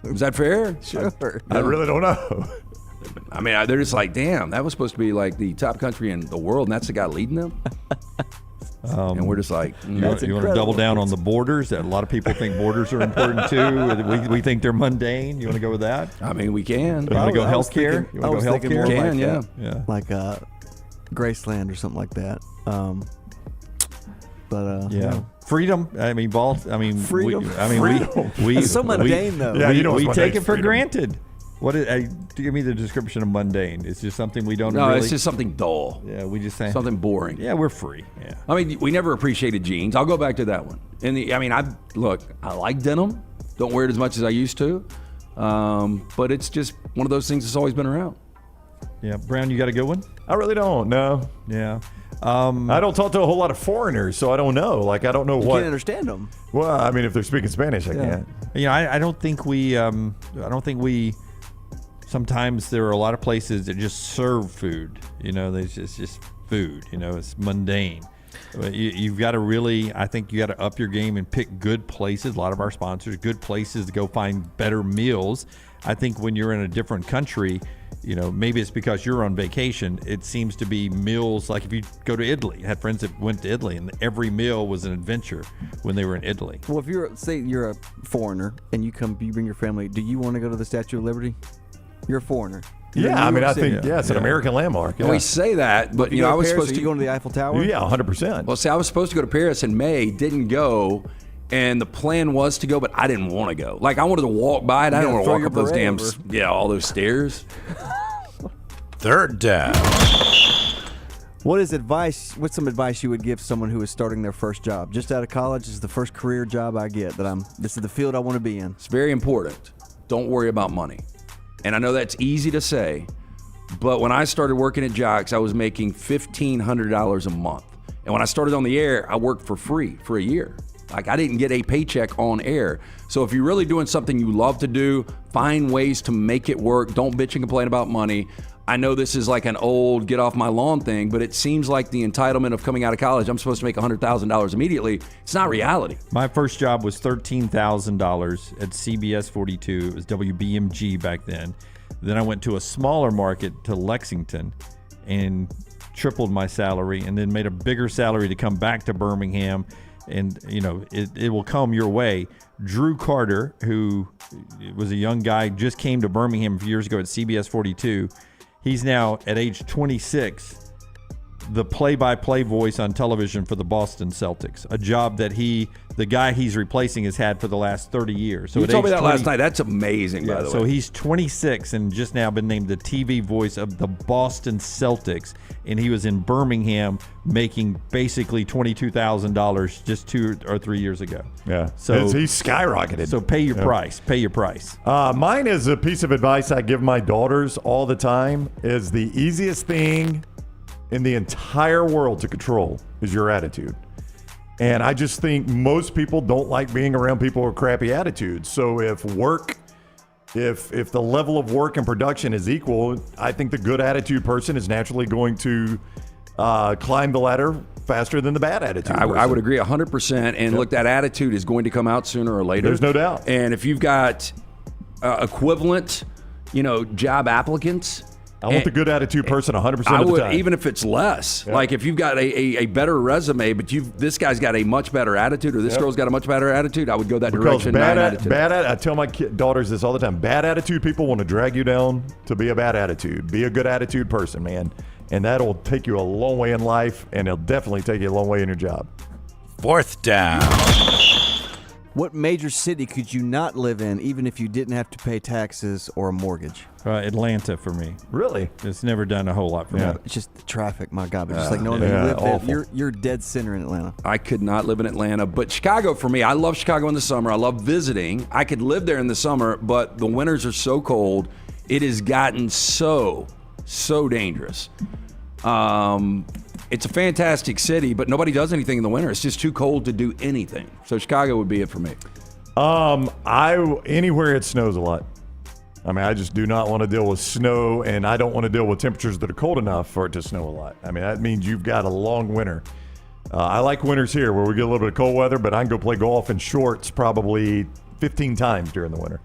Speaker 5: Is that fair?
Speaker 6: Sure.
Speaker 3: I really don't know.
Speaker 5: I mean, they're just like, damn, that was supposed to be like the top country in the world, and that's the guy leading them? And we're just like,
Speaker 2: you want to double down on the borders? A lot of people think borders are important too. We think they're mundane. You want to go with that?
Speaker 5: I mean, we can.
Speaker 2: You want to go healthcare? You want to go healthcare?
Speaker 5: We can, yeah.
Speaker 6: Like Graceland or something like that.
Speaker 2: Freedom. I mean,
Speaker 6: freedom.
Speaker 2: We
Speaker 6: so mundane though.
Speaker 3: Yeah,
Speaker 2: we take it for granted. What is? Give me the description of mundane. It's just something we don't.
Speaker 5: No,
Speaker 2: really...
Speaker 5: it's just something dull.
Speaker 2: Yeah, we just say
Speaker 5: something boring.
Speaker 2: Yeah, we're free. Yeah.
Speaker 5: I mean, we never appreciated jeans. I'll go back to that one. I like denim. Don't wear it as much as I used to. But it's just one of those things that's always been around.
Speaker 2: Yeah, Brown, you got a good one?
Speaker 3: I really don't. No.
Speaker 2: Yeah.
Speaker 3: I don't talk to a whole lot of foreigners, so I don't know. Like, I don't know
Speaker 6: you
Speaker 3: what.
Speaker 6: Can't understand them.
Speaker 3: Well, I mean, if they're speaking Spanish, I can't.
Speaker 2: I don't think we. Sometimes there are a lot of places that just serve food. It's just food. It's mundane. You've got to really, I think you got to up your game and pick good places. A lot of our sponsors, good places to go find better meals. I think when you're in a different country, maybe it's because you're on vacation. It seems to be meals like if you go to Italy. I had friends that went to Italy, and every meal was an adventure when they were in Italy.
Speaker 6: Well, if you're a foreigner and you bring your family, do you want to go to the Statue of Liberty? You're a foreigner.
Speaker 3: Yeah, I mean, I think it's an American landmark. Yeah.
Speaker 5: We say that, but I was supposed to
Speaker 6: go to the Eiffel Tower.
Speaker 3: Yeah, 100%.
Speaker 5: Well, see, I was supposed to go to Paris in May, didn't go, and the plan was to go, but I didn't want to go. Like, I wanted to walk by it. I didn't want to walk up those all those stairs.
Speaker 4: Third down.
Speaker 6: What's some advice you would give someone who is starting their first job? Just out of college, this is the first career job I get this is the field I want to be in.
Speaker 5: It's very important. Don't worry about money. And I know that's easy to say, but when I started working at Jocks, I was making $1,500 a month. And when I started on the air, I worked for free for a year. Like, I didn't get a paycheck on air. So if you're really doing something you love to do, find ways to make it work. Don't bitch and complain about money. I know this is like an old get off my lawn thing, but it seems like the entitlement of coming out of college, I'm supposed to make $100,000 immediately. It's not reality.
Speaker 2: My first job was $13,000 at CBS 42. It was WBMG back then. Then I went to a smaller market to Lexington and tripled my salary, and then made a bigger salary to come back to Birmingham. And, it will come your way. Drew Carter, who was a young guy, just came to Birmingham a few years ago at CBS 42. He's now, at age 26, the play-by-play voice on television for the Boston Celtics, a job that the guy he's replacing has had for the last 30 years. So
Speaker 5: you told me that last night. That's amazing, by the way.
Speaker 2: So he's 26 and just now been named the TV voice of the Boston Celtics, and he was in Birmingham making basically $22,000 just 2 or 3 years ago.
Speaker 3: Yeah,
Speaker 2: so
Speaker 3: he's skyrocketed.
Speaker 2: So pay your price. Pay your price.
Speaker 3: Mine is a piece of advice I give my daughters all the time: is the easiest thing in the entire world to control is your attitude. And I just think most people don't like being around people with crappy attitudes. So if the level of work and production is equal, I think the good attitude person is naturally going to climb the ladder faster than the bad attitude person.
Speaker 5: I would agree 100%. And look, that attitude is going to come out sooner or later.
Speaker 3: There's no doubt.
Speaker 5: And if you've got equivalent, job applicants,
Speaker 3: I want the good attitude person 100% of the time.
Speaker 5: Even if it's less. Yeah. Like if you've got a better resume, but this guy's got a much better attitude, or this girl's got a much better attitude, I would go that direction.
Speaker 3: I tell my daughters this all the time. Bad attitude people want to drag you down to be a bad attitude. Be a good attitude person, man. And that'll take you a long way in life, and it'll definitely take you a long way in your job.
Speaker 4: 4th down.
Speaker 6: What major city could you not live in even if you didn't have to pay taxes or a mortgage?
Speaker 2: Atlanta for me.
Speaker 3: Really?
Speaker 2: It's never done a whole lot for me.
Speaker 6: It's just the traffic, my God. But just like knowing that you live there, you're dead center in Atlanta.
Speaker 5: I could not live in Atlanta. But Chicago for me, I love Chicago in the summer. I love visiting. I could live there in the summer, but the winters are so cold. It has gotten so dangerous. It's a fantastic city, but nobody does anything in the winter. It's just too cold to do anything. So Chicago would be it for me.
Speaker 3: Anywhere it snows a lot. I mean, I just do not want to deal with snow, and I don't want to deal with temperatures that are cold enough for it to snow a lot. I mean, that means you've got a long winter. I like winters here where we get a little bit of cold weather, but I can go play golf in shorts probably 15 times during the winter.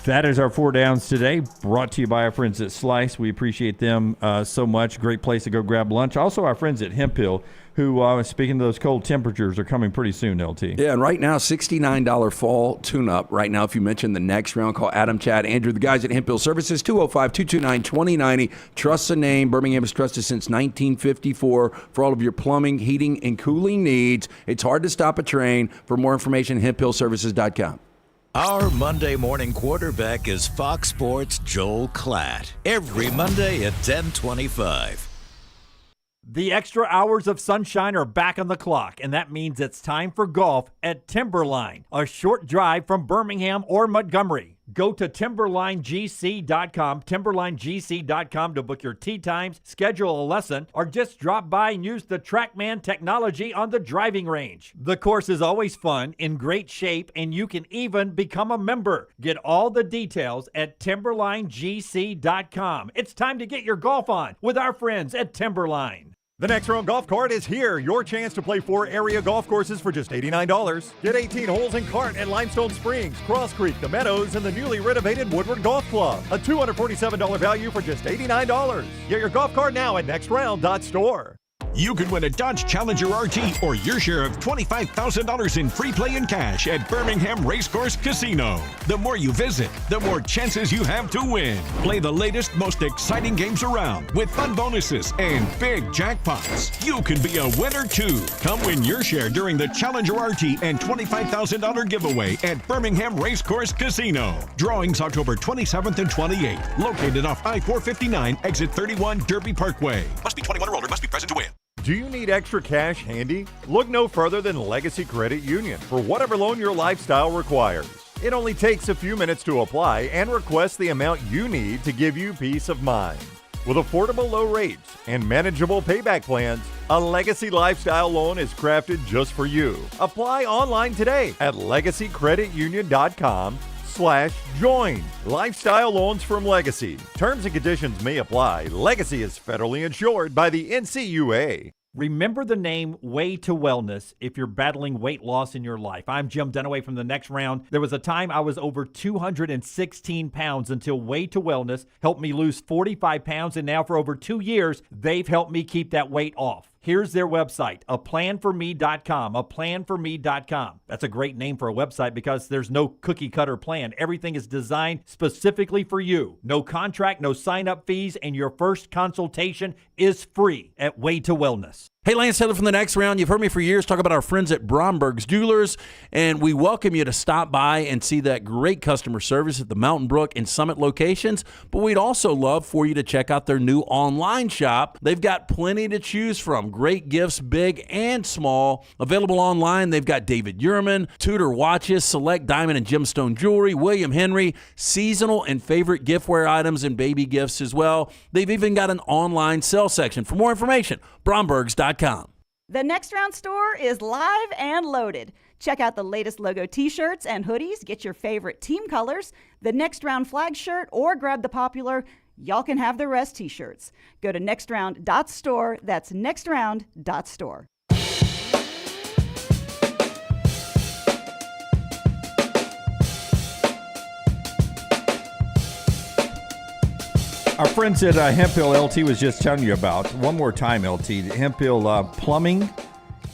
Speaker 2: That is our 4 downs today, brought to you by our friends at Slice. We appreciate them so much. Great place to go grab lunch. Also, our friends at Hemp Hill, who, speaking of those cold temperatures, are coming pretty soon, LT.
Speaker 5: Yeah, and right now, $69 fall tune-up. Right now, if you mention the next round, call Adam, Chad, Andrew, the guys at Hemp Hill Services, 205-229-2090. Trust the name. Birmingham has trusted since 1954 for all of your plumbing, heating, and cooling needs. It's hard to stop a train. For more information, hemphillservices.com.
Speaker 4: Our Monday morning quarterback is Fox Sports' Joel Klatt. Every Monday at 10:25.
Speaker 13: The extra hours of sunshine are back on the clock, and that means it's time for golf at Timberline, a short drive from Birmingham or Montgomery. Go to TimberlineGC.com, TimberlineGC.com to book your tee times, schedule a lesson, or just drop by and use the TrackMan technology on the driving range. The course is always fun, in great shape, and you can even become a member. Get all the details at TimberlineGC.com. It's time to get your golf on with our friends at Timberline.
Speaker 3: The Next Round Golf Cart is here. Your chance to play 4 area golf courses for just $89. Get 18 holes in Cart at Limestone Springs, Cross Creek, The Meadows, and the newly renovated Woodward Golf Club. A $247 value for just $89. Get your golf cart now at nextround.store.
Speaker 20: You could win a Dodge Challenger RT or your share of $25,000 in free play and cash at Birmingham Racecourse Casino. The more you visit, the more chances you have to win. Play the latest, most exciting games around with fun bonuses and big jackpots. You can be a winner too. Come win your share during the Challenger RT and $25,000 giveaway at Birmingham Racecourse Casino. Drawings October 27th and 28th. Located off I-459, exit 31, Derby Parkway. Must be 21 or older. Must be present to win.
Speaker 3: Do you need extra cash handy? Look no further than Legacy Credit Union for whatever loan your lifestyle requires. It only takes a few minutes to apply and request the amount you need to give you peace of mind. With affordable low rates and manageable payback plans, a Legacy Lifestyle loan is crafted just for you. Apply online today at legacycreditunion.com/legacy. /join. Lifestyle loans from Legacy. Terms and conditions may apply. Legacy is federally insured by the NCUA.
Speaker 13: Remember the name Way to Wellness if you're battling weight loss in your life. I'm Jim Dunaway from The Next Round. There was a time I was over 216 pounds until Way to Wellness helped me lose 45 pounds, and now for over 2 years, they've helped me keep that weight off. Here's their website, aplanforme.com, aplanforme.com. That's a great name for a website because there's no cookie-cutter plan. Everything is designed specifically for you. No contract, no sign-up fees, and your first consultation is free at Way to Wellness.
Speaker 9: Hey, Lance Taylor from The Next Round. You've heard me for years talk about our friends at Bromberg's Jewelers, and we welcome you to stop by and see that great customer service at the Mountain Brook and Summit locations, but we'd also love for you to check out their new online shop. They've got plenty to choose from. Great gifts, big and small. Available online, they've got David Yurman, Tudor watches, select diamond and gemstone jewelry, William Henry, seasonal and favorite giftware items, and baby gifts as well. They've even got an online sale section. For more information, brombergs.com.
Speaker 18: The Next Round store is live and loaded. Check out the latest logo t-shirts and hoodies. Get your favorite team colors, the Next Round flag shirt, or grab the popular Y'all Can Have the Rest t-shirts. Go to nextround.store. That's nextround.store.
Speaker 2: Our friends at Hemphill, LT was just telling you about. One more time, LT. Hemphill Plumbing,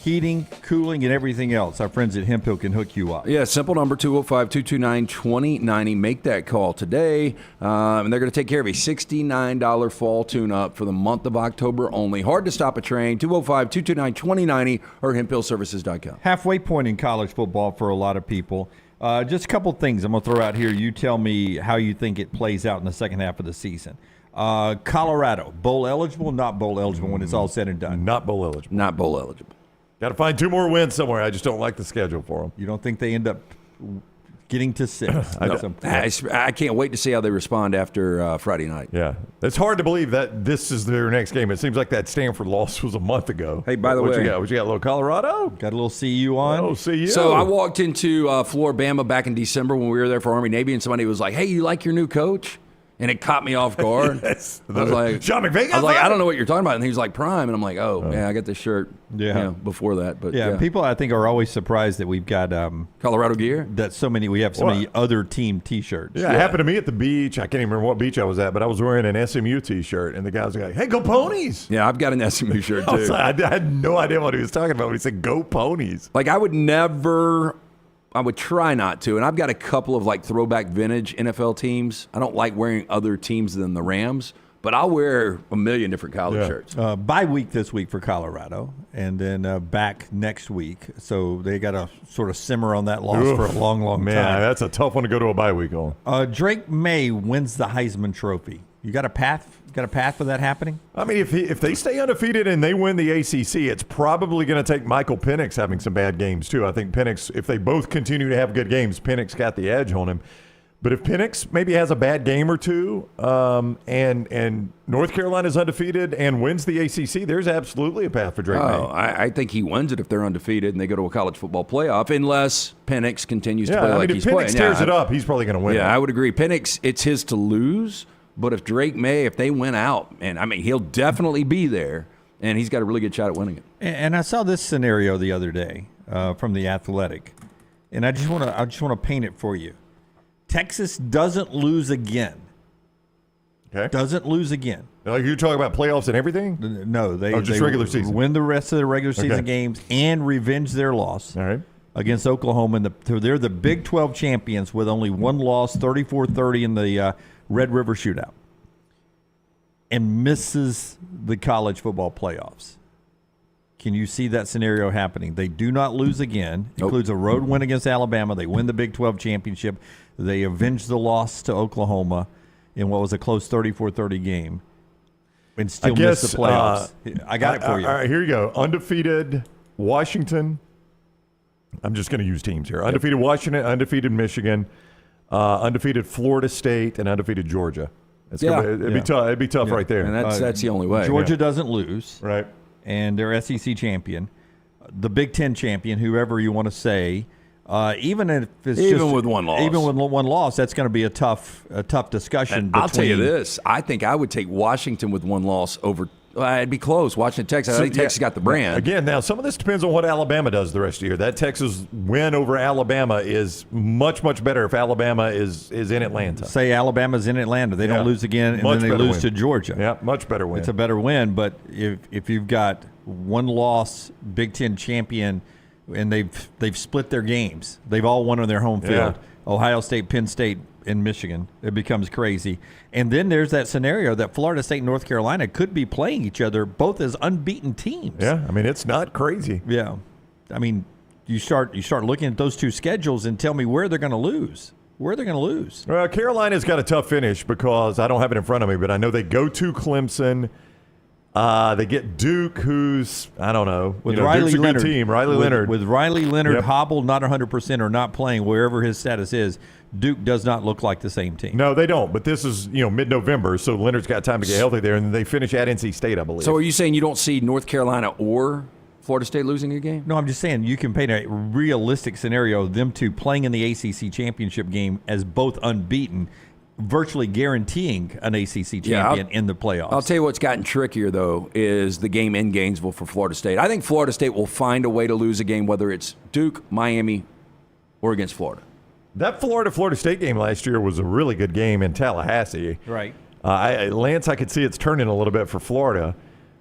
Speaker 2: heating, cooling, and everything else. Our friends at Hemphill can hook you up.
Speaker 5: Yeah, simple number, 205-229-2090. Make that call today, and they're going to take care of a $69 fall tune-up for the month of October only. Hard to stop a train, 205-229-2090 or hemphillservices.com.
Speaker 2: Halfway point in college football for a lot of people. Just a couple things I'm going to throw out here. You tell me how you think it plays out in the second half of the season. Colorado, bowl eligible, not bowl eligible when it's all said and done?
Speaker 3: Not bowl eligible.
Speaker 5: Not bowl eligible.
Speaker 3: Got to find 2 more wins somewhere. I just don't like the schedule for them.
Speaker 2: You don't think they end up getting to 6?
Speaker 5: I can't wait to see how they respond after Friday night.
Speaker 3: Yeah. It's hard to believe that this is their next game. It seems like that Stanford loss was a month ago.
Speaker 5: Hey, by the way.
Speaker 3: What you got? A little Colorado?
Speaker 2: Got a little CU on?
Speaker 3: Oh, CU.
Speaker 5: So I walked into Floribama back in December when we were there for Army-Navy, and somebody was like, hey, you like your new coach? And it caught me off guard.
Speaker 3: Yes.
Speaker 5: I was like,
Speaker 3: Sean McVay.
Speaker 5: I was like, I don't know what you're talking about. And he was like, Prime. And I'm like, oh, yeah, I got this shirt before that. But
Speaker 2: yeah, people I think are always surprised that we've got
Speaker 5: Colorado gear.
Speaker 2: That we have so many other team T-shirts.
Speaker 3: Yeah, it happened to me at the beach. I can't even remember what beach I was at, but I was wearing an SMU T-shirt, and the guy was like, hey, go Ponies.
Speaker 5: Yeah, I've got an SMU shirt, too.
Speaker 3: I had no idea what he was talking about when he said go Ponies.
Speaker 5: Like, I would try not to, and I've got a couple of like throwback vintage NFL teams. I don't like wearing other teams than the Rams, but I'll wear a million different college shirts.
Speaker 2: Bye week this week for Colorado, and then back next week. So they got to sort of simmer on that loss for a long, long time.
Speaker 3: Man, that's a tough one to go to a bye week on.
Speaker 2: Drake May wins the Heisman Trophy. You got a path? Got a path for that happening?
Speaker 3: I mean, if they stay undefeated and they win the ACC, it's probably going to take Michael Penix having some bad games too. I think Penix, if they both continue to have good games, Penix got the edge on him. But if Penix maybe has a bad game or two, and North Carolina's undefeated and wins the ACC, there's absolutely a path for Drake May.
Speaker 5: I think he wins it if they're undefeated and they go to a college football playoff, unless Penix continues to play like he's playing.
Speaker 3: If Penix tears it up, he's probably going to win.
Speaker 5: Yeah, I would agree. Penix, it's his to lose. But if Drake May, if they win out, and I mean, he'll definitely be there, and he's got a really good shot at winning it.
Speaker 2: And I saw this scenario the other day from The Athletic, and I just want to paint it for you. Texas doesn't lose again.
Speaker 3: Okay.
Speaker 2: Doesn't lose again.
Speaker 3: Like you're talking about playoffs and everything?
Speaker 2: No, they
Speaker 3: just regular season.
Speaker 2: Win the rest of the regular season games and revenge their loss.
Speaker 3: All right.
Speaker 2: Against Oklahoma. They're the Big 12 champions with only one loss, 34-30 in the Red River Shootout, and misses the college football playoffs. Can you see that scenario happening? They do not lose again. Includes a road win against Alabama. They win the Big 12 championship. They avenge the loss to Oklahoma in what was a close 34-30 game and still miss the playoffs. I got it for you.
Speaker 3: All right, here you go. Undefeated Washington. I'm just going to use teams here. Undefeated Washington, undefeated Michigan, undefeated Florida State, and undefeated Georgia. It'd be tough. It'd be tough right there.
Speaker 5: And that's the only way.
Speaker 2: Georgia doesn't lose.
Speaker 3: Right.
Speaker 2: And they're SEC champion. The Big Ten champion, whoever you want to say, Even if it's
Speaker 5: with one loss.
Speaker 2: Even with one loss, that's going to be a tough discussion.
Speaker 5: I'll tell you this. I think I would take Washington with one loss over. It'd be close. Washington, Texas. I think Texas got the brand.
Speaker 3: Again, now some of this depends on what Alabama does the rest of the year. That Texas win over Alabama is much, much better if Alabama is in Atlanta.
Speaker 2: Say Alabama's in Atlanta. They don't lose again, and then they lose to Georgia.
Speaker 3: Yeah, much better win.
Speaker 2: It's a better win, but if you've got one loss, Big Ten champion, and they've split their games. They've all won on their home field.
Speaker 3: Yeah.
Speaker 2: Ohio State, Penn State, and Michigan. It becomes crazy. And then there's that scenario that Florida State and North Carolina could be playing each other both as unbeaten teams.
Speaker 3: Yeah, I mean, it's not crazy.
Speaker 2: Yeah. I mean, you start looking at those two schedules and tell me where they're going to lose. Where they're going to lose.
Speaker 3: Well, Carolina's got a tough finish because I don't have it in front of me, but I know they go to Clemson. They get Duke, who's, I don't know,
Speaker 2: with Riley
Speaker 3: Duke's a
Speaker 2: Leonard.
Speaker 3: good team. Riley Leonard.
Speaker 2: With Riley Leonard
Speaker 3: Yep.
Speaker 2: hobbled, not 100% or not playing, wherever his status is, Duke does not look like the same team.
Speaker 3: No, they don't. But this is, mid-November, so Leonard's got time to get healthy there, and then they finish at NC State, I believe.
Speaker 5: So are you saying you don't see North Carolina or Florida State losing a game?
Speaker 2: No, I'm just saying you can paint a realistic scenario of them two playing in the ACC championship game as both unbeaten, virtually guaranteeing an ACC champion in the playoffs.
Speaker 5: I'll tell you what's gotten trickier, though, is the game in Gainesville for Florida State. I think Florida State will find a way to lose a game, whether it's Duke, Miami, or against Florida.
Speaker 3: That Florida State game last year was a really good game in Tallahassee.
Speaker 2: Right.
Speaker 3: Lance, I could see it's turning a little bit for Florida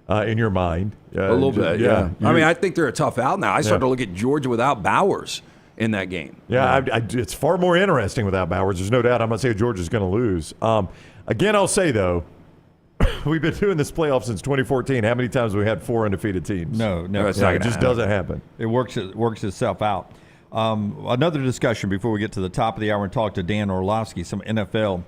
Speaker 3: in your mind.
Speaker 5: A little bit, yeah. I mean, I think they're a tough out now. I started to look at Georgia without Bowers in that game.
Speaker 3: Yeah, it's far more interesting without Bowers. There's no doubt. I'm not saying Georgia's going to lose. Again, I'll say, though, we've been doing this playoff since 2014. How many times have we had 4 undefeated teams?
Speaker 2: No,
Speaker 3: it's not. It just doesn't happen.
Speaker 2: It works itself out. Another discussion before we get to the top of the hour and talk to Dan Orlovsky, some NFL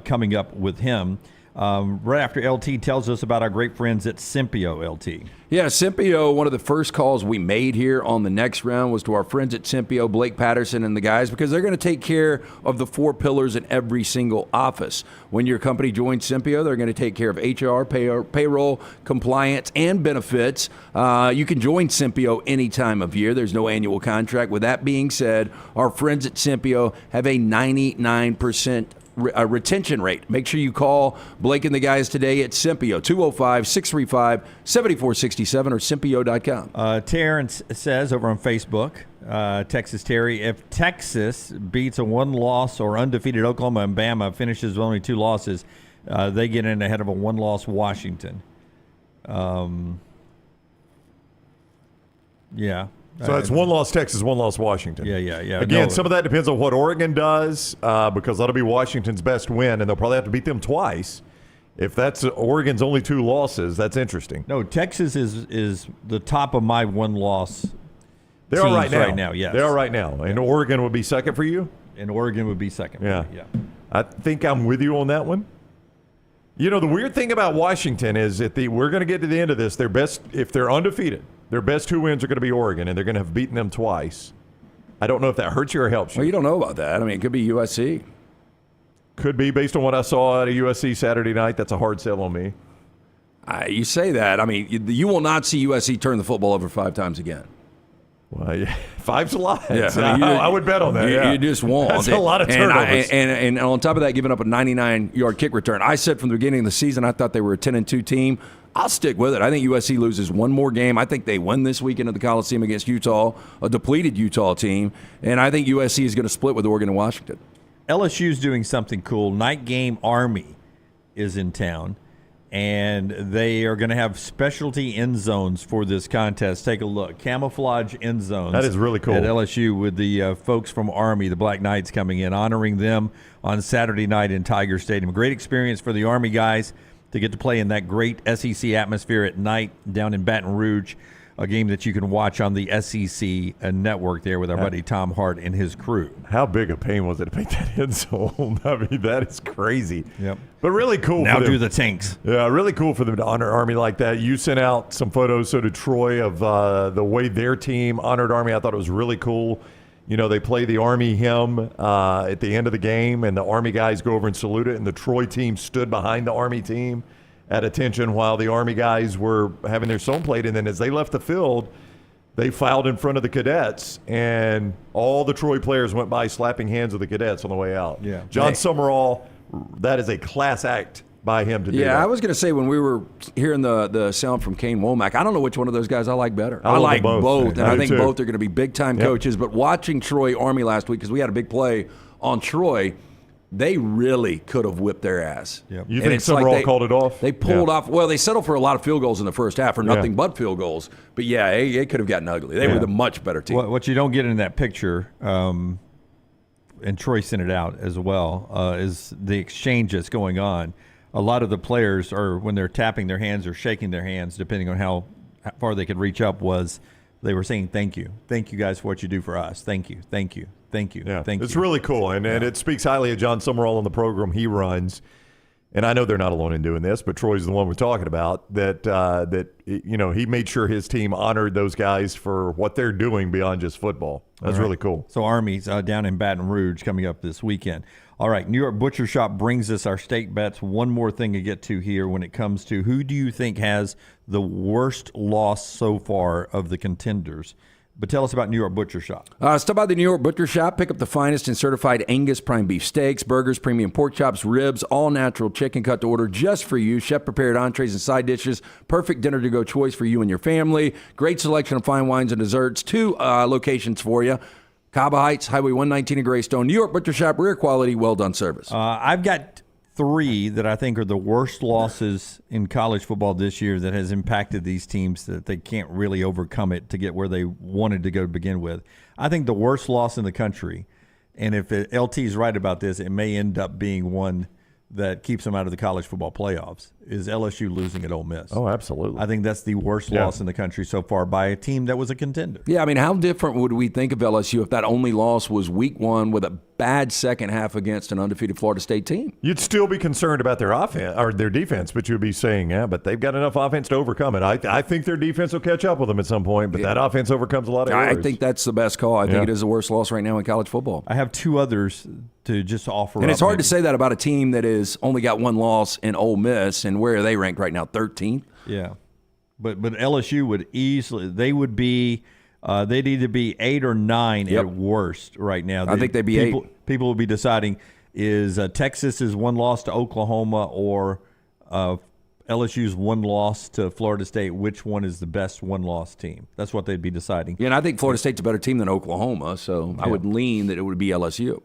Speaker 2: coming up with him. Right after LT tells us about our great friends at Simpio, LT.
Speaker 5: Yeah, Simpio, one of the first calls we made here on the next round was to our friends at Simpio, Blake Patterson and the guys, because they're going to take care of the 4 pillars in every single office. When your company joins Simpio, they're going to take care of HR, payroll, compliance, and benefits. You can join Simpio any time of year. There's no annual contract. With that being said, our friends at Simpio have a 99% retention rate. Make sure you call Blake and the guys today at Simpio, 205-635-7467 or Simpio.com.
Speaker 2: Terrence says over on Facebook, Texas Terry, if Texas beats a 1-loss or undefeated Oklahoma and Bama, finishes with only 2 losses, they get in ahead of a 1-loss Washington. Yeah.
Speaker 3: So it's 1-loss Texas, 1-loss Washington.
Speaker 2: Yeah.
Speaker 3: Again, some of that depends on what Oregon does, because that'll be Washington's best win, and they'll probably have to beat them twice. If that's Oregon's only 2 losses, that's interesting.
Speaker 2: No, Texas is the top of my 1-loss.
Speaker 3: They are right now.
Speaker 2: Right now, yes.
Speaker 3: They are right now. And Oregon would be second for you?
Speaker 2: And Oregon would be second.
Speaker 3: Yeah.
Speaker 2: For me, yeah.
Speaker 3: I think I'm with you on that one. The weird thing about Washington is we're going to get to the end of this. Their best, if they're undefeated, their best 2 wins are going to be Oregon, and they're going to have beaten them twice. I don't know if that hurts you or helps you.
Speaker 5: Well, you don't know about that. I mean, it could be USC.
Speaker 3: Could be, based on what I saw at a USC Saturday night. That's a hard sell on me.
Speaker 5: You say that. I mean, you will not see USC turn the football over 5 times again.
Speaker 3: Well, 5's a lot.
Speaker 5: Yeah,
Speaker 3: I would bet on that.
Speaker 5: You just won't.
Speaker 3: That's a lot of turnovers.
Speaker 5: And on top of that, giving up a 99-yard kick return. I said from the beginning of the season, I thought they were a 10-2 team. I'll stick with it. I think USC loses one more game. I think they win this weekend at the Coliseum against Utah, a depleted Utah team. And I think USC is going to split with Oregon and Washington.
Speaker 2: LSU's doing something cool. Night Game Army is in town, and they are going to have specialty end zones for this contest. Take a look. Camouflage end zones.
Speaker 3: That is really cool.
Speaker 2: At LSU with the folks from Army, the Black Knights, coming in, honoring them on Saturday night in Tiger Stadium. Great experience for the Army guys to get to play in that great SEC atmosphere at night down in Baton Rouge, a game that you can watch on the SEC network there with our buddy Tom Hart and his crew.
Speaker 3: How big a pain was it to make that end zone? I mean, that is crazy.
Speaker 2: Yep.
Speaker 3: But really cool.
Speaker 2: Now
Speaker 3: for them.
Speaker 2: do the tanks.
Speaker 3: Yeah, really cool for them to honor Army like that. You sent out some photos, so did Troy, of the way their team honored Army. I thought it was really cool. They play the Army hymn at the end of the game, and the Army guys go over and salute it, and the Troy team stood behind the Army team at attention while the Army guys were having their song played. And then as they left the field, They filed in front of the cadets, and all the Troy players went by slapping hands with the cadets on the way out.
Speaker 2: Yeah.
Speaker 3: John Summerall, that is a class act by him to do that.
Speaker 5: Yeah, I was going to say when we were hearing the sound from Kane Womack, I don't know which one of those guys I like better.
Speaker 3: I
Speaker 5: like
Speaker 3: them
Speaker 5: both, and I think
Speaker 3: too.
Speaker 5: both are going to be big-time coaches. But watching Troy Army last week, because we had a big play on Troy, they really could have whipped their ass.
Speaker 3: Yep. You think Summerall called it off?
Speaker 5: They pulled off. Well, they settled for a lot of field goals in the first half, or nothing but field goals. But yeah, it could have gotten ugly. They were the much better team.
Speaker 2: What you don't get in that picture, and Troy sent it out as well, is the exchange that's going on. A lot of the players are, when they're tapping their hands or shaking their hands, depending on how far they could reach up, they were saying thank you. Thank you guys for what you do for us. Thank you. Thank you. Thank you.
Speaker 3: Yeah,
Speaker 2: thank you.
Speaker 3: It's really cool, and it speaks highly of John Summerall and the program he runs. And I know they're not alone in doing this, but Troy's the one we're talking about, that he made sure his team honored those guys for what they're doing beyond just football. That's really cool.
Speaker 2: So Army's down in Baton Rouge coming up this weekend. All right, New York Butcher Shop brings us our stake bets. One more thing to get to here when it comes to who do you think has the worst loss so far of the contenders? But tell us about New York Butcher Shop.
Speaker 5: Stop by the New York Butcher Shop. Pick up the finest and certified Angus prime beef steaks, burgers, premium pork chops, ribs, all natural chicken cut to order just for you. Chef-prepared entrees and side dishes. Perfect dinner-to-go choice for you and your family. Great selection of fine wines and desserts. 2 locations for you. Cabo Heights, Highway 119 in Greystone. New York Butcher Shop, rare quality, well-done service.
Speaker 2: I've got 3 that I think are the worst losses in college football this year that has impacted these teams that they can't really overcome it to get where they wanted to go to begin with. I think the worst loss in the country, and if LT is right about this, it may end up being one that keeps them out of the college football playoffs, is LSU losing at Ole Miss.
Speaker 3: Oh, absolutely.
Speaker 2: I think that's the worst loss in the country so far by a team that was a contender.
Speaker 5: Yeah, I mean, how different would we think of LSU if that only loss was week 1 with a bad second half against an undefeated Florida State team?
Speaker 3: You'd still be concerned about their offense or their defense, but you'd be saying, but they've got enough offense to overcome it. I think their defense will catch up with them at some point, but that offense overcomes a lot of errors.
Speaker 5: I think that's the best call. I think it is the worst loss right now in college football.
Speaker 2: I have 2 others to just offer.
Speaker 5: And it's hard to say that about a team that has only got 1 loss in Ole Miss, and where are they ranked right now? 13th?
Speaker 2: Yeah. But LSU would easily, they'd either be 8 or 9 at worst right now.
Speaker 5: I think they'd be 8.
Speaker 2: People will be deciding, is Texas's 1 loss to Oklahoma or LSU's 1 loss to Florida State, which one is the best 1-loss team? That's what they'd be deciding.
Speaker 5: Yeah, and I think Florida State's a better team than Oklahoma, so I would lean that it would be LSU.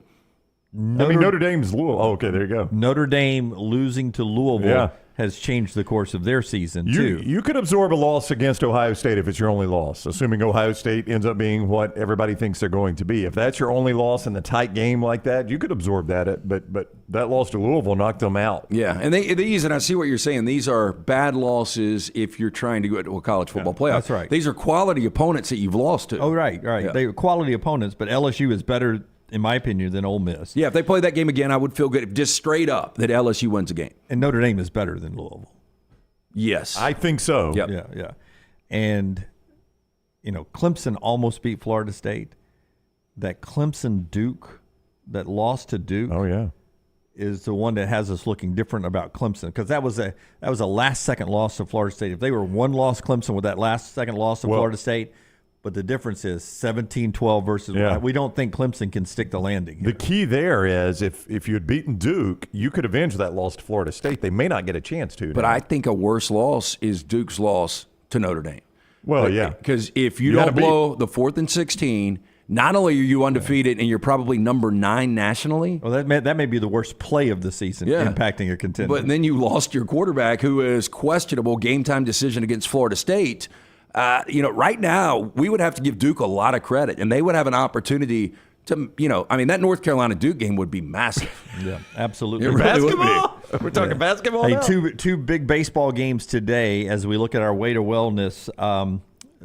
Speaker 3: Notre Dame's Louisville. Oh, okay, there you go.
Speaker 2: Notre Dame losing to Louisville has changed the course of their season, too.
Speaker 3: You could absorb a loss against Ohio State if it's your only loss, assuming Ohio State ends up being what everybody thinks they're going to be. If that's your only loss in a tight game like that, you could absorb that. But that loss to Louisville knocked them out.
Speaker 5: Yeah, and and I see what you're saying. These are bad losses if you're trying to go to a college football playoff.
Speaker 2: That's right.
Speaker 5: These are quality opponents that you've lost to.
Speaker 2: Oh, right.
Speaker 5: Yeah.
Speaker 2: They were quality opponents, but LSU is better, in my opinion, than Ole Miss.
Speaker 5: Yeah, if they play that game again, I would feel good, just straight up, that LSU wins a game.
Speaker 2: And Notre Dame is better than Louisville.
Speaker 5: Yes.
Speaker 3: I think so.
Speaker 5: Yep.
Speaker 2: Yeah. And, Clemson almost beat Florida State. That Clemson-Duke, that loss to Duke.
Speaker 3: Oh, yeah.
Speaker 2: Is the one that has us looking different about Clemson, because that was a last-second loss to Florida State. If they were 1-loss Clemson with that last-second loss to Florida State, but the difference is 17-12 versus we don't think Clemson can stick the landing here.
Speaker 3: The key there is if you had beaten Duke, you could avenge that loss to Florida State. They may not get a chance to.
Speaker 5: But I think a worse loss is Duke's loss to Notre Dame.
Speaker 3: Well, yeah.
Speaker 5: Because if you don't blow the 4th and 16, not only are you undefeated and you're probably number 9 nationally.
Speaker 2: Well, that may be the worst play of the season, impacting a contender.
Speaker 5: But then you lost your quarterback, who is questionable game-time decision against Florida State. Right now, we would have to give Duke a lot of credit, and they would have an opportunity to, that North Carolina Duke game would be massive.
Speaker 2: Yeah, absolutely.
Speaker 3: Basketball? We're talking basketball now?
Speaker 2: Two big baseball games today as we look at our Way to Wellness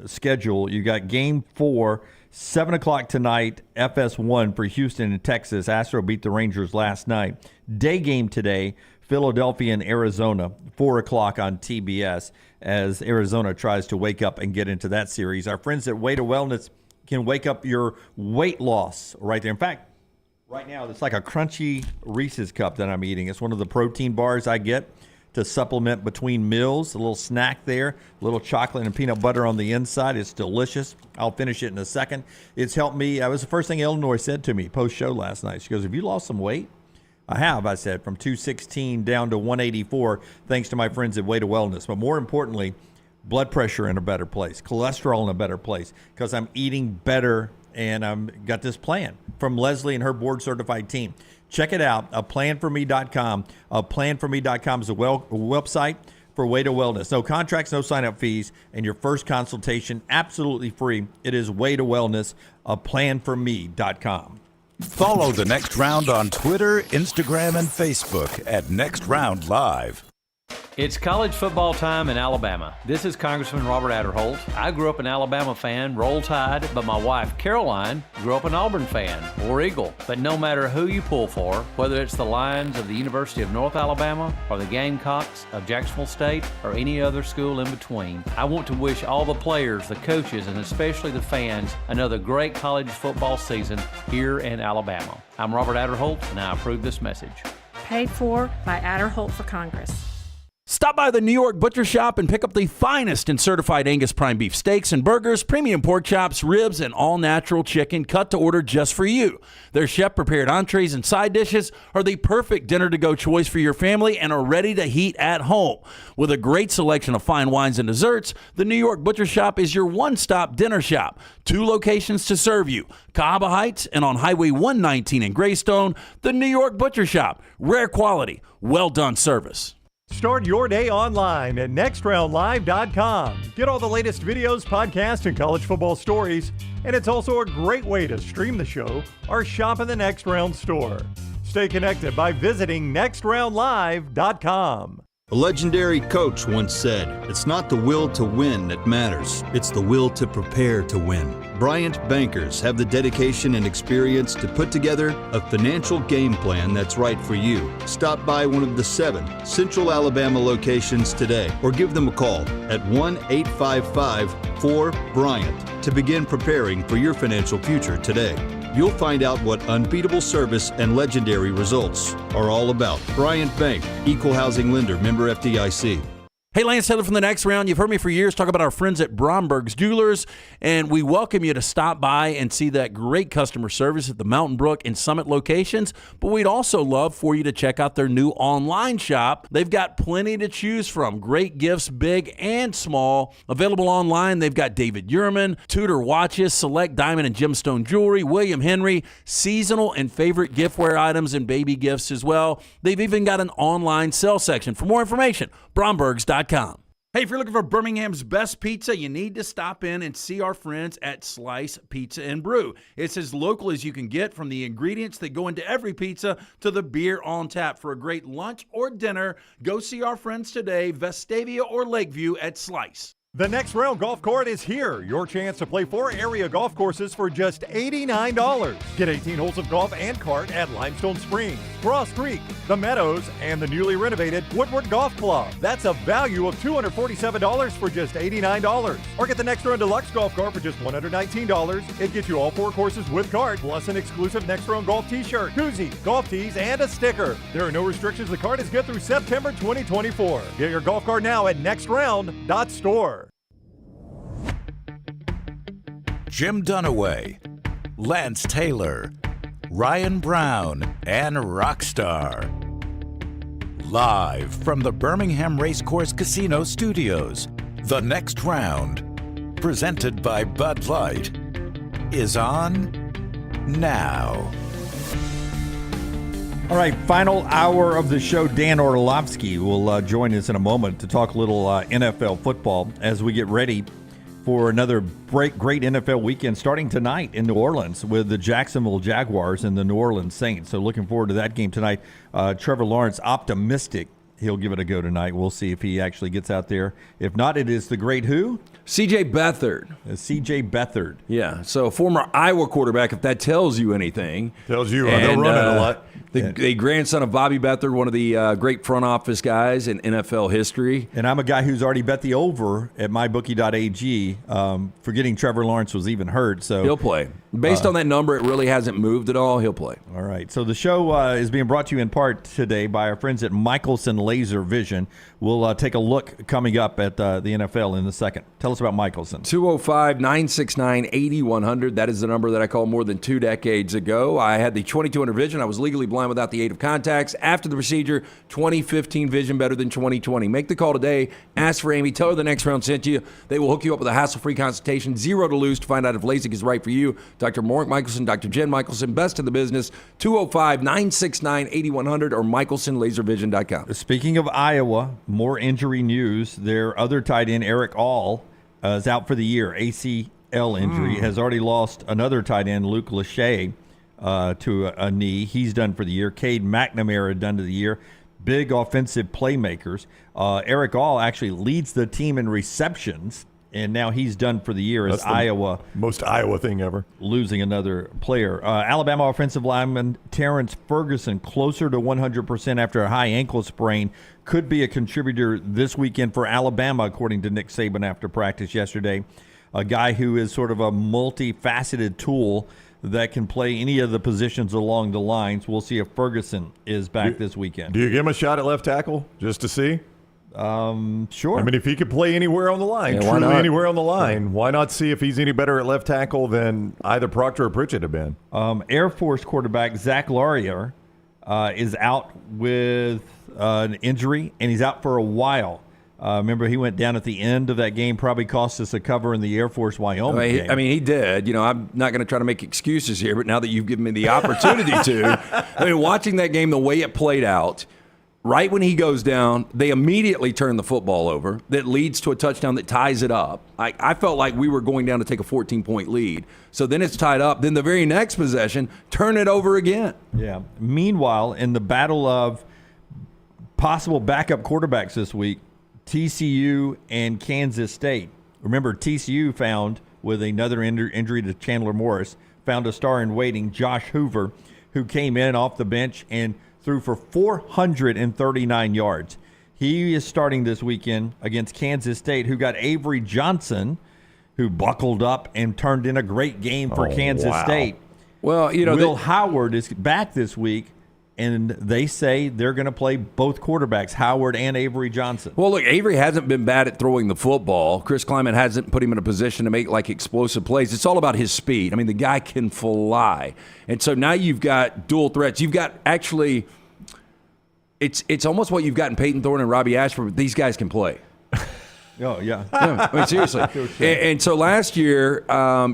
Speaker 2: schedule. You got Game 4, 7 o'clock tonight, FS1 for Houston and Texas. Astro beat the Rangers last night. Day game today, Philadelphia and Arizona, 4 o'clock on TBS, as Arizona tries to wake up and get into that series. Our friends at Way to Wellness can wake up your weight loss right there. In fact, right now, it's like a crunchy Reese's cup that I'm eating. It's one of the protein bars I get to supplement between meals. A little snack there, a little chocolate and peanut butter on the inside. It's delicious. I'll finish it in a second. It's helped me. That was the first thing Illinois said to me post-show last night. She goes, have you lost some weight? I have, I said, from 216 down to 184, thanks to my friends at Way to Wellness. But more importantly, blood pressure in a better place, cholesterol in a better place, because I'm eating better, and I've got this plan from Leslie and her board-certified team. Check it out, aplanforme.com. Aplanforme.com is a website for Way to Wellness. No contracts, no sign-up fees, and your first consultation absolutely free. It is Way to Wellness, aplanforme.com.
Speaker 4: Follow The Next Round on Twitter, Instagram, and Facebook at Next Round Live.
Speaker 21: It's college football time in Alabama. This is Congressman Robert Adderholt. I grew up an Alabama fan, Roll Tide, but my wife, Caroline, grew up an Auburn fan, War Eagle. But no matter who you pull for, whether it's the Lions of the University of North Alabama or the Gamecocks of Jacksonville State or any other school in between, I want to wish all the players, the coaches, and especially the fans another great college football season here in Alabama. I'm Robert Adderholt, and I approve this message.
Speaker 22: Paid for by Adderholt for Congress.
Speaker 23: Stop by the New York Butcher Shop and pick up the finest in certified Angus prime beef steaks and burgers, premium pork chops, ribs, and all-natural chicken cut to order just for you. Their chef-prepared entrees and side dishes are the perfect dinner-to-go choice for your family and are ready to heat at home. With a great selection of fine wines and desserts, the New York Butcher Shop is your one-stop dinner shop. 2 locations to serve you, Cahaba Heights and on Highway 119 in Greystone. The New York Butcher Shop. Rare quality, well-done service.
Speaker 3: Start your day online at nextroundlive.com. Get all the latest videos, podcasts, and college football stories. And it's also a great way to stream the show or shop in the Next Round store. Stay connected by visiting nextroundlive.com.
Speaker 24: A legendary coach once said, "It's not the will to win that matters, it's the will to prepare to win." Bryant bankers have the dedication and experience to put together a financial game plan that's right for you. Stop by one of the 7 Central Alabama locations today or give them a call at 1-855-4-BRYANT to begin preparing for your financial future today. You'll find out what unbeatable service and legendary results are all about. Bryant Bank, Equal Housing Lender, member FDIC.
Speaker 23: Hey, Lance Taylor from The Next Round. You've heard me for years talk about our friends at Bromberg's Jewelers, and we welcome you to stop by and see that great customer service at the Mountain Brook and Summit locations, but we'd also love for you to check out their new online shop. They've got plenty to choose from. Great gifts, big and small. Available online, they've got David Yurman, Tudor watches, select diamond and gemstone jewelry, William Henry, seasonal and favorite giftware items, and baby gifts as well. They've even got an online sale section. For more information, brombergs.com. Hey, if you're looking for Birmingham's best pizza, you need to stop in and see our friends at Slice Pizza and Brew. It's as local as you can get, from the ingredients that go into every pizza to the beer on tap. For a great lunch or dinner, go see our friends today, Vestavia or Lakeview at Slice.
Speaker 3: The Next Round Golf Court is here. Your chance to play 4 area golf courses for just $89. Get 18 holes of golf and cart at Limestone Springs, Ross Creek, The Meadows, and the newly renovated Woodward Golf Club. That's a value of $247 for just $89. Or get the Next Round Deluxe Golf Cart for just $119. It gets you all 4 courses with cart, plus an exclusive Next Round Golf t-shirt, koozie, golf tees, and a sticker. There are no restrictions. The cart is good through September 2024. Get your golf cart now at nextround.store.
Speaker 4: Jim Dunaway, Lance Taylor, Ryan Brown, and Rockstar. Live from the Birmingham Racecourse Casino Studios, The Next Round, presented by Bud Light, is on now.
Speaker 2: All right, final hour of the show. Dan Orlovsky will join us in a moment to talk a little NFL football as we get ready for another great NFL weekend starting tonight in New Orleans with the Jacksonville Jaguars and the New Orleans Saints. So looking forward to that game tonight. Trevor Lawrence, optimistic he'll give it a go tonight. We'll see if he actually gets out there. If not, it is the great who?
Speaker 5: C.J. Beathard.
Speaker 2: C.J. Beathard.
Speaker 5: Yeah, so former Iowa quarterback, if that tells you anything.
Speaker 3: Tells you they'll run it a lot.
Speaker 5: The grandson of Bobby Beathard, one of the great front office guys in NFL history.
Speaker 2: And I'm a guy who's already bet the over at mybookie.ag, forgetting Trevor Lawrence was even hurt. So
Speaker 5: he'll play. Based on that number, it really hasn't moved at all. He'll play.
Speaker 2: All right. So the show is being brought to you in part today by our friends at Michelson Laser Vision. We'll take a look coming up at the NFL in a second. Tell us about Michelson.
Speaker 5: 205-969-8100. That is the number that I called more than 2 decades ago. I had the 20/20 vision. I was legally blind without the aid of contacts. After the procedure, 20/15 vision better than 20/20. Make the call today. Ask for Amy. Tell her the next round sent you. They will hook you up with a hassle-free consultation, 0 to lose, to find out if LASIK is right for you. Dr. Mark Michelson, Dr. Jen Michelson, best in the business. 205-969-8100 or michelsonlaservision.com.
Speaker 2: Speaking of Iowa, more injury news. Their other tight end, Eric All, is out for the year. ACL injury. Has already lost another tight end, Luke Lachey, to a knee. He's done for the year. Cade McNamara done to the year. Big offensive playmakers. Eric All actually leads the team in receptions, and now he's done for the year as Iowa.
Speaker 3: Most Iowa thing ever.
Speaker 2: Losing another player. Alabama offensive lineman Terrence Ferguson, closer to 100% after a high ankle sprain, could be a contributor this weekend for Alabama, according to Nick Saban after practice yesterday. A guy who is sort of a multifaceted tool that can play any of the positions along the lines. We'll see if Ferguson is back this weekend.
Speaker 3: Do you give him a shot at left tackle just to see?
Speaker 2: Sure.
Speaker 3: I mean, if he could play anywhere on the line, truly anywhere on the line, why not see if he's any better at left tackle than either Proctor or Pritchett have been?
Speaker 2: Air Force quarterback Zach Larrier is out with an injury, and he's out for a while. Remember, he went down at the end of that game, probably cost us a cover in the Air Force Wyoming game.
Speaker 5: I mean, he did. You know, I'm not going to try to make excuses here, but now that you've given me the opportunity to, I mean, watching that game, the way it played out, right when he goes down, they immediately turn the football over. That leads to a touchdown that ties it up. I felt like we were going down to take a 14-point lead. So then it's tied up. Then the very next possession, turn it over again.
Speaker 2: Yeah. Meanwhile, in the battle of possible backup quarterbacks this week, TCU and Kansas State. Remember, TCU found, with another injury to Chandler Morris, found a star in waiting, Josh Hoover, who came in off the bench and threw for 439 yards. He is starting this weekend against Kansas State, who got Avery Johnson, who buckled up and turned in a great game for Kansas State.
Speaker 5: Well, you know,
Speaker 2: Will Howard is back this week, and they say they're going to play both quarterbacks, Howard and Avery Johnson.
Speaker 5: Well, look, Avery hasn't been bad at throwing the football. Chris Klieman hasn't put him in a position to make, like, explosive plays. It's all about his speed. I mean, the guy can fly. And so now you've got dual threats. You've got actually – it's almost what you've got in Peyton Thorne and Robbie Ashford, but these guys can play.
Speaker 2: Oh, yeah.
Speaker 5: I mean, seriously. And so last year,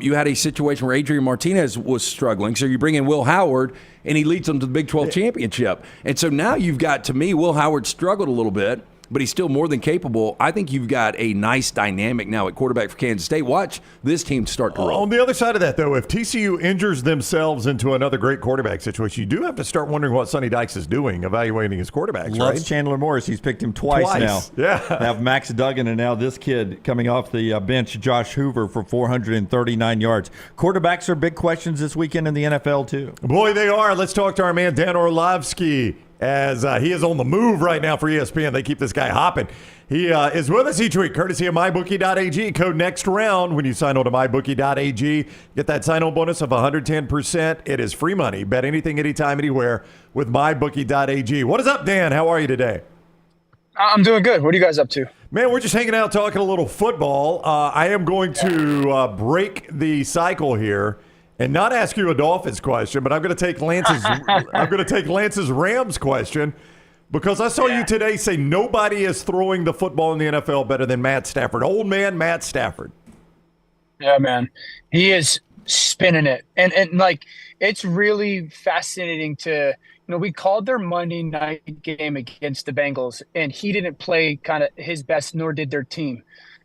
Speaker 5: you had a situation where Adrian Martinez was struggling. So you bring in Will Howard, and he leads them to the Big 12 championship. And so now you've got, to me, Will Howard struggled a little bit, but he's still more than capable. I think you've got a nice dynamic now at quarterback for Kansas State. Watch this team start to roll.
Speaker 3: On the other side of that, though, if TCU injures themselves into another great quarterback situation, you do have to start wondering what Sonny Dykes is doing, evaluating his quarterbacks,
Speaker 2: Loves
Speaker 3: right?
Speaker 2: Chandler Morris. He's picked him twice now.
Speaker 3: Yeah.
Speaker 2: Have Max Duggan and now this kid coming off the bench, Josh Hoover, for 439 yards. Quarterbacks are big questions this weekend in the NFL, too.
Speaker 3: Boy, they are. Let's talk to our man, Dan Orlovsky, as he is on the move right now for ESPN. They keep this guy hopping. He is with us each week, courtesy of MyBookie.ag. Code next round when you sign on to MyBookie.ag. Get that sign-on bonus of 110%. It is free money. Bet anything, anytime, anywhere with MyBookie.ag. What is up, Dan? How are you today?
Speaker 1: I'm doing good. What are you guys up to?
Speaker 3: Man, we're just hanging out talking a little football. I am going to break the cycle here and not ask you a Dolphins question, but I'm going to take Lance's Rams question, because I saw you today say nobody is throwing the football in the NFL better than Matt Stafford. Old man Matt Stafford.
Speaker 1: Yeah, man. He is spinning it. And like, it's really fascinating to, we called their Monday night game against the Bengals, and he didn't play kind of his best, nor did their team.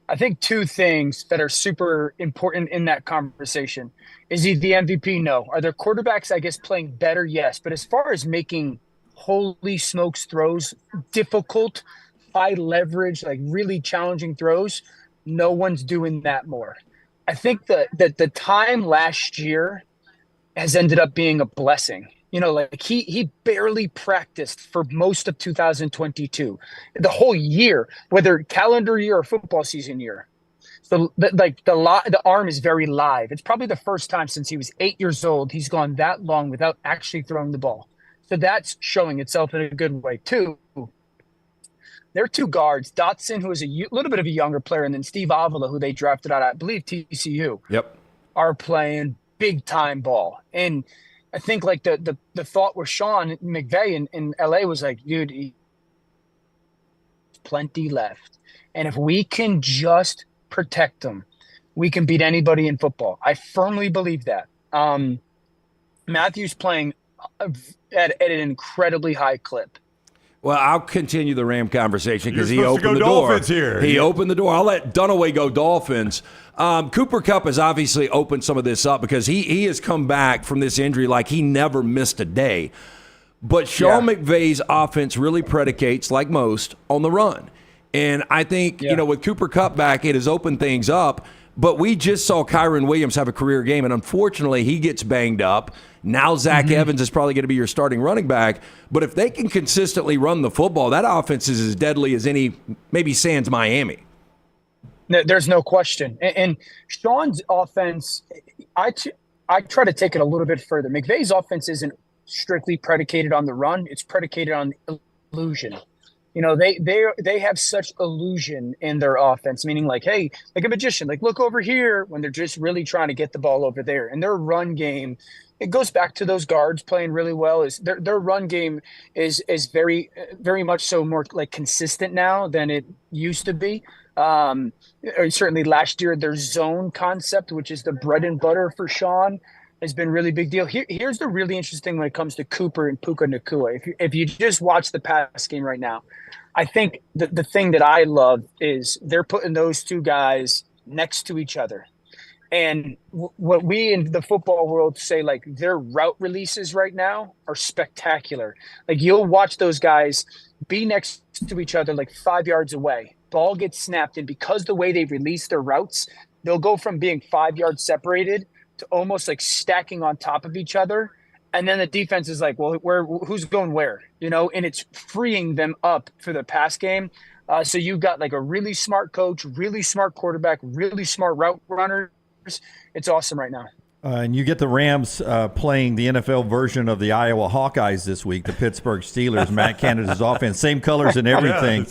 Speaker 1: I think two things that are super important in that conversation. Is he the MVP? No. Are their quarterbacks, I guess, playing better? Yes. But as far as making holy smokes throws, difficult, high leverage, like really challenging throws, no one's doing that more. I think that the time last year has ended up being a blessing. Like he barely practiced for most of 2022, the whole year, whether calendar year or football season year. So the arm is very live. It's probably the first time since he was 8 years old he's gone that long without actually throwing the ball. So that's showing itself in a good way too. There are two guards, Dotson, who is a little bit of a younger player, and then Steve Avila, who they drafted out, I believe, TCU.
Speaker 5: Yep.
Speaker 1: Are playing big time ball. And I think like the thought with Sean McVay in LA was like, dude, he's plenty left. And if we can just protect them, we can beat anybody in football. I firmly believe that. Matthew's playing at an incredibly high clip.
Speaker 5: Well, I'll continue the Ram conversation because he opened the
Speaker 3: Dolphins
Speaker 5: door.
Speaker 3: Here.
Speaker 5: He opened the door. I'll let Dunaway go Dolphins. Cooper Kupp has obviously opened some of this up because he has come back from this injury like he never missed a day. But Sean McVay's offense really predicates, like most, on the run. And I think, with Cooper Kupp back, it has opened things up. But we just saw Kyron Williams have a career game, and unfortunately, he gets banged up. Now Zach Evans is probably going to be your starting running back. But if they can consistently run the football, that offense is as deadly as any, maybe sans Miami.
Speaker 1: There's no question. And Sean's offense, I try to take it a little bit further. McVay's offense isn't strictly predicated on the run. It's predicated on illusion. They have such illusion in their offense, meaning like, hey, like a magician, like look over here when they're just really trying to get the ball over there. And their run game, it goes back to those guards playing really well. Is their run game is very, very much so more like consistent now than it used to be. Or certainly last year, their zone concept, which is the bread and butter for Sean, has been really big deal. Here's the really interesting when it comes to Cooper and Puka Nacua. If you just watch the pass game right now, I think the thing that I love is they're putting those two guys next to each other. And what we in the football world say, like their route releases right now are spectacular. Like you'll watch those guys be next to each other like 5 yards away. Ball gets snapped, and because the way they release their routes, they'll go from being 5 yards separated to almost like stacking on top of each other. And then the defense is like, well, who's going where? And it's freeing them up for the pass game. So you've got like a really smart coach, really smart quarterback, really smart route runners. It's awesome right now.
Speaker 2: And you get the Rams playing the NFL version of the Iowa Hawkeyes this week, the Pittsburgh Steelers, Matt Canada's offense, same colors and everything.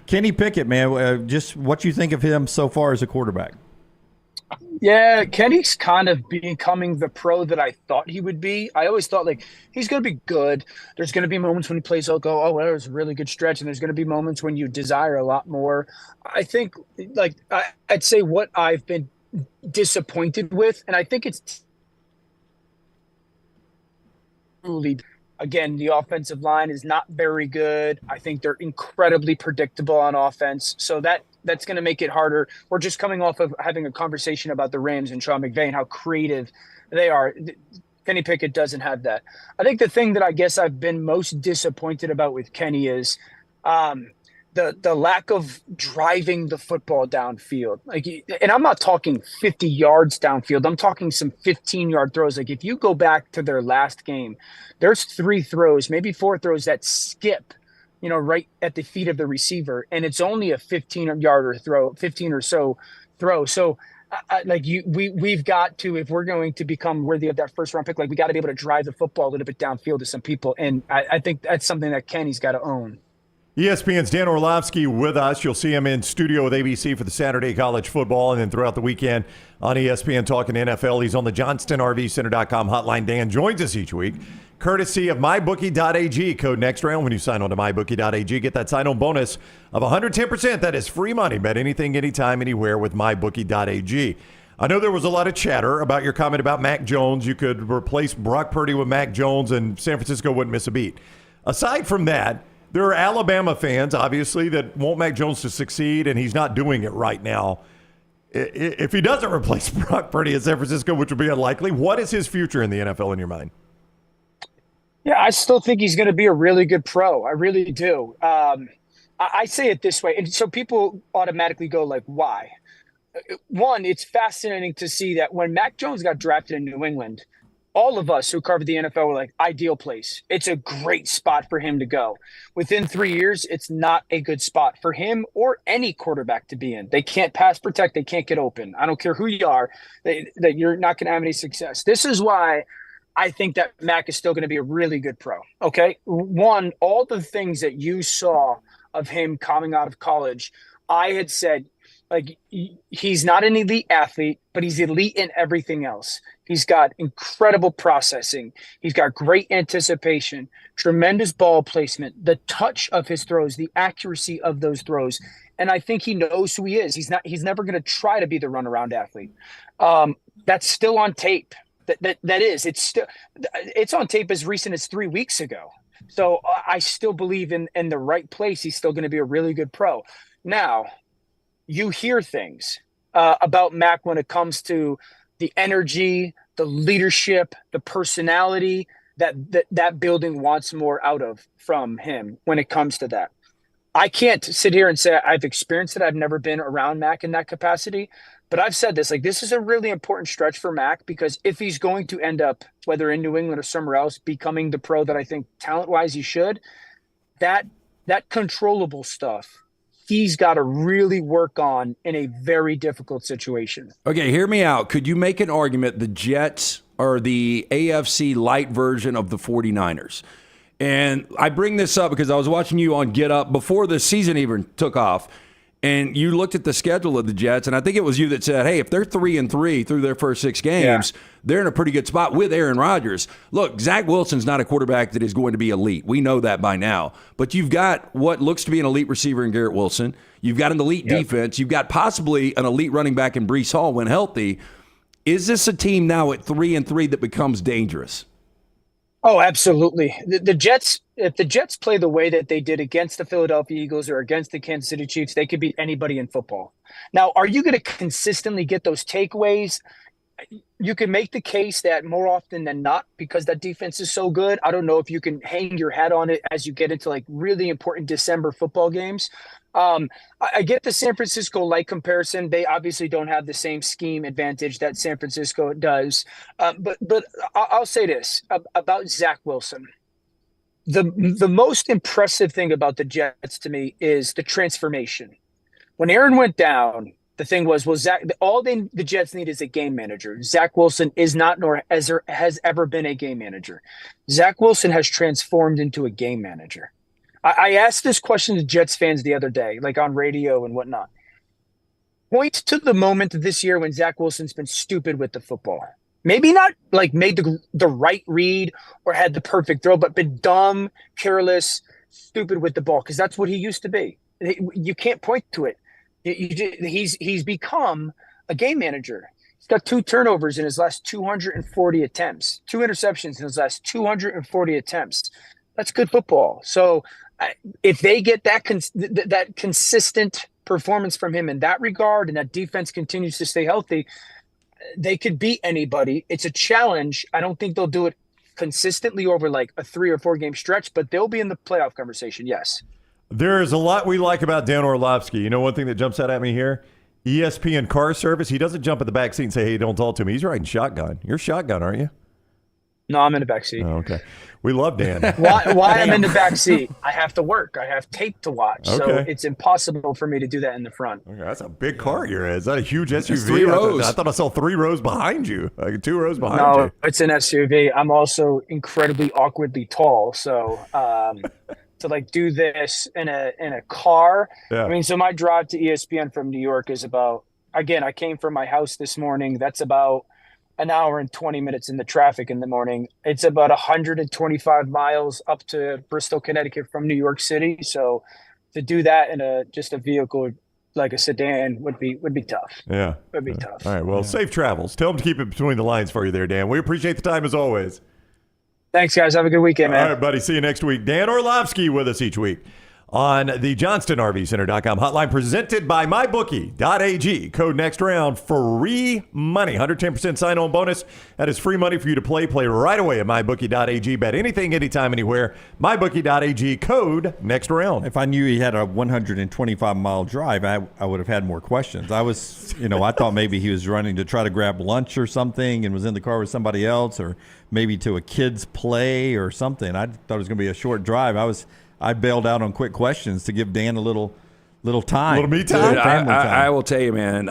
Speaker 2: Kenny Pickett, man, just what you think of him so far as a quarterback?
Speaker 1: Yeah, Kenny's kind of becoming the pro that I thought he would be. I always thought, like, he's going to be good. There's going to be moments when he plays, that was a really good stretch. And there's going to be moments when you desire a lot more. I think, like, I'd say what I've been disappointed with, and I think it's truly, again, the offensive line is not very good. I think they're incredibly predictable on offense. So that's going to make it harder. We're just coming off of having a conversation about the Rams and Sean McVay and how creative they are. Kenny Pickett doesn't have that. I think the thing that I guess I've been most disappointed about with Kenny is the lack of driving the football downfield. And I'm not talking 50 yards downfield. I'm talking some 15-yard throws. Like if you go back to their last game, there's 3 throws, maybe 4 throws that skip, right at the feet of the receiver, and it's only a 15-yarder throw, 15 or so throw. So, we've got to, if we're going to become worthy of that first-round pick, we got to be able to drive the football a little bit downfield to some people, and I think that's something that Kenny's got to own.
Speaker 3: ESPN's Dan Orlovsky with us. You'll see him in studio with ABC for the Saturday college football, and then throughout the weekend on ESPN talking NFL. He's on the JohnstonRVCenter.com hotline. Dan joins us each week, courtesy of MyBookie.ag. Code next round when you sign on to MyBookie.ag. Get that sign-on bonus of 110%. That is free money. Bet anything, anytime, anywhere with MyBookie.ag. I know there was a lot of chatter about your comment about Mac Jones. You could replace Brock Purdy with Mac Jones, and San Francisco wouldn't miss a beat. Aside from that, there are Alabama fans, obviously, that want Mac Jones to succeed, and he's not doing it right now. If he doesn't replace Brock Purdy at San Francisco, which would be unlikely, what is his future in the NFL in your mind?
Speaker 1: Yeah, I still think he's going to be a really good pro. I really do. I say it this way, and so people automatically go like, why? One, it's fascinating to see that when Mac Jones got drafted in New England, all of us who covered the NFL were like, ideal place. It's a great spot for him to go. Within 3 years, it's not a good spot for him or any quarterback to be in. They can't pass protect. They can't get open. I don't care who you are, that you're not going to have any success. This is why I think that Mac is still going to be a really good pro. Okay. One, all the things that you saw of him coming out of college, I had said, like, he's not an elite athlete, but he's elite in everything else. He's got incredible processing. He's got great anticipation, tremendous ball placement, the touch of his throws, the accuracy of those throws. And I think he knows who he is. He's never going to try to be the runaround athlete. That's still on tape. It's on tape as recent as 3 weeks ago. So I still believe in the right place. He's still going to be a really good pro. Now, you hear things about Mac when it comes to the energy, the leadership, the personality that building wants more out of from him when it comes to that. I can't sit here and say I've experienced it. I've never been around Mac in that capacity, but I've said this, like, this is a really important stretch for Mac, because if he's going to end up, whether in New England or somewhere else, becoming the pro that I think talent-wise he should, that controllable stuff, he's got to really work on in a very difficult situation.
Speaker 5: Okay, hear me out. Could you make an argument the Jets are the AFC light version of the 49ers? And I bring this up because I was watching you on Get Up before the season even took off, and you looked at the schedule of the Jets, and I think it was you that said, hey, if they're 3-3 through their first 6 games, they're in a pretty good spot with Aaron Rodgers. Look, Zach Wilson's not a quarterback that is going to be elite. We know that by now. But you've got what looks to be an elite receiver in Garrett Wilson. You've got an elite defense. You've got possibly an elite running back in Breece Hall when healthy. Is this a team now at 3-3 that becomes dangerous?
Speaker 1: Oh, absolutely. The Jets, if the Jets play the way that they did against the Philadelphia Eagles or against the Kansas City Chiefs, they could beat anybody in football. Now, are you going to consistently get those takeaways? You can make the case that more often than not, because that defense is so good. I don't know if you can hang your hat on it as you get into like really important December football games. I get the San Francisco light comparison. They obviously don't have the same scheme advantage that San Francisco does. But I'll say this about Zach Wilson. The most impressive thing about the Jets to me is the transformation. When Aaron went down, the thing was, well, Zach, the Jets need is a game manager. Zach Wilson is not, nor has ever been a game manager. Zach Wilson has transformed into a game manager. I asked this question to Jets fans the other day, like on radio and whatnot. Point to the moment this year when Zach Wilson's been stupid with the football. Maybe not like made the right read or had the perfect throw, but been dumb, careless, stupid with the ball, because that's what he used to be. You can't point to it. He's become a game manager. He's got 2 turnovers in his last 240 attempts, 2 interceptions in his last 240 attempts. That's good football. So if they get that consistent performance from him in that regard, and that defense continues to stay healthy, they could beat anybody. It's a challenge. I don't think they'll do it consistently over like a 3 or 4 game stretch, but they'll be in the playoff conversation. Yes.
Speaker 3: There is a lot we like about Dan Orlovsky. You know, one thing that jumps out at me here, ESPN car service. He doesn't jump in the back seat and say, hey, don't talk to me. He's riding shotgun. You're shotgun, aren't you?
Speaker 1: No, I'm in the back seat.
Speaker 3: Oh, okay. We love Dan.
Speaker 1: Why I'm in the back seat? I have to work. I have tape to watch. Okay. So it's impossible for me to do that in the front.
Speaker 3: Okay, that's a big car you're in. Is that a huge SUV?
Speaker 5: It's 3 rows.
Speaker 3: I thought I saw 3 rows behind you, like 2 rows behind you.
Speaker 1: No, it's an SUV. I'm also incredibly awkwardly tall. So to like do this in a car. Yeah. I mean, so my drive to ESPN from New York is about, again, I came from my house this morning. That's about an hour and 20 minutes in the traffic in the morning. It's about 125 miles up to Bristol, Connecticut from New York City. So to do that in just a vehicle like a sedan would be tough.
Speaker 3: Yeah.
Speaker 1: Would be tough.
Speaker 3: All right. Well, safe travels. Tell them to keep it between the lines for you there, Dan. We appreciate the time as always.
Speaker 1: Thanks, guys. Have a good weekend, man.
Speaker 3: All right, buddy. See you next week. Dan Orlovsky with us each week on the JohnstonRVCenter.com hotline, presented by MyBookie.ag. Code next round, free money. 110% sign-on bonus. That is free money for you to play. Play right away at MyBookie.ag. Bet anything, anytime, anywhere. MyBookie.ag. Code next round.
Speaker 2: If I knew he had a 125-mile drive, I would have had more questions. I was, I thought maybe he was running to try to grab lunch or something and was in the car with somebody else, or maybe to a kid's play or something. I thought it was going to be a short drive. I bailed out on quick questions to give Dan a little time.
Speaker 3: Little me time.
Speaker 5: I will tell you, man,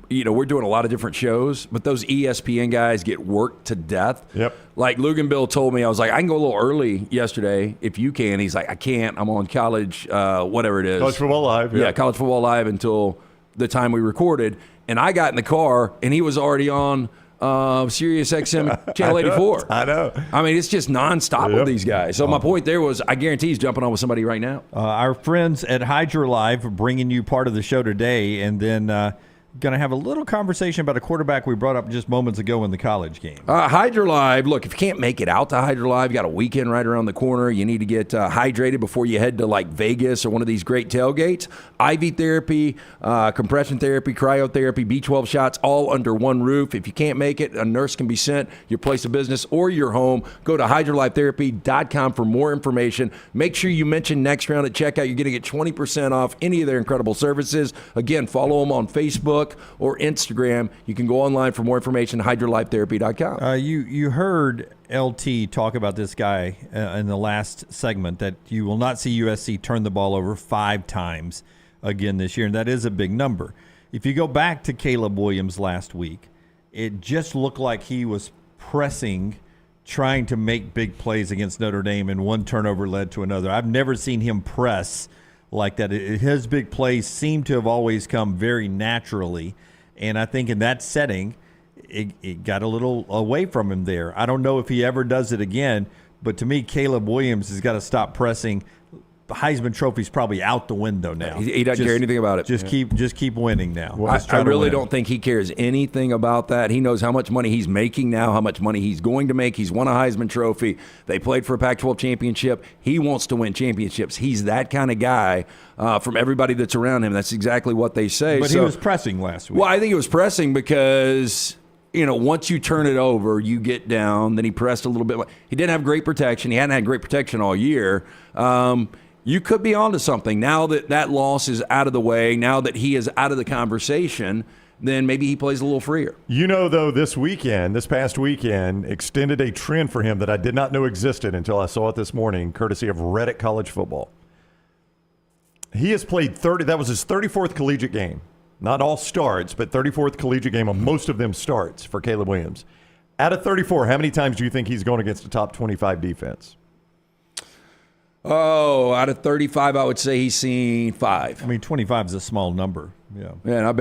Speaker 5: we're doing a lot of different shows, but those ESPN guys get worked to death.
Speaker 3: Yep.
Speaker 5: Like Lugan Bill told me, I was like, I can go a little early yesterday if you can. He's like, I can't. I'm on college, whatever it is.
Speaker 3: College Football Live.
Speaker 5: Yeah, College Football Live until the time we recorded. And I got in the car, and he was already on Sirius XM Channel 84.
Speaker 3: I know.
Speaker 5: I mean, it's just nonstop with these guys. So my point there was, I guarantee he's jumping on with somebody right now.
Speaker 2: Our friends at Hydra Live are bringing you part of the show today, and then going to have a little conversation about a quarterback we brought up just moments ago in the college game.
Speaker 5: Hydra Live, look, if you can't make it out to Hydra Live, you got a weekend right around the corner. You need to get hydrated before you head to like Vegas or one of these great tailgates. IV therapy, compression therapy, cryotherapy, B12 shots, all under one roof. If you can't make it, a nurse can be sent your place of business or your home. Go to hydralifetherapy.com for more information. Make sure you mention next round at checkout. You're going to get 20% off any of their incredible services. Again, follow them on Facebook or Instagram. You can go online for more information, hydralifetherapy.com.
Speaker 2: You heard LT talk about this guy in the last segment, that you will not see USC turn the ball over 5 times again this year, and that is a big number. If you go back to Caleb Williams last week, it just looked like he was pressing, trying to make big plays against Notre Dame, and one turnover led to another. I've never seen him press like that. His big plays seem to have always come very naturally, and I think in that setting, it got a little away from him there. I don't know if he ever does it again, but to me, Caleb Williams has got to stop pressing. The Heisman Trophy's probably out the window now.
Speaker 5: He doesn't care anything about it.
Speaker 2: Just keep winning now.
Speaker 5: I really don't think he cares anything about that. He knows how much money he's making now, how much money he's going to make. He's won a Heisman Trophy. They played for a Pac-12 championship. He wants to win championships. He's that kind of guy. From everybody that's around him, that's exactly what they say.
Speaker 2: But he was pressing last week.
Speaker 5: Well, I think he was pressing because, once you turn it over, you get down. Then he pressed a little bit. He didn't have great protection. He hadn't had great protection all year. You could be onto something. Now that loss is out of the way, now that he is out of the conversation, then maybe he plays a little freer.
Speaker 3: Though, this past weekend, extended a trend for him that I did not know existed until I saw it this morning, courtesy of Reddit College Football. He has played 30. That was his 34th collegiate game. Not all starts, but 34th collegiate game, and most of them starts for Caleb Williams. Out of 34, how many times do you think he's going against a top 25 defense?
Speaker 5: Oh, out of 35, I would say he's seen 5.
Speaker 2: I mean, 25 is a small number. Yeah.
Speaker 5: And I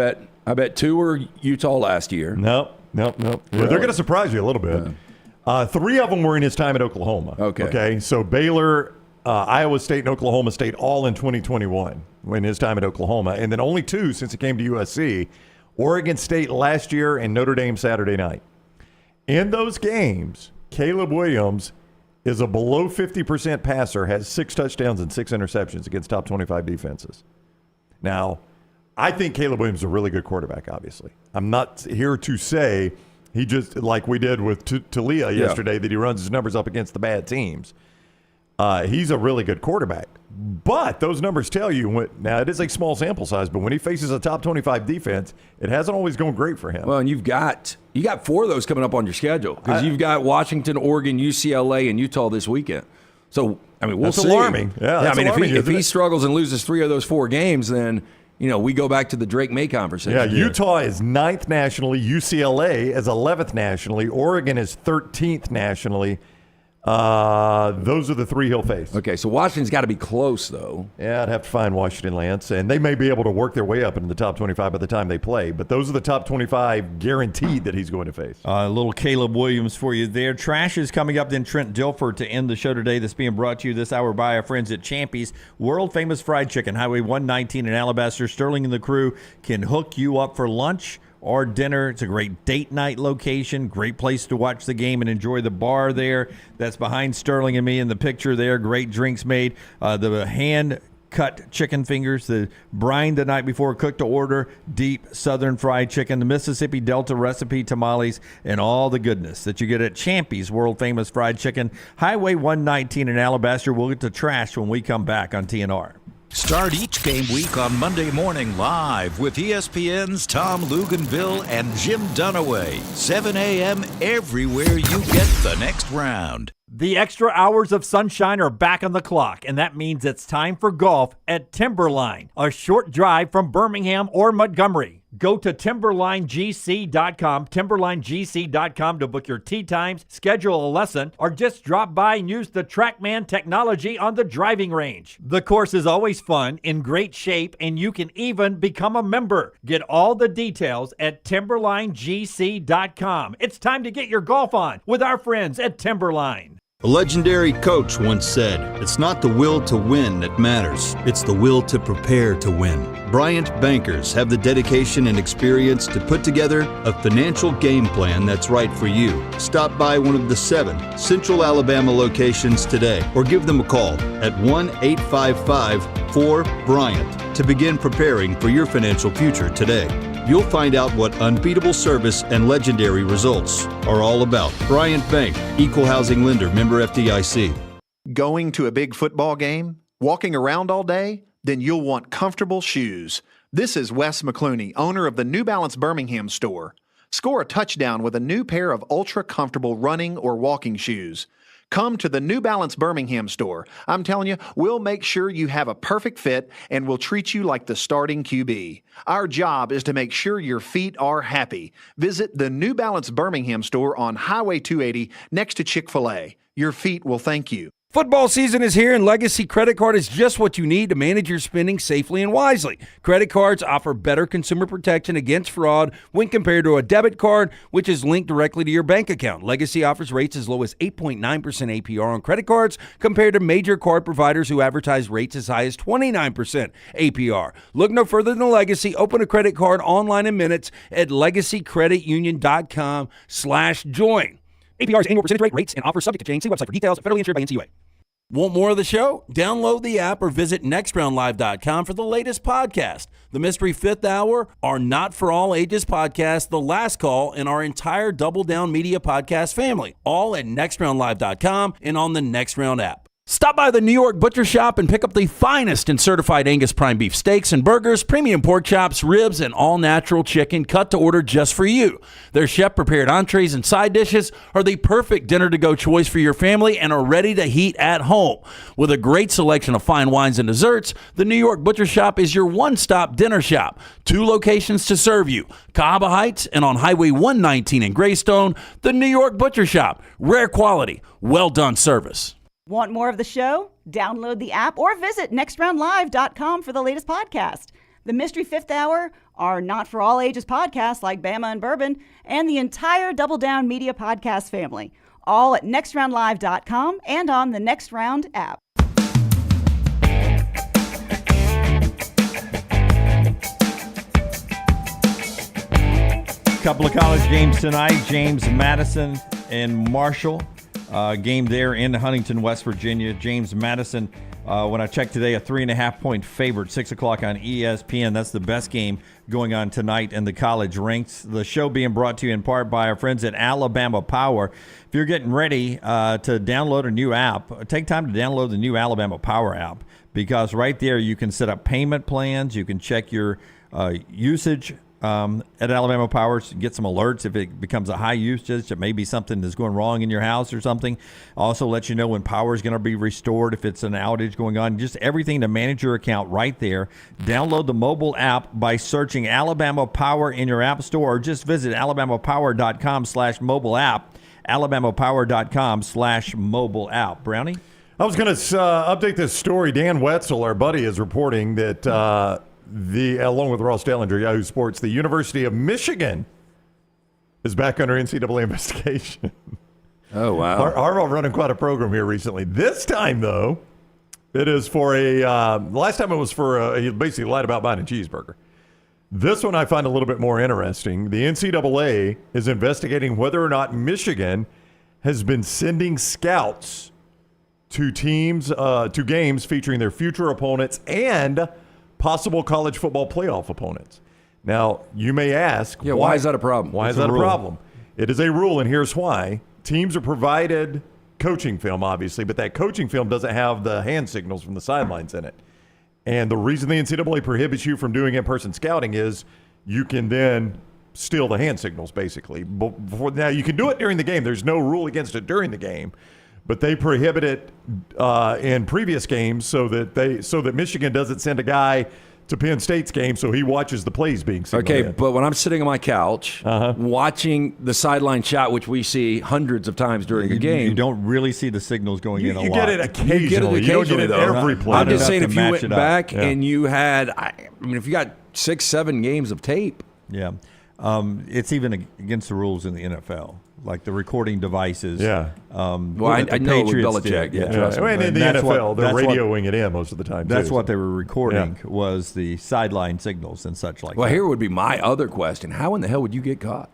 Speaker 5: bet 2 were Utah last year.
Speaker 3: Nope. Really? They're going to surprise you a little bit. 3 of them were in his time at Oklahoma. Okay. So Baylor, Iowa State, and Oklahoma State all in 2021 in his time at Oklahoma. And then only 2 since he came to USC, Oregon State last year and Notre Dame Saturday night. In those games, Caleb Williams is a below 50% passer, has 6 touchdowns and 6 interceptions against top 25 defenses. Now, I think Caleb Williams is a really good quarterback, obviously. I'm not here to say he just, like we did with Talia yesterday, that he runs his numbers up against the bad teams. He's a really good quarterback. But those numbers tell you, now it is a small sample size, but when he faces a top 25 defense, it hasn't always gone great for him.
Speaker 5: Well, and you got 4 of those coming up on your schedule, because you've got Washington, Oregon, UCLA, and Utah this weekend. So, I mean, we'll see.
Speaker 3: That's alarming. Yeah, that's alarming,
Speaker 5: if he struggles and loses 3 of those 4 games, then we go back to the Drake May conversation.
Speaker 3: Yeah, Utah is 9th nationally. UCLA is 11th nationally. Oregon is 13th nationally. Those are the 3 he'll face.
Speaker 5: Okay, so Washington's got to be close, though.
Speaker 3: Yeah, I'd have to find Washington, Lance, and they may be able to work their way up into the top 25 by the time they play, but those are the top 25 guaranteed that he's going to face.
Speaker 2: A little Caleb Williams for you there. Trash is coming up, then Trent Dilfer to end the show today. That's being brought to you this hour by our friends at Champy's, world-famous fried chicken, Highway 119 in Alabaster. Sterling and the crew can hook you up for lunch or dinner. It's a great date night location, great place to watch the game and enjoy the bar there. That's behind Sterling and me in the picture there. Great drinks made. The hand cut chicken fingers, the brine the night before, cooked to order, deep southern fried chicken, the Mississippi Delta recipe tamales, and all the goodness that you get at Champy's world-famous fried chicken, Highway 119 in Alabaster. We'll get to trash when we come back on TNR.
Speaker 4: Start each game week on Monday morning live with ESPN's Tom Luganville and Jim Dunaway. 7 a.m. everywhere you get the next round.
Speaker 13: The extra hours of sunshine are back on the clock, and that means it's time for golf at Timberline, a short drive from Birmingham or Montgomery. Go to timberlinegc.com, timberlinegc.com to book your tee times, schedule a lesson, or just drop by and use the TrackMan technology on the driving range. The course is always fun, in great shape, and you can even become a member. Get all the details at timberlinegc.com. It's time to get your golf on with our friends at Timberline.
Speaker 24: A legendary coach once said, "It's not the will to win that matters, it's the will to prepare to win." Bryant bankers have the dedication and experience to put together a financial game plan that's right for you. Stop by one of the 7 Central Alabama locations today or give them a call at 1-855-4-BRYANT to begin preparing for your financial future today. You'll find out what unbeatable service and legendary results are all about. Bryant Bank, Equal Housing Lender, member FDIC.
Speaker 7: Going to a big football game? Walking around all day? Then you'll want comfortable shoes. This is Wes McClooney, owner of the New Balance Birmingham store. Score a touchdown with a new pair of ultra-comfortable running or walking shoes. Come to the New Balance Birmingham store. I'm telling you, we'll make sure you have a perfect fit and we'll treat you like the starting QB. Our job is to make sure your feet are happy. Visit the New Balance Birmingham store on Highway 280 next to Chick-fil-A. Your feet will thank you.
Speaker 23: Football season is here, and Legacy Credit Card is just what you need to manage your spending safely and wisely. Credit cards offer better consumer protection against fraud when compared to a debit card, which is linked directly to your bank account. Legacy offers rates as low as 8.9% APR on credit cards compared to major card providers who advertise rates as high as 29% APR. Look no further than Legacy. Open a credit card online in minutes at legacycreditunion.com/join. APR's annual percentage rate, rates, and offers subject to change. See website for details. Federally insured by NCUA. Want more of the show? Download the app or visit nextroundlive.com for the latest podcast. The Mystery Fifth Hour, our Not For All Ages podcast, The Last Call, and our entire Double Down Media podcast family. All at nextroundlive.com and on the Next Round app. Stop by the New York Butcher Shop and pick up the finest in certified Angus prime beef steaks and burgers, premium pork chops, ribs, and all-natural chicken cut to order just for you. Their chef-prepared entrees and side dishes are the perfect dinner-to-go choice for your family and are ready to heat at home. With a great selection of fine wines and desserts, the New York Butcher Shop is your one-stop dinner shop. 2 locations to serve you, Cahaba Heights and on Highway 119 in Greystone. The New York Butcher Shop, rare quality, well-done service.
Speaker 18: Want more of the show? Download the app or visit nextroundlive.com for the latest podcast. The Mystery Fifth Hour, our Not For All Ages podcast like Bama and Bourbon, and the entire Double Down Media podcast family. All at nextroundlive.com and on the Next Round app.
Speaker 2: Couple of college games tonight. James Madison and Marshall. Game there in Huntington, West Virginia. James Madison, when I checked today, a 3.5-point favorite, 6 o'clock on ESPN. That's the best game going on tonight in the college ranks. The show being brought to you in part by our friends at Alabama Power. If you're getting ready to download a new app, take time to download the new Alabama Power app, because right there you can set up payment plans. You can check your usage at Alabama Power, get some alerts if it becomes a high usage. It may be something that's going wrong in your house or something. Also let you know when power is going to be restored, if it's an outage going on. Just everything to manage your account right there. Download the mobile app by searching Alabama Power in your app store, or just visit alabamapower.com/mobile app, alabamapower.com/mobile app. Brownie?
Speaker 3: I was going to update this story. Dan Wetzel, our buddy, is reporting that along with Ross Dellinger, Yahoo Sports, the University of Michigan is back under NCAA investigation.
Speaker 5: Oh, wow.
Speaker 3: Harbaugh running quite a program here recently. This time, though, it is for last time it was for he basically lied about buying a cheeseburger. This one I find a little bit more interesting. The NCAA is investigating whether or not Michigan has been sending scouts to games featuring their future opponents and possible college football playoff opponents. Now, you may ask,
Speaker 5: why is that a problem?
Speaker 3: Why is that a problem? It is a rule, and here's why. Teams are provided coaching film, obviously, but that coaching film doesn't have the hand signals from the sidelines in it. And the reason the NCAA prohibits you from doing in-person scouting is you can then steal the hand signals, basically. Now, you can do it during the game. There's no rule against it during the game. But they prohibit it in previous games so that Michigan doesn't send a guy to Penn State's game so he watches the plays being signaled in.
Speaker 5: But when I'm sitting on my couch watching the sideline shot, which we see hundreds of times during a game.
Speaker 2: You don't really see the signals going in a lot.
Speaker 3: You get it occasionally. You don't get it every play.
Speaker 5: I'm just saying if you went back and you had, if you got 6-7 games of tape.
Speaker 2: Yeah. It's even against the rules in the NFL. Like the recording devices.
Speaker 3: Yeah.
Speaker 5: I know with Belichick.
Speaker 3: And in the NFL, they're radioing it in most of the time.
Speaker 2: That's what they were recording was the sideline signals and such like that.
Speaker 5: Well, here would be my other question. How in the hell would you get caught?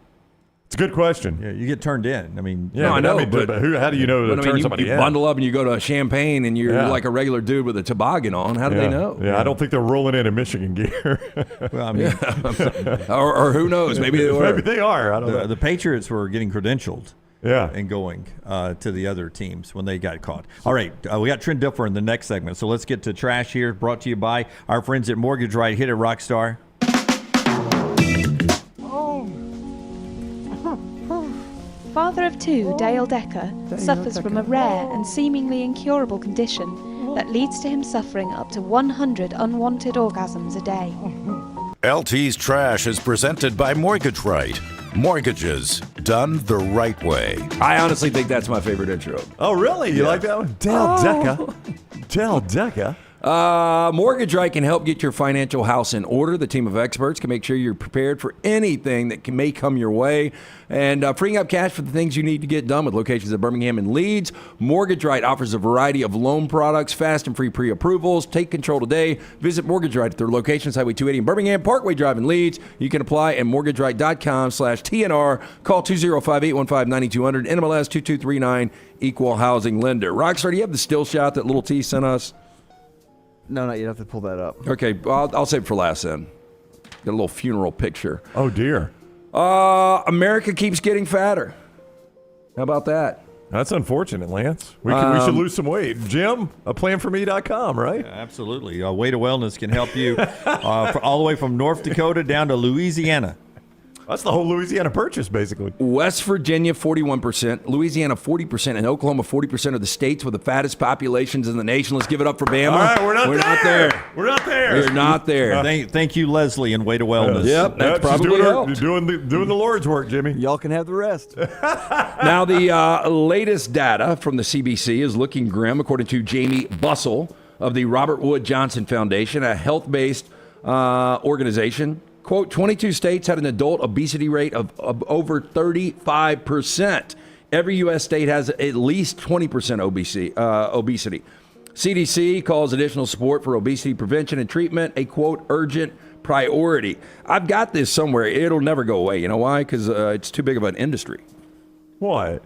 Speaker 3: It's a good question.
Speaker 2: Yeah, you get turned in. I mean,
Speaker 3: I know, but how do you know to turn somebody in?
Speaker 5: You bundle up and you go to Champaign and you're like a regular dude with a toboggan on. How do they know?
Speaker 3: Yeah, I don't think they're rolling in Michigan gear.
Speaker 2: Well, I mean,
Speaker 5: or who knows? Maybe they were.
Speaker 3: Maybe they are. I don't know.
Speaker 2: The Patriots were getting credentialed.
Speaker 3: Yeah.
Speaker 2: And going to the other teams when they got caught. All right, we got Trent Dilfer in the next segment. So let's get to trash here, brought to you by our friends at Mortgage Right. Hit it, Rockstar.
Speaker 10: Father of two, Dale Decker, suffers from a rare and seemingly incurable condition that leads to him suffering up to 100 unwanted orgasms a day.
Speaker 4: LT's Trash is presented by Mortgage Right. Mortgages done the right way.
Speaker 5: I honestly think that's my favorite intro.
Speaker 3: Oh, really? You like that one? Dale Decker. Dale Decker.
Speaker 5: Mortgage Right can help get your financial house in order. The team of experts can make sure you're prepared for anything that may come your way. And freeing up cash for the things you need to get done with locations at Birmingham and Leeds. Mortgage Right offers a variety of loan products, fast and free pre-approvals. Take control today. Visit Mortgage Right at their locations, Highway 280 in Birmingham, Parkway Drive in Leeds. You can apply at mortgageright.com/TNR. Call 205-815-9200, NMLS 2239, Equal Housing Lender. Rockstar, do you have the still shot that Little T sent us?
Speaker 6: No, not yet. You have to pull that up.
Speaker 5: Okay, I'll save it for last then. Got a little funeral picture.
Speaker 3: Oh, dear.
Speaker 5: America keeps getting fatter. How about that?
Speaker 3: That's unfortunate, Lance. We should lose some weight. Jim, aplanforme.com, right?
Speaker 2: Yeah, absolutely. Way to Wellness can help you all the way from North Dakota down to Louisiana.
Speaker 3: That's the whole Louisiana purchase, basically.
Speaker 5: West Virginia, 41%. Louisiana, 40%. And Oklahoma, 40% of the states with the fattest populations in the nation. Let's give it up for Bama.
Speaker 3: All right, we're not there.
Speaker 5: We're not there.
Speaker 2: Thank you, Leslie, and Way to Wellness.
Speaker 5: Yep, that's probably helped.
Speaker 3: Doing the Lord's work, Jimmy.
Speaker 6: Y'all can have the rest.
Speaker 5: Now, the latest data from the CBC is looking grim, according to Jamie Bussell of the Robert Wood Johnson Foundation, a health-based organization. Quote, 22 states had an adult obesity rate of over 35%. Every U.S. state has at least 20% obesity. CDC calls additional support for obesity prevention and treatment a, quote, urgent priority. I've got this somewhere. It'll never go away. You know why? Because it's too big of an industry.
Speaker 3: What?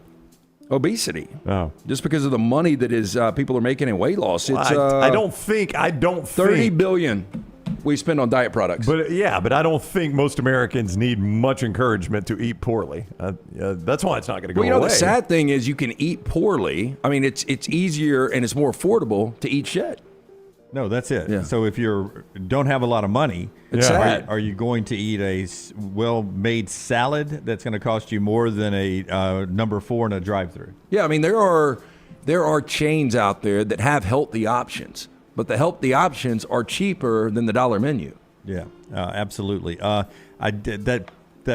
Speaker 5: Obesity.
Speaker 3: Oh.
Speaker 5: Just because of the money that is people are making in weight loss. It's
Speaker 3: I don't think
Speaker 5: $30 billion we spend on diet products.
Speaker 3: But I don't think most Americans need much encouragement to eat poorly. That's why it's not going to go away.
Speaker 5: The sad thing is you can eat poorly. I mean, it's easier and it's more affordable to eat shit.
Speaker 2: No, that's it.
Speaker 5: Yeah.
Speaker 2: So if you don't have a lot of money, are you going to eat a well-made salad that's going to cost you more than a number 4 in a drive-thru?
Speaker 5: Yeah, I mean, there are chains out there that have healthy options. But the healthy options are cheaper than the dollar menu.
Speaker 2: Yeah, absolutely. I did that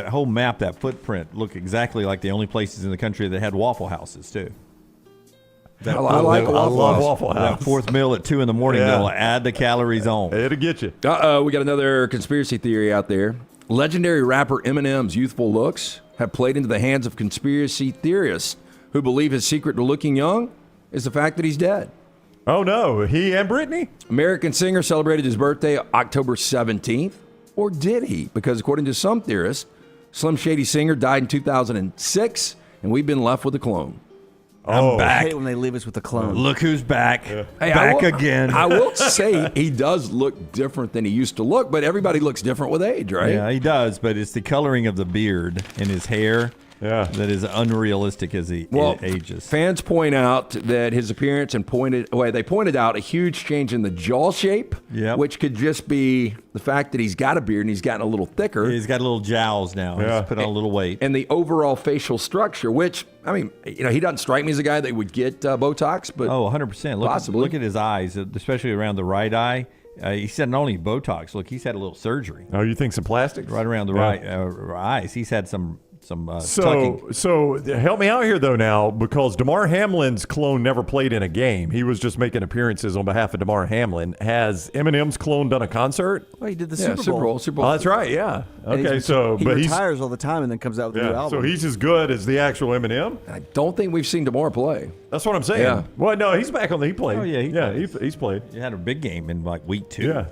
Speaker 2: whole map, that footprint, looked exactly like the only places in the country that had Waffle Houses too.
Speaker 5: I like
Speaker 3: Waffle House.
Speaker 2: That fourth meal at 2 a.m. They'll add the calories on.
Speaker 3: It'll get you.
Speaker 5: We got another conspiracy theory out there. Legendary rapper Eminem's youthful looks have played into the hands of conspiracy theorists who believe his secret to looking young is the fact that he's dead.
Speaker 3: Oh, no. He and Britney?
Speaker 5: American singer celebrated his birthday October 17th. Or did he? Because according to some theorists, Slim Shady singer died in 2006, and we've been left with a clone.
Speaker 2: I'm back.
Speaker 6: I hate when they leave us with a clone.
Speaker 2: Look who's back.
Speaker 5: Hey,
Speaker 2: Back again.
Speaker 5: I will say he does look different than he used to look, but everybody looks different with age, right?
Speaker 2: Yeah, he does, but it's the coloring of the beard and his hair that is unrealistic as he ages.
Speaker 5: Fans point out that his appearance they pointed out a huge change in the jaw shape, which could just be the fact that he's got a beard and he's gotten a little thicker.
Speaker 2: He's got little jowls now. He's put on a little weight.
Speaker 5: And the overall facial structure, which, I mean, he doesn't strike me as a guy that would get Botox, but
Speaker 2: 100%.
Speaker 5: Possibly.
Speaker 2: Look at his eyes, especially around the right eye. He said not only Botox. Look, he's had a little surgery.
Speaker 3: Oh, you think some plastics?
Speaker 2: Right around the right eyes. He's had some tucking.
Speaker 3: So help me out here, though, now, because Damar Hamlin's clone never played in a game. He was just making appearances on behalf of Damar Hamlin. Has Eminem's clone done a concert?
Speaker 6: Well, he did the Super Bowl.
Speaker 3: Oh, that's right, yeah. Okay,
Speaker 6: he retires all the time and then comes out with a new album.
Speaker 3: So he's as good as the actual Eminem?
Speaker 5: I don't think we've seen Damar play.
Speaker 3: That's what I'm saying.
Speaker 5: Yeah.
Speaker 3: Well, no, he's back on he played.
Speaker 2: Oh, yeah.
Speaker 3: He's played.
Speaker 2: He had a big game in like week 2.
Speaker 3: Yeah.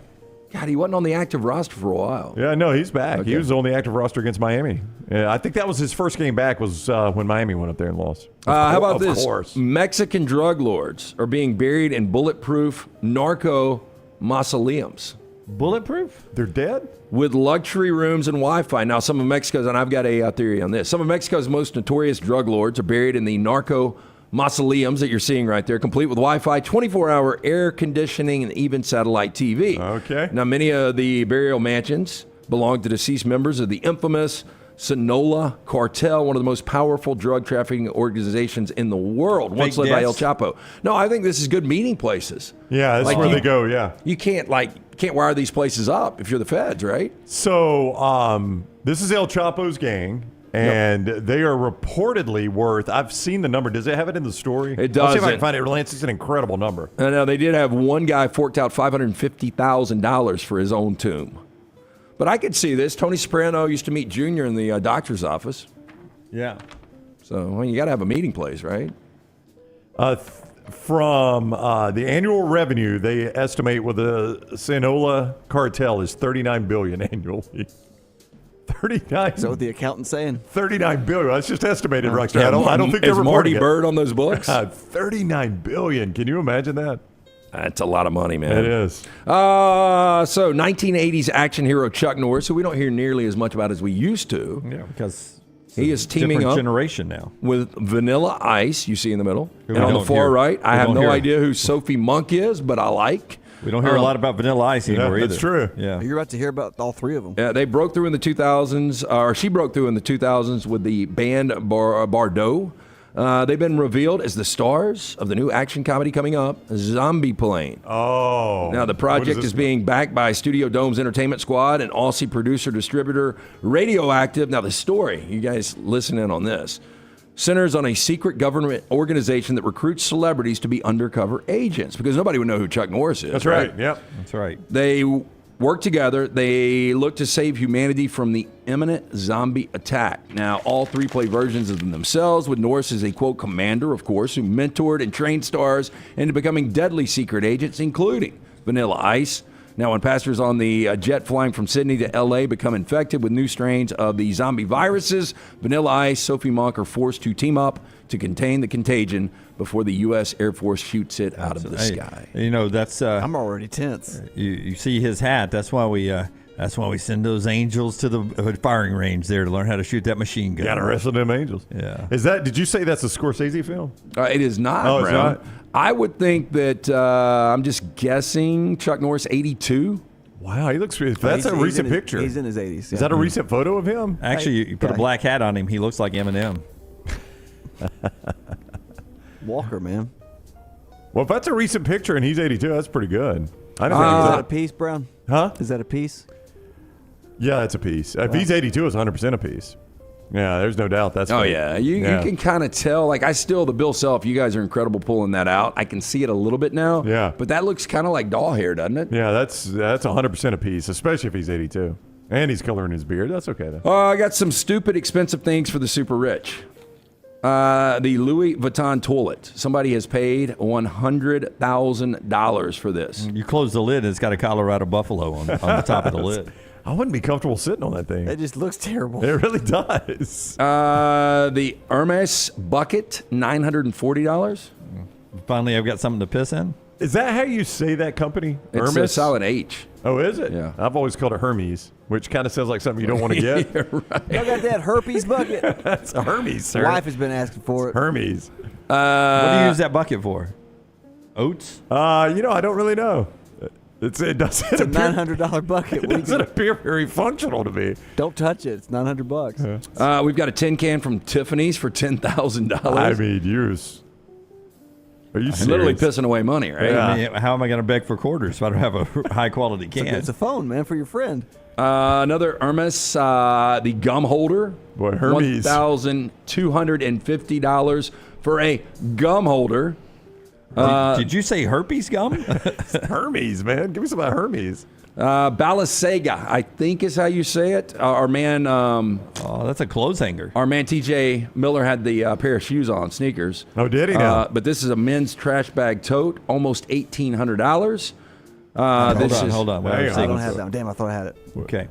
Speaker 5: God, he wasn't on the active roster for a while.
Speaker 3: Yeah, no, he's back.
Speaker 5: Okay.
Speaker 3: He was on the active roster against Miami. Yeah, I think that was his first game back was when Miami went up there and lost.
Speaker 5: How about this?
Speaker 3: Of course.
Speaker 5: Mexican drug lords are being buried in bulletproof narco mausoleums.
Speaker 2: Bulletproof?
Speaker 3: They're dead?
Speaker 5: With luxury rooms and Wi-Fi. Now, some of Mexico's, and I've got a theory on this, some of Mexico's most notorious drug lords are buried in the narco mausoleums that you're seeing right there, complete with Wi-Fi, 24-hour air conditioning, and even satellite TV.
Speaker 3: Okay.
Speaker 5: Now, many of the burial mansions belong to deceased members of the infamous Sinaloa cartel, one of the most powerful drug trafficking organizations in the world, once led by El Chapo. No, I think this is good meeting places.
Speaker 3: Yeah, that's where they go, yeah.
Speaker 5: You can't wire these places up if you're the feds, right?
Speaker 3: So this is El Chapo's gang. And they are reportedly worth, I've seen the number. Does it have it in the story?
Speaker 5: It does.
Speaker 3: I'll see if I can find it. Lance, it's an incredible number.
Speaker 5: I know they did have one guy forked out $550,000 for his own tomb. But I could see this. Tony Soprano used to meet Junior in the doctor's office.
Speaker 2: Yeah.
Speaker 5: So you got to have a meeting place, right?
Speaker 3: From the annual revenue, they estimate with the Sinaloa cartel is $39 billion annually. 39.
Speaker 6: So what the accountant's saying?
Speaker 3: $39 billion. That's just estimated, Rockstar. I don't think they're
Speaker 5: Is
Speaker 3: reporting
Speaker 5: Marty Bird on those books?
Speaker 3: $39 billion. Can you imagine that?
Speaker 5: That's a lot of money, man.
Speaker 3: It is.
Speaker 5: So 1980s action hero Chuck Norris, who we don't hear nearly as much about as we used to.
Speaker 2: Yeah, because
Speaker 5: he is teaming up
Speaker 2: generation now
Speaker 5: with Vanilla Ice, you see in the middle. And on the far right, I have no idea who Sophie Monk is, but I like.
Speaker 2: We don't hear a lot about Vanilla Ice anymore either.
Speaker 3: That's true.
Speaker 2: Yeah.
Speaker 6: You're about to hear about all three of them.
Speaker 5: Yeah, they broke through in the 2000s, or she broke through in the 2000s with the band Bardot. They've been revealed as the stars of the new action comedy coming up, Zombie Plane.
Speaker 3: Oh.
Speaker 5: Now, the project is being backed by Studio Dome's Entertainment Squad and Aussie producer-distributor Radioactive. Now, the story, you guys listen in on this, centers on a secret government organization that recruits celebrities to be undercover agents, because nobody would know who Chuck Norris is.
Speaker 3: That's right. Yep.
Speaker 2: That's right.
Speaker 5: They work together. They look to save humanity from the imminent zombie attack. Now, all three play versions of them themselves, with Norris as a, quote, commander, of course, who mentored and trained stars into becoming deadly secret agents, including Vanilla Ice. Now, when passengers on the jet flying from Sydney to L.A. become infected with new strains of the zombie viruses, Vanilla Ice, Sophie Monk are forced to team up to contain the contagion before the U.S. Air Force shoots it out of the sky.
Speaker 2: You know, that's
Speaker 6: I'm already tense.
Speaker 2: You see his hat. That's why we send those angels to the firing range there to learn how to shoot that machine gun.
Speaker 3: Got to wrestle them angels.
Speaker 2: Yeah.
Speaker 3: Did you say that's a Scorsese film?
Speaker 5: It is not,
Speaker 3: Oh,
Speaker 5: Brown.
Speaker 3: it's not?
Speaker 5: I would think that, I'm just guessing, Chuck Norris, 82.
Speaker 3: Wow, he looks. That's a recent picture.
Speaker 6: He's in his 80s.
Speaker 3: Is that a recent photo of him?
Speaker 2: Actually, you put a black hat on him, he looks like Eminem.
Speaker 6: Walker, man.
Speaker 3: Well, if that's a recent picture and he's 82, that's pretty good. I don't
Speaker 6: Is
Speaker 3: think
Speaker 6: that a piece, Brown?
Speaker 3: Huh?
Speaker 6: Is that a piece?
Speaker 3: Yeah, that's a piece. If he's 82, it's 100% a piece. Yeah, there's no doubt. That's
Speaker 5: Oh,
Speaker 3: fake.
Speaker 5: yeah. You can kind of tell. Like, the Bill Self, you guys are incredible pulling that out. I can see it a little bit now.
Speaker 3: Yeah.
Speaker 5: But that looks kind of like doll hair, doesn't it?
Speaker 3: Yeah, that's 100% a piece, especially if he's 82. And he's coloring his beard. That's okay, though.
Speaker 5: I got some stupid expensive things for the super rich. The Louis Vuitton toilet. Somebody has paid $100,000 for this.
Speaker 2: You close the lid, and it's got a Colorado buffalo on the top of the lid.
Speaker 3: I wouldn't be comfortable sitting on that thing.
Speaker 6: It just looks terrible.
Speaker 3: It really does.
Speaker 5: The Hermes bucket, $940.
Speaker 2: Finally, I've got something to piss in.
Speaker 3: Is that how you say that company?
Speaker 5: It's
Speaker 3: Hermes?
Speaker 5: a solid H.
Speaker 3: Oh, is it?
Speaker 5: Yeah.
Speaker 3: I've always called it Hermes, which kind of sounds like something you don't want to get.
Speaker 5: Right.
Speaker 6: I got that herpes bucket.
Speaker 3: That's a Hermes, sir.
Speaker 6: Wife has been asking for it.
Speaker 3: Hermes.
Speaker 2: What do you use that bucket for? Oats?
Speaker 3: I don't really know. It doesn't.
Speaker 6: It's a
Speaker 3: appear,
Speaker 6: $900 bucket.
Speaker 3: It doesn't appear very functional to me.
Speaker 6: Don't touch it. It's $900.
Speaker 5: We've got a tin can from Tiffany's for $10,000.
Speaker 3: I mean, are you serious?
Speaker 5: Literally pissing away money, right?
Speaker 3: Yeah.
Speaker 2: I mean, how am I going to beg for quarters if I don't have a high-quality can?
Speaker 6: It's a phone, man, for your friend.
Speaker 5: Another Hermes, the gum holder.
Speaker 3: Boy, Hermes.
Speaker 5: $1,250 for a gum holder.
Speaker 2: Did you say herpes gum?
Speaker 3: Hermes, man. Give me some of that Hermes.
Speaker 5: Balenciaga, I think is how you say it. Our man...
Speaker 2: that's a clothes hanger.
Speaker 5: Our man T.J. Miller had the pair of shoes on, sneakers.
Speaker 3: Oh, did he now?
Speaker 5: But this is a men's trash bag tote, almost $1,800.
Speaker 2: Hold on.
Speaker 6: I don't have that one. Damn, I thought I had it.
Speaker 2: Okay.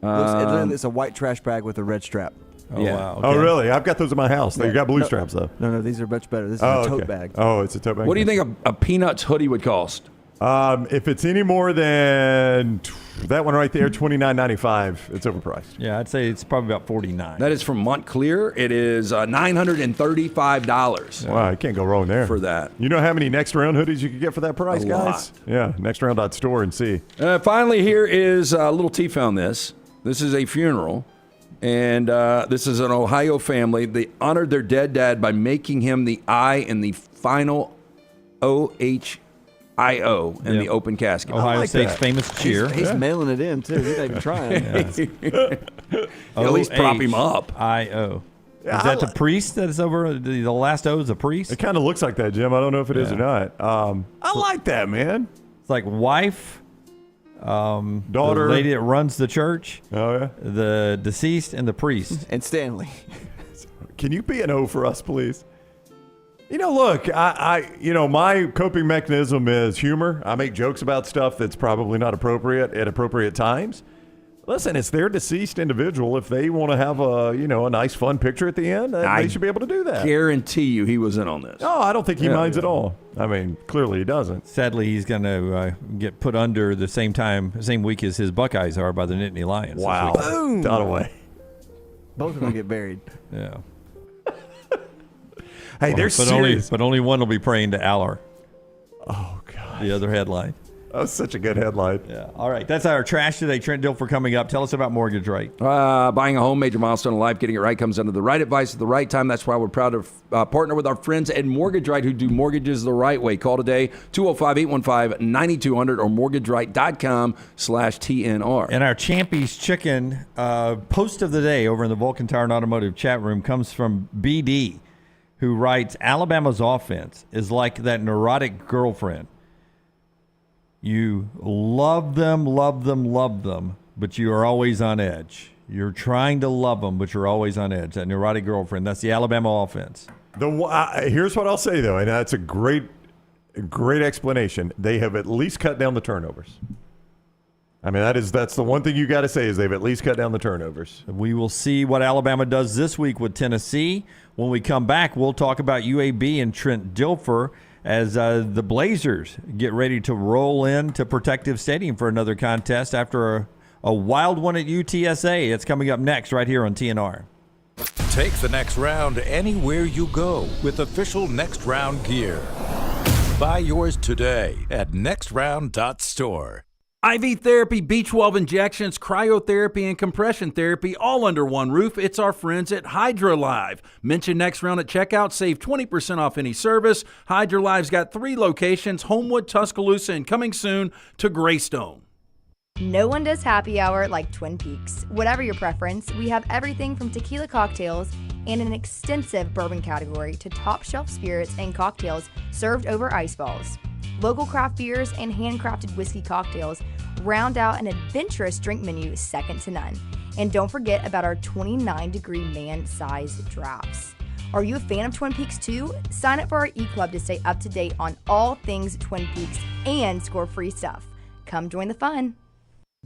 Speaker 6: It's a white trash bag with a red strap.
Speaker 2: Oh, yeah. Wow. Okay.
Speaker 3: Oh, really? I've got those in my house. They got blue straps, though.
Speaker 6: No, these are much better. This is a tote bag.
Speaker 3: Oh, it's a tote bag.
Speaker 5: What do you think a Peanuts hoodie would cost?
Speaker 3: If it's any more than that one right there, $29.95, it's overpriced.
Speaker 2: Yeah, I'd say it's probably about $49.
Speaker 5: That is from Montclair. It is $935.
Speaker 3: Wow, you can't go wrong there.
Speaker 5: For that.
Speaker 3: You know how many next round hoodies you could get for that price, guys? Yeah, nextround.store and see.
Speaker 5: Finally, here is Little T found this. This is a funeral. And this is an Ohio family. They honored their dead dad by making him the I in the final OHIO in the open casket.
Speaker 2: Ohio State's famous cheer.
Speaker 6: He's mailing it in, too. He's not even trying.
Speaker 5: At least prop him up.
Speaker 2: OHIO. Is that the priest that's over? The last O is a priest?
Speaker 3: It kind of looks like that, Jim. I don't know if it is or not. I like that, man.
Speaker 2: It's like wife,
Speaker 3: daughter,
Speaker 2: the lady that runs the church,
Speaker 3: the
Speaker 2: deceased, and the priest.
Speaker 6: And Stanley.
Speaker 3: Can you be an O for us, please? Look, my coping mechanism is humor. I make jokes about stuff that's probably not appropriate at appropriate times. Listen, it's their deceased individual. If they want to have a nice, fun picture at the end, they should be able to do that.
Speaker 5: Guarantee you he was in on this.
Speaker 3: No, I don't think he minds at all. I mean, clearly he doesn't.
Speaker 2: Sadly, he's going to get put under the same week as his Buckeyes are by the Nittany Lions.
Speaker 3: Wow. Boom. Done away.
Speaker 6: Both are going to get buried.
Speaker 2: Yeah.
Speaker 3: Hey, they're serious.
Speaker 2: But only one will be praying to Allah.
Speaker 3: Oh, God.
Speaker 2: The other headline.
Speaker 3: That was such a good headline.
Speaker 2: Yeah. All right. That's our trash today. Trent Dilfer coming up. Tell us about Mortgage Right.
Speaker 5: Buying a home, major milestone in life. Getting it right comes under the right advice at the right time. That's why we're proud to partner with our friends at Mortgage Right who do mortgages the right way. Call today, 205-815-9200 or mortgageright.com/TNR.
Speaker 2: And our Champy's Chicken post of the day over in the Vulcan Tire and Automotive chat room comes from BD, who writes, Alabama's offense is like that neurotic girlfriend. You love them, but you are always on edge. You're trying to love them, but you're always on edge. That neurotic girlfriend. That's the Alabama offense.
Speaker 3: Here's what I'll say, though, and that's a great explanation. They have at least cut down the turnovers. I mean, that's the one thing you got to say is they've at least cut down the turnovers.
Speaker 2: We will see what Alabama does this week with Tennessee. When we come back, we'll talk about UAB and Trent Dilfer as the Blazers get ready to roll into Protective Stadium for another contest after a wild one at UTSA. It's coming up next right here on TNR.
Speaker 4: Take the next round anywhere you go with official Next Round gear. Buy yours today at nextround.store.
Speaker 23: IV therapy, B12 injections, cryotherapy, and compression therapy all under one roof. It's our friends at HydroLive. Mention Next Round at checkout. Save 20% off any service. HydroLive's got 3 locations, Homewood, Tuscaloosa, and coming soon to Greystone.
Speaker 11: No one does happy hour like Twin Peaks. Whatever your preference, we have everything from tequila cocktails and an extensive bourbon category to top shelf spirits and cocktails served over ice balls. Local craft beers and handcrafted whiskey cocktails round out an adventurous drink menu second to none. And don't forget about our 29-degree man-sized drafts. Are you a fan of Twin Peaks too? Sign up for our e-club to stay up to date on all things Twin Peaks and score free stuff. Come join the fun.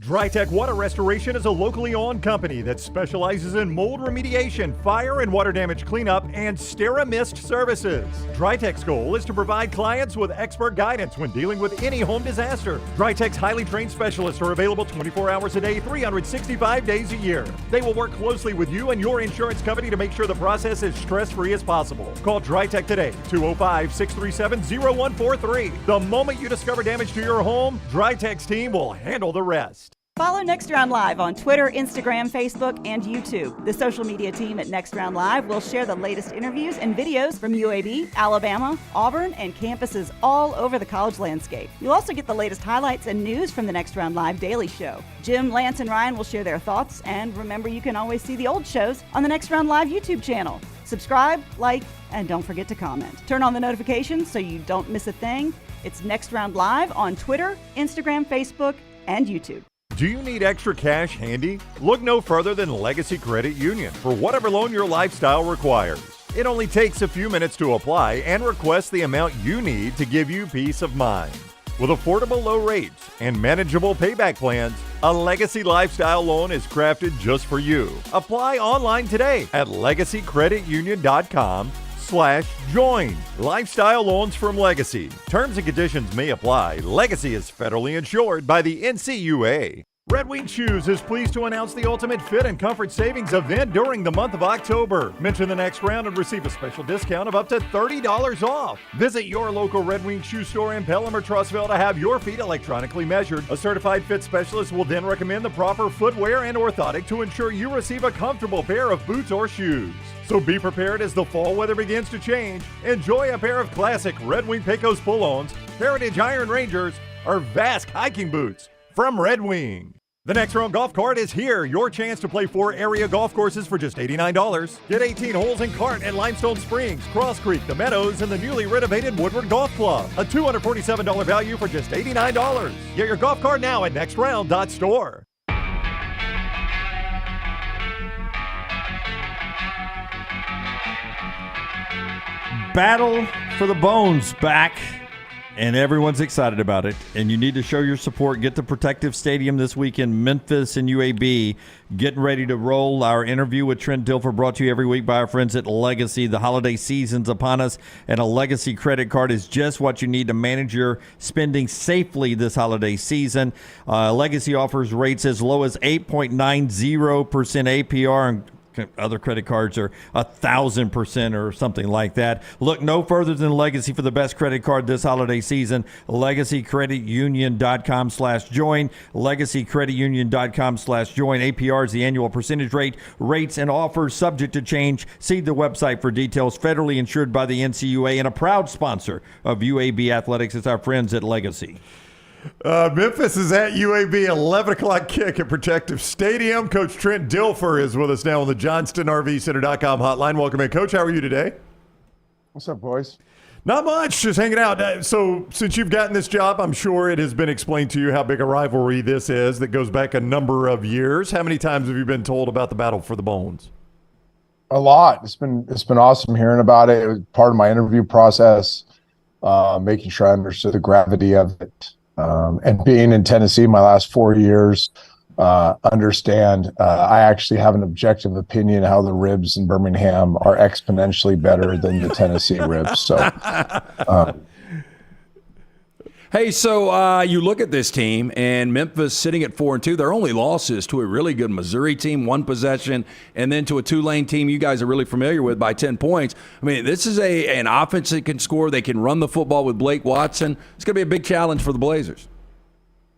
Speaker 3: DryTech Water Restoration is a locally owned company that specializes in mold remediation, fire and water damage cleanup, and SteraMist services. DryTech's goal is to provide clients with expert guidance when dealing with any home disaster. DryTech's highly trained specialists are available 24 hours a day, 365 days a year. They will work closely with you and your insurance company to make sure the process is stress-free as possible. Call DryTech today, 205-637-0143. The moment you discover damage to your home, DryTech's team will handle the rest.
Speaker 18: Follow Next Round Live on Twitter, Instagram, Facebook, and YouTube. The social media team at Next Round Live will share the latest interviews and videos from UAB, Alabama, Auburn, and campuses all over the college landscape. You'll also get the latest highlights and news from the Next Round Live Daily Show. Jim, Lance, and Ryan will share their thoughts, and remember, you can always see the old shows on the Next Round Live YouTube channel. Subscribe, like, and don't forget to comment. Turn on the notifications so you don't miss a thing. It's Next Round Live on Twitter, Instagram, Facebook, and YouTube.
Speaker 3: Do you need extra cash handy? Look no further than Legacy Credit Union for whatever loan your lifestyle requires. It only takes a few minutes to apply and request the amount you need to give you peace of mind. With affordable low rates and manageable payback plans, a Legacy Lifestyle loan is crafted just for you. Apply online today at legacycreditunion.com/join. Lifestyle loans from Legacy. Terms and conditions may apply. Legacy is federally insured by the NCUA. Red Wing Shoes is pleased to announce the ultimate fit and comfort savings event during the month of October. Mention the Next Round and receive a special discount of up to $30 off. Visit your local Red Wing Shoe store in Pelham or Trussville to have your feet electronically measured. A certified fit specialist will then recommend the proper footwear and orthotic to ensure you receive a comfortable pair of boots or shoes. So be prepared as the fall weather begins to change. Enjoy a pair of classic Red Wing Pecos pull-ons, Heritage Iron Rangers, or Vask hiking boots from Red Wing. The Next Round Golf Cart is here. Your chance to play 4 area golf courses for just $89. Get 18 holes in Cart at Limestone Springs, Cross Creek, The Meadows, and the newly renovated Woodward Golf Club. A $247 value for just $89. Get your golf cart now at nextround.store.
Speaker 2: Battle for the Bones back, and everyone's excited about it. And you need to show your support. Get to Protective Stadium this weekend, Memphis and UAB, getting ready to roll. Our interview with Trent Dilfer brought to you every week by our friends at Legacy. The holiday season's upon us, and a Legacy credit card is just what you need to manage your spending safely this holiday season. Legacy offers rates as low as 8.90% APR, and other credit cards are 1,000% or something like that. Look no further than Legacy for the best credit card this holiday season. LegacyCreditUnion.com/join. LegacyCreditUnion.com/join. APR is the annual percentage rate. Rates and offers subject to change. See the website for details. Federally insured by the NCUA and a proud sponsor of UAB Athletics. It's our friends at Legacy.
Speaker 3: Memphis is at UAB, 11 o'clock kick at Protective Stadium. Coach Trent Dilfer is with us now on the JohnstonRVCenter.com hotline. Welcome in, Coach. How are you today?
Speaker 12: What's up, boys?
Speaker 3: Not much, just hanging out. So since you've gotten this job, I'm sure it has been explained to you how big a rivalry this is that goes back a number of years. How many times have you been told about the battle for the Bones?
Speaker 12: A lot. It's been awesome hearing about it. It was part of my interview process, making sure I understood the gravity of it. And being in Tennessee my last 4 years, understand I actually have an objective opinion how the ribs in Birmingham are exponentially better than the Tennessee ribs. So,
Speaker 5: hey, so you look at this team, and Memphis sitting at 4-2. Their only losses to a really good Missouri team, 1 possession, and then to a Tulane team you guys are really familiar with by 10 points. I mean, this is an offense that can score. They can run the football with Blake Watson. It's going to be a big challenge for the Blazers.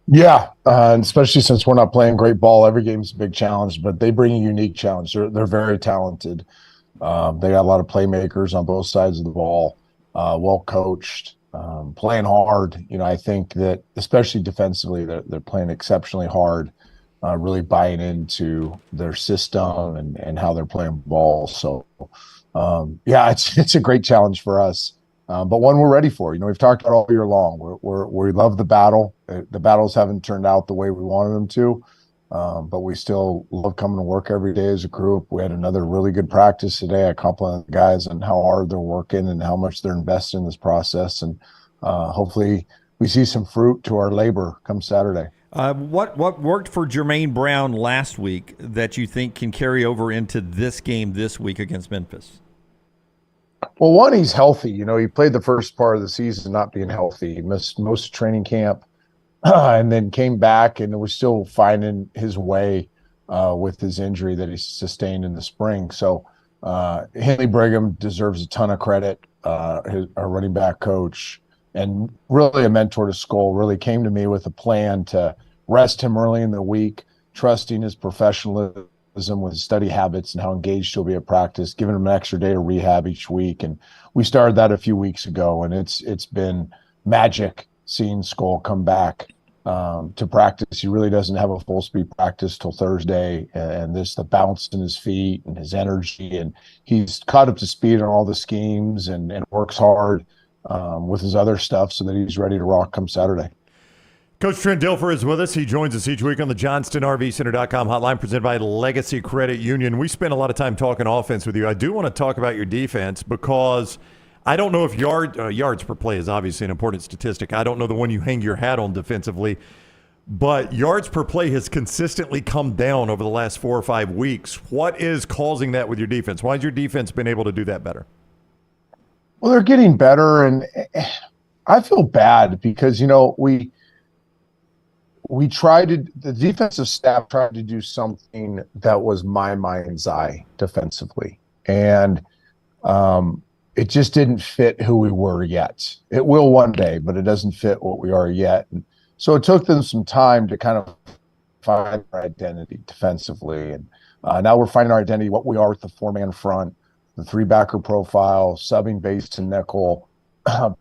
Speaker 12: Yeah, and especially since we're not playing great ball, every game's a big challenge, but they bring a unique challenge. They're very talented. They got a lot of playmakers on both sides of the ball, well coached. Playing hard. I think that especially defensively, they're playing exceptionally hard, really buying into their system and how they're playing ball. So, it's a great challenge for us, but one we're ready for. We've talked about all year long. We love the battle. The battles haven't turned out the way we wanted them to, but we still love coming to work every day as a group. We had another really good practice today. I compliment the guys on how hard they're working and how much they're invested in this process. And hopefully we see some fruit to our labor come Saturday.
Speaker 2: What worked for Jermaine Brown last week that you think can carry over into this game this week against Memphis?
Speaker 12: Well, one, he's healthy. He played the first part of the season not being healthy. He missed most of training camp and then came back and was still finding his way with his injury that he sustained in the spring. So Henley Brigham deserves a ton of credit, our running back coach, and really a mentor to Skull. Really came to me with a plan to rest him early in the week, trusting his professionalism with his study habits and how engaged he'll be at practice, giving him an extra day of rehab each week. And we started that a few weeks ago, and it's been magic seeing Skull come back to practice. He really doesn't have a full speed practice till Thursday, and the bounce in his feet and his energy, and he's caught up to speed on all the schemes and works hard with his other stuff so that he's ready to rock come Saturday.
Speaker 3: Coach Trent Dilfer is with us. He joins us each week on the JohnstonRVCenter.com hotline presented by Legacy Credit Union. We spent a lot of time talking offense with you. I do want to talk about your defense because I don't know if yards per play is obviously an important statistic. I don't know the one you hang your hat on defensively, but yards per play has consistently come down over the last 4 or 5 weeks. What is causing that with your defense? Why has your defense been able to do that better?
Speaker 12: Well, they're getting better, and I feel bad because, the defensive staff tried to do something that was my mind's eye defensively. And it just didn't fit who we were yet. It will one day, but it doesn't fit what we are yet. And so it took them some time to kind of find our identity defensively. And now we're finding our identity, what we are with the 4-man front, the 3-backer profile, subbing base to nickel.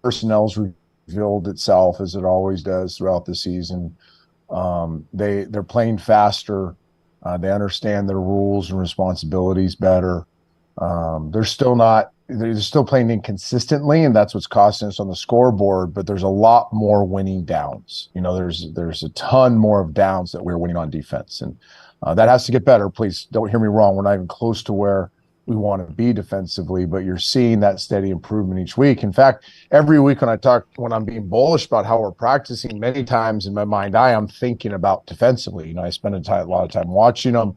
Speaker 12: Personnel's revealed itself as it always does throughout the season. They're playing faster. They understand their rules and responsibilities better. They're still playing inconsistently, and that's what's costing us on the scoreboard, but there's a lot more winning downs. There's a ton more of downs that we're winning on defense, and that has to get better. Please don't hear me wrong. We're not even close to where we want to be defensively, but you're seeing that steady improvement each week. In fact, every week when I'm being bullish about how we're practicing, many times in my mind, I am thinking about defensively. I spend a lot of time watching them,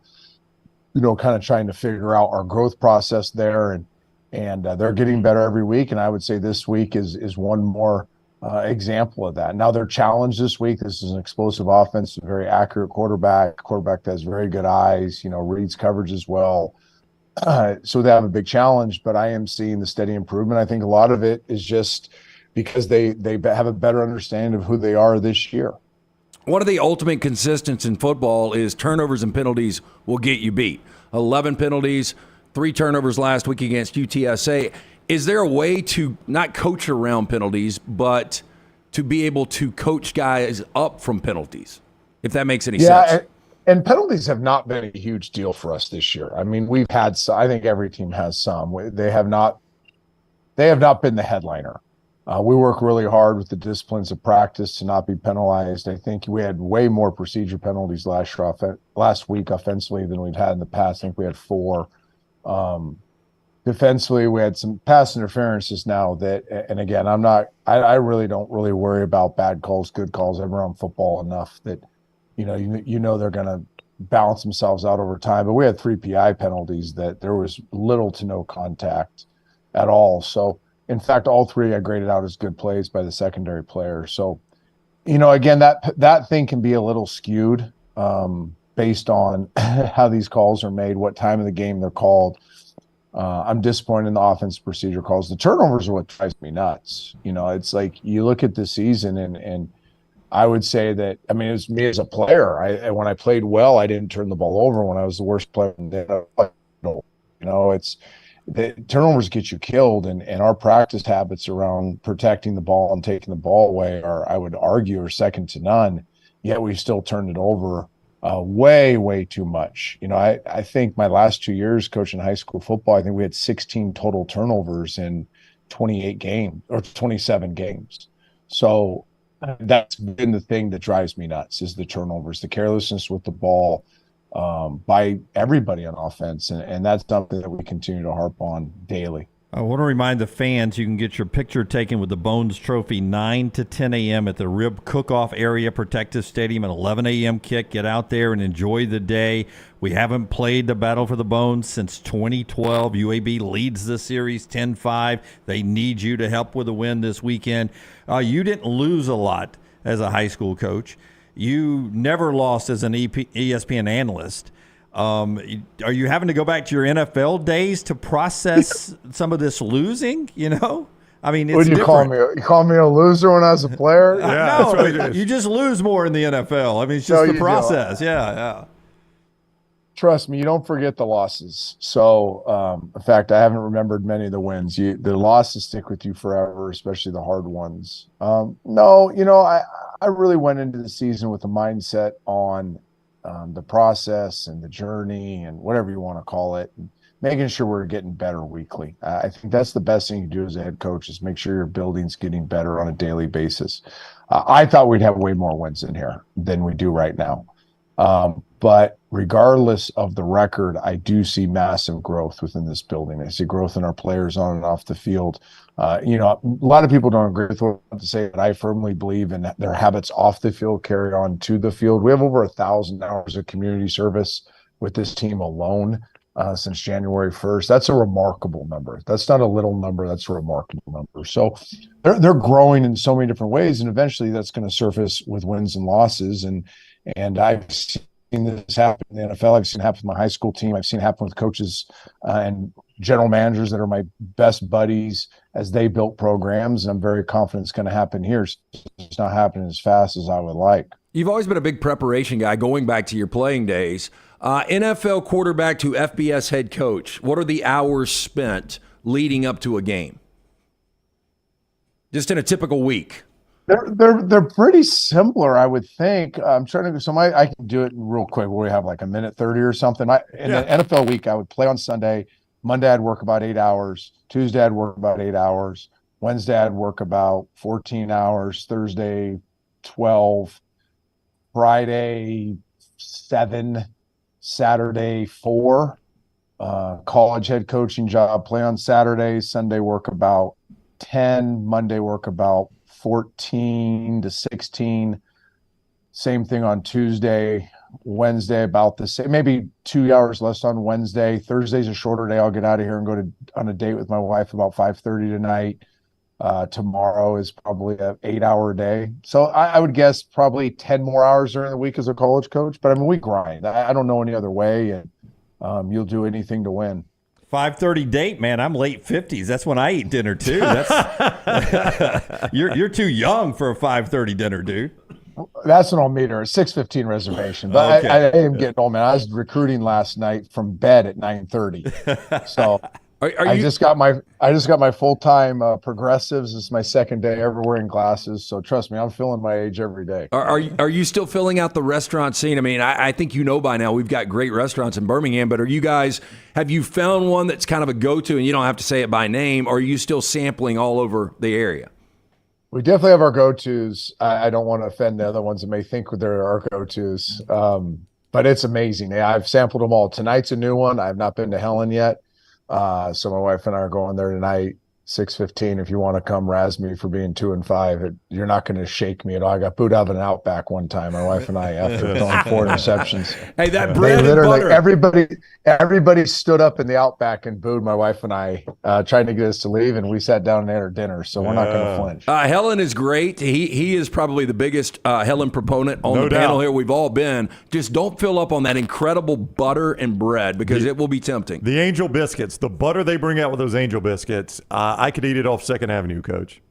Speaker 12: kind of trying to figure out our growth process there, and they're getting better every week. And I would say this week is one more example of that. Now they're challenged this week. This is an explosive offense, a very accurate quarterback that has very good eyes, reads coverage as well. So they have a big challenge, but I am seeing the steady improvement. I think a lot of it is just because they have a better understanding of who they are this year.
Speaker 5: One of the ultimate consistencies in football is turnovers and penalties will get you beat. 11 penalties, 3 turnovers last week against UTSA. Is there a way to not coach around penalties, but to be able to coach guys up from penalties, if that makes any sense?
Speaker 12: And penalties have not been a huge deal for us this year. I mean, we've had some, I think every team has some. They have not been the headliner. We work really hard with the disciplines of practice to not be penalized. I think we had way more procedure penalties last week offensively than we've had in the past. I think we had 4. Defensively, we had some pass interferences now and again, I really don't really worry about bad calls, good calls. I've run football enough that they're going to balance themselves out over time. But we had 3 PI penalties that there was little to no contact at all. So, in fact, all 3 I graded out as good plays by the secondary player. So, again, that thing can be a little skewed based on how these calls are made, what time of the game they're called. I'm disappointed in the offensive procedure calls. The turnovers are what drives me nuts. It's like you look at the season and I would say that, it was me as a player. When I played well, I didn't turn the ball over. When I was the worst player, it's the turnovers get you killed, and our practice habits around protecting the ball and taking the ball away I would argue, are second to none. Yet we still turned it over way too much. I think my last 2 years coaching high school football, I think we had 16 total turnovers in 28 games or 27 games. So that's been the thing that drives me nuts, is the turnovers, the carelessness with the ball by everybody on offense. And that's something that we continue to harp on daily.
Speaker 2: I want to remind the fans you can get your picture taken with the Bones Trophy 9 to 10 a.m. at the Rib Cook-Off Area Protective Stadium at 11 a.m. kick. Get out there and enjoy the day. We haven't played the Battle for the Bones since 2012. UAB leads the series 10-5. They need you to help with a win this weekend. You didn't lose a lot as a high school coach. You never lost as an ESPN analyst. Are you having to go back to your NFL days to process some of this losing? I mean, it's
Speaker 12: what do you
Speaker 2: different.
Speaker 12: call me? You call me a loser when I was a player?
Speaker 2: No,
Speaker 12: that's what it is.
Speaker 2: You just lose more in the NFL. I mean, it's just the process. Yeah.
Speaker 12: Trust me, you don't forget the losses. So, in fact, I haven't remembered many of the wins. The losses stick with you forever, especially the hard ones. I really went into the season with a mindset on the process and the journey and whatever you want to call it, and making sure we're getting better weekly. I think that's the best thing you do as a head coach is make sure your building's getting better on a daily basis. I thought we'd have way more wins in here than we do right now. But regardless of the record, I do see massive growth within this building. I see growth in our players on and off the field. A lot of people don't agree with what I have to say, but I firmly believe in their habits off the field carry on to the field. We have over 1,000 hours of community service with this team alone since January 1st. That's a remarkable number. That's not a little number. That's a remarkable number. So they're growing in so many different ways, and eventually that's going to surface with wins and losses. And I've seen this happen in the NFL. I've seen it happen with my high school team. I've seen it happen with coaches and general managers that are my best buddies as they built programs. And I'm very confident it's going to happen here. It's not happening as fast as I would like.
Speaker 5: You've always been a big preparation guy going back to your playing days. NFL quarterback to FBS head coach. What are the hours spent leading up to a game? Just in a typical week.
Speaker 12: They're pretty similar, I would think. I'm trying to I can do it real quick where we have like a minute 30 or something. In the NFL week, I would play on Sunday. Monday, I'd work about 8 hours. Tuesday, I'd work about 8 hours. Wednesday, I'd work about 14 hours. Thursday, 12. Friday, 7. Saturday, 4. College head coaching job, play on Saturday. Sunday, work about 10. Monday, work about 14 to 16. Same thing on Tuesday. Wednesday about the same, maybe 2 hours less on Wednesday. Thursday's a shorter day. I'll get out of here and go on a date with my wife about 5:30 tonight. Tomorrow is probably an 8-hour day. So I would guess probably 10 more hours during the week as a college coach. But I mean, we grind. I don't know any other way. And you'll do anything to win.
Speaker 2: 5:30 date, man. I'm late 50s. That's when I eat dinner too. That's you're too young for a 5:30 dinner, dude.
Speaker 12: That's when I'll meet her. 6:15 reservation. But okay. I am getting old, man. I was recruiting last night from bed at 9:30. So I just got my full-time progressives. It's my second day ever wearing glasses. So trust me, I'm feeling my age every day.
Speaker 5: Are you still filling out the restaurant scene? I mean, I think by now we've got great restaurants in Birmingham, but have you found one that's kind of a go-to, and you don't have to say it by name, or are you still sampling all over the area?
Speaker 12: We definitely have our go-tos. I don't want to offend the other ones that may think they're our go-tos. But it's amazing. I've sampled them all. Tonight's a new one. I've not been to Helen yet. So my wife and I are going there tonight, 6:15. If you want to come razz me for being 2-5, you're not going to shake me at all. I got booed out of an Outback one time, my wife and I, after throwing 4 interceptions.
Speaker 5: Hey, that bread and butter.
Speaker 12: Everybody stood up in the Outback and booed my wife and I, trying to get us to leave, and we sat down and ate our dinner, so we're not going to flinch.
Speaker 5: Helen is great. He is probably the biggest Helen proponent on the panel here. We've all been. Just don't fill up on that incredible butter and bread because it will be tempting.
Speaker 3: The Angel Biscuits, the butter they bring out with those Angel Biscuits, I could eat it off 2nd Avenue, Coach.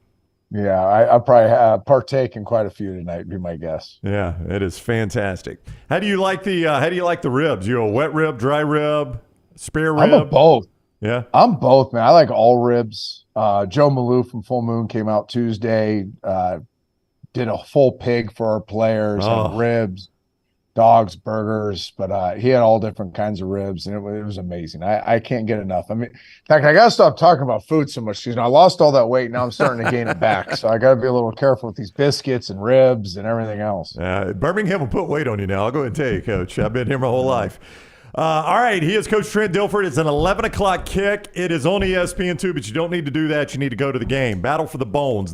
Speaker 12: Yeah, I'll probably partake in quite a few tonight, be my guess.
Speaker 3: Yeah, it is fantastic. How do you like the ribs? You a wet rib, dry rib, spare rib?
Speaker 12: I'm a both.
Speaker 3: Yeah,
Speaker 12: I'm both, man. I like all ribs. Joe Malou from Full Moon came out Tuesday, did a full pig for our players, had ribs, dogs, burgers, but he had all different kinds of ribs, and it was amazing. I can't get enough. I mean, in fact, I got to stop talking about food so much because I lost all that weight. Now I'm starting to gain it back. So I got to be a little careful with these biscuits and ribs and everything else.
Speaker 3: Birmingham will put weight on you now. I'll go ahead and tell you, Coach. I've been here my whole life. All right, he is Coach Trent Dilfer. It's an 11 o'clock kick. It is on ESPN2, but you don't need to do that. You need to go to the game. Battle for the Bones.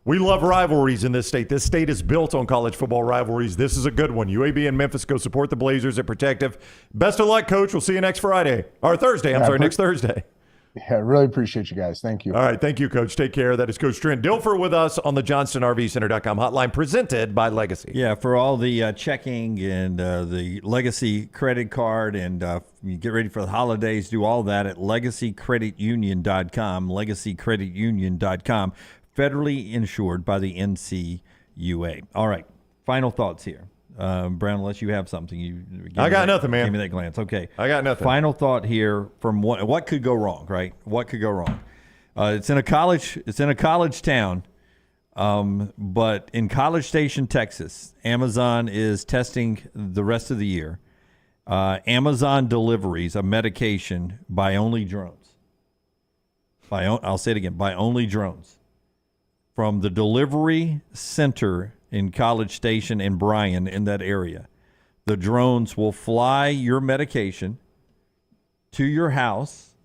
Speaker 3: We love rivalries in this state. This state is built on college football rivalries. This is a good one. UAB and Memphis, go support the Blazers at Protective. Best of luck, Coach. We'll see you next Friday. Or Thursday. Next Thursday.
Speaker 12: Yeah, I really appreciate you guys. Thank you.
Speaker 3: All right. Thank you, Coach. Take care. That is Coach Trent Dilfer with us on the JohnstonRVCenter.com hotline presented by Legacy.
Speaker 2: Yeah, for all the checking and the Legacy credit card and you get ready for the holidays, do all that at LegacyCreditUnion.com, LegacyCreditUnion.com, federally insured by the NCUA. All right. Final thoughts here. Brown, unless you have something.
Speaker 3: I got nothing, man.
Speaker 2: Give me that glance. Okay.
Speaker 3: I got nothing.
Speaker 2: Final thought here from what could go wrong, right? What could go wrong? It's in a college town, but in College Station, Texas, Amazon is testing the rest of the year. Amazon deliveries of medication by only drones. I'll say it again, by only drones. From the delivery center in College Station and Bryan in that area, the drones will fly your medication to your house,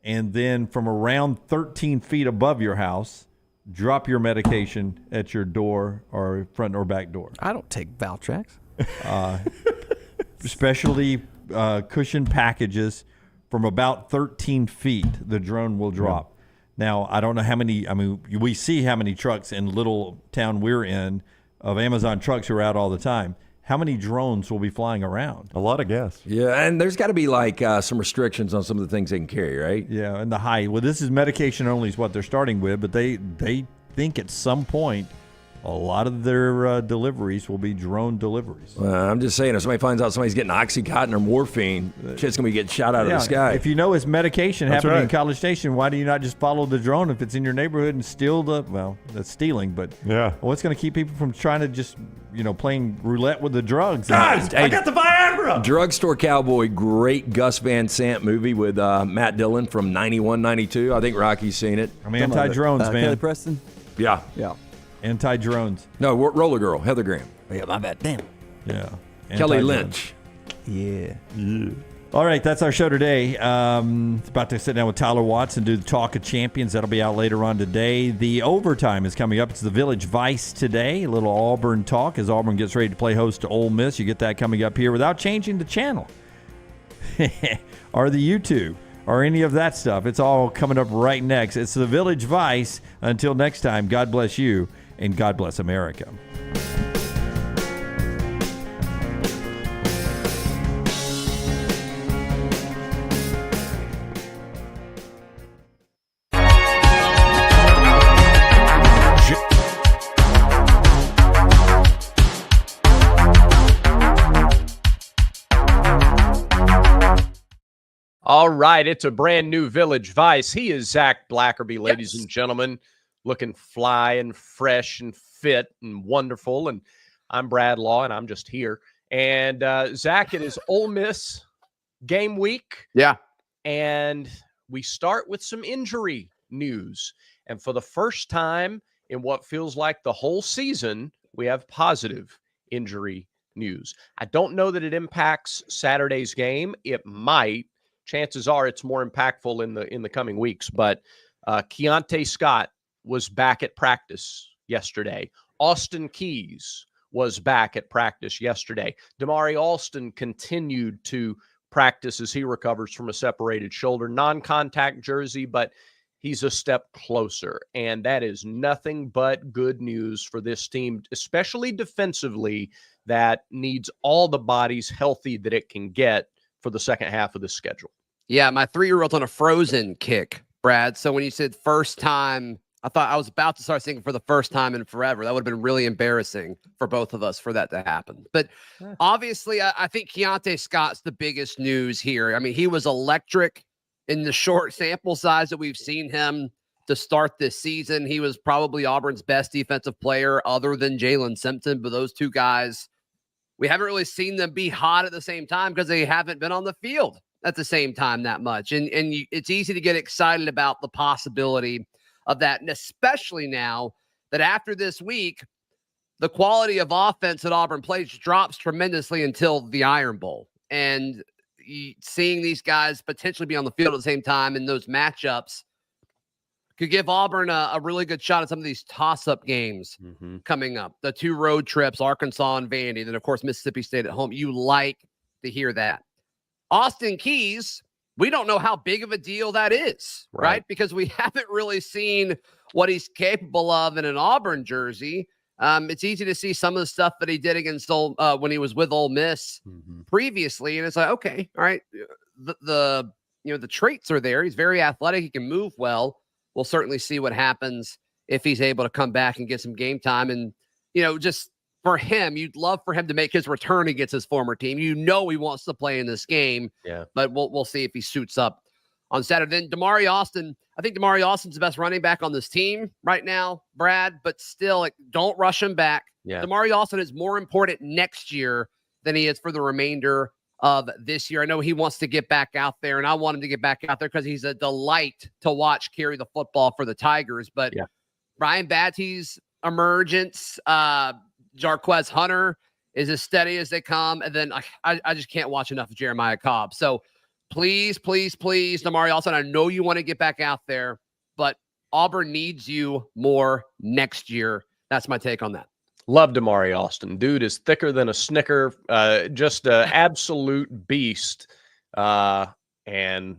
Speaker 2: and then from around 13 feet above your house, drop your medication at your door or front or back door.
Speaker 6: I don't take Valtrex.
Speaker 2: Especially cushion packages from about 13 feet, the drone will drop. Now, I don't know how many, we see how many trucks in little town we're in of Amazon trucks who are out all the time. How many drones will be flying around?
Speaker 3: A lot, I guess.
Speaker 5: Yeah, and there's got to be some restrictions on some of the things they can carry, right?
Speaker 2: Yeah, and the height. Well, this is medication only is what they're starting with, but they think at some point a lot of their deliveries will be drone deliveries.
Speaker 5: I'm just saying, if somebody finds out somebody's getting Oxycontin or morphine, shit's going to be getting shot out of the sky.
Speaker 2: If you know it's medication happening in College Station, why do you not just follow the drone if it's in your neighborhood and steal that's stealing, but what's going to keep people from trying to just, playing roulette with the drugs?
Speaker 3: Guys, I got the Viagra!
Speaker 5: Drugstore Cowboy, great Gus Van Sant movie with Matt Dillon from 91, 92. I think Rocky's seen it.
Speaker 2: I'm anti-drones, man.
Speaker 6: Kelly Preston?
Speaker 5: Yeah.
Speaker 2: Anti-drones.
Speaker 5: No, Roller Girl, Heather Graham.
Speaker 6: Oh, yeah, my bad. Damn.
Speaker 2: Yeah.
Speaker 5: Kelly Lynch.
Speaker 6: Yeah.
Speaker 2: All right, that's our show today. It's about to sit down with Tyler Watts and do the Talk of Champions. That'll be out later on today. The overtime is coming up. It's the Village Vice today. A little Auburn talk as Auburn gets ready to play host to Ole Miss. You get that coming up here without changing the channel or the YouTube or any of that stuff. It's all coming up right next. It's the Village Vice. Until next time, God bless you and God bless America.
Speaker 14: All right, it's a brand new Village Vice. He is Zach Blackerby, ladies and gentlemen, looking fly and fresh and fit and wonderful. And I'm Brad Law, and I'm just here. And Zach, it is Ole Miss game week.
Speaker 15: Yeah.
Speaker 14: And we start with some injury news. And for the first time in what feels like the whole season, we have positive injury news. I don't know that it impacts Saturday's game. It might. Chances are it's more impactful in the coming weeks. But Keontae Scott was back at practice yesterday. Austin Keys was back at practice yesterday. Damari Alston continued to practice as he recovers from a separated shoulder. Non-contact jersey, but he's a step closer. And that is nothing but good news for this team, especially defensively, that needs all the bodies healthy that it can get for the second half of the schedule.
Speaker 15: Yeah, my 3-year-old's on a Frozen kick, Brad. So when you said first time, I thought I was about to start singing for the first time in forever. That would have been really embarrassing for both of us for that to happen. But obviously, I think Keontae Scott's the biggest news here. I mean, he was electric in the short sample size that we've seen him to start this season. He was probably Auburn's best defensive player other than Jalen Simpson. But those two guys, we haven't really seen them be hot at the same time because they haven't been on the field at the same time that much. And it's easy to get excited about the possibility of that. And especially now that after this week, the quality of offense that Auburn plays drops tremendously until the Iron Bowl. and seeing these guys potentially be on the field at the same time in those matchups could give Auburn a really good shot at some of these toss-up games coming up. The 2 road trips, Arkansas and Vandy, then, of course, Mississippi State at home. You like to hear that. Austin Keys, we don't know how big of a deal that is, right? Because we haven't really seen what he's capable of in an Auburn jersey. It's easy to see some of the stuff that he did against when he was with Ole Miss previously, and it's like, okay, all right, the traits are there. He's very athletic. He can move well. We'll certainly see what happens if he's able to come back and get some game time. And, just for him, you'd love for him to make his return against his former team. He wants to play in this game.
Speaker 14: Yeah.
Speaker 15: But we'll see if he suits up on Saturday. Then Damari Austin, I think Damari Austin's the best running back on this team right now, Brad, but still, don't rush him back.
Speaker 14: Yeah.
Speaker 15: Damari Austin is more important next year than he is for the remainder of this year. I know he wants to get back out there, and I want him to get back out there because he's a delight to watch carry the football for the Tigers. But Ryan Batty's emergence, Jarquez Hunter is as steady as they come. And then I just can't watch enough of Jeremiah Cobb. So please, Damari Austin, I know you want to get back out there, but Auburn needs you more next year. That's my take on that.
Speaker 14: Love Damari Austin. Dude is thicker than a Snicker. Just an absolute beast. And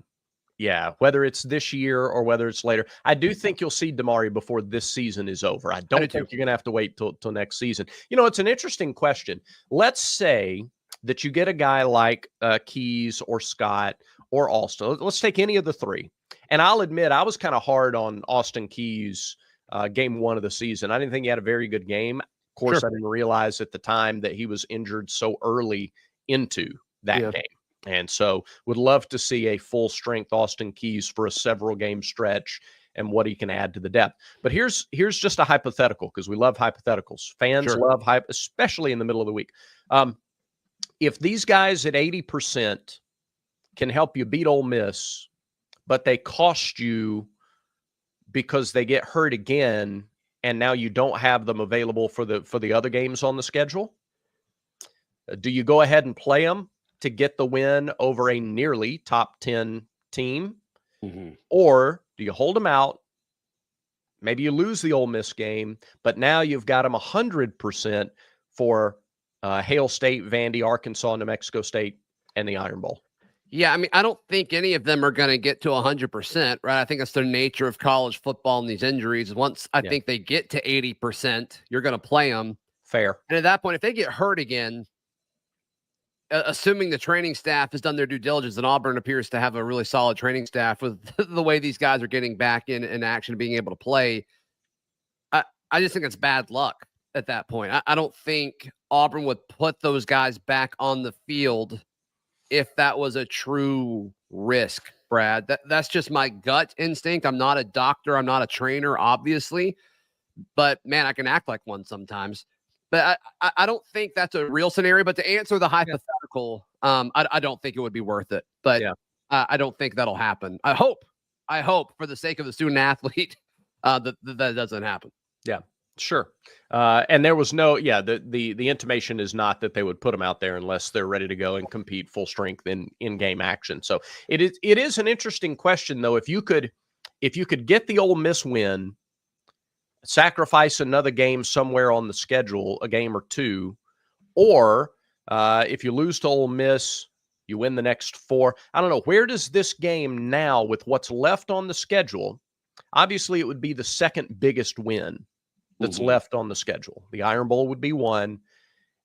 Speaker 14: yeah, whether it's this year or whether it's later, I do think you'll see Damari before this season is over. I don't think you're going to have to wait till next season. It's an interesting question. Let's say that you get a guy like Keys or Scott or Austin. Let's take any of the 3. And I'll admit, I was kind of hard on Austin Keys game 1 of the season. I didn't think he had a very good game. Of course, I didn't realize at the time that he was injured so early into that game. And so would love to see a full-strength Austin Keys for a several-game stretch and what he can add to the depth. But here's just a hypothetical, because we love hypotheticals. Fans love hype, especially in the middle of the week. If these guys at 80% can help you beat Ole Miss, but they cost you because they get hurt again, and now you don't have them available for the other games on the schedule, do you go ahead and play them to get the win over a nearly top 10 team? Or do you hold them out? Maybe you lose the Ole Miss game, but now you've got them 100% for Hail State, Vandy, Arkansas, New Mexico State, and the Iron Bowl.
Speaker 15: Yeah, I mean, I don't think any of them are going to get to 100%, right? I think that's the nature of college football and these injuries. Once I think they get to 80%, you're going to play them.
Speaker 14: Fair.
Speaker 15: And at that point, if they get hurt again, assuming the training staff has done their due diligence, and Auburn appears to have a really solid training staff with the way these guys are getting back in action and being able to play, I just think it's bad luck at that point. I don't think Auburn would put those guys back on the field if that was a true risk, Brad. That's just my gut instinct. I'm not a doctor. I'm not a trainer, obviously. But, man, I can act like one sometimes. But I don't think that's a real scenario. But to answer the hypothetical, I don't think it would be worth it. But I don't think that'll happen. I hope for the sake of the student athlete that doesn't happen.
Speaker 14: Yeah, sure. And there was no, the intimation is not that they would put them out there unless they're ready to go and compete full strength in game action. So it is an interesting question, though. If you could get the Ole Miss win, sacrifice another game somewhere on the schedule, a game or two, or if you lose to Ole Miss, you win the next 4. I don't know. Where does this game now, with what's left on the schedule, obviously it would be the second biggest win that's left on the schedule. The Iron Bowl would be 1, and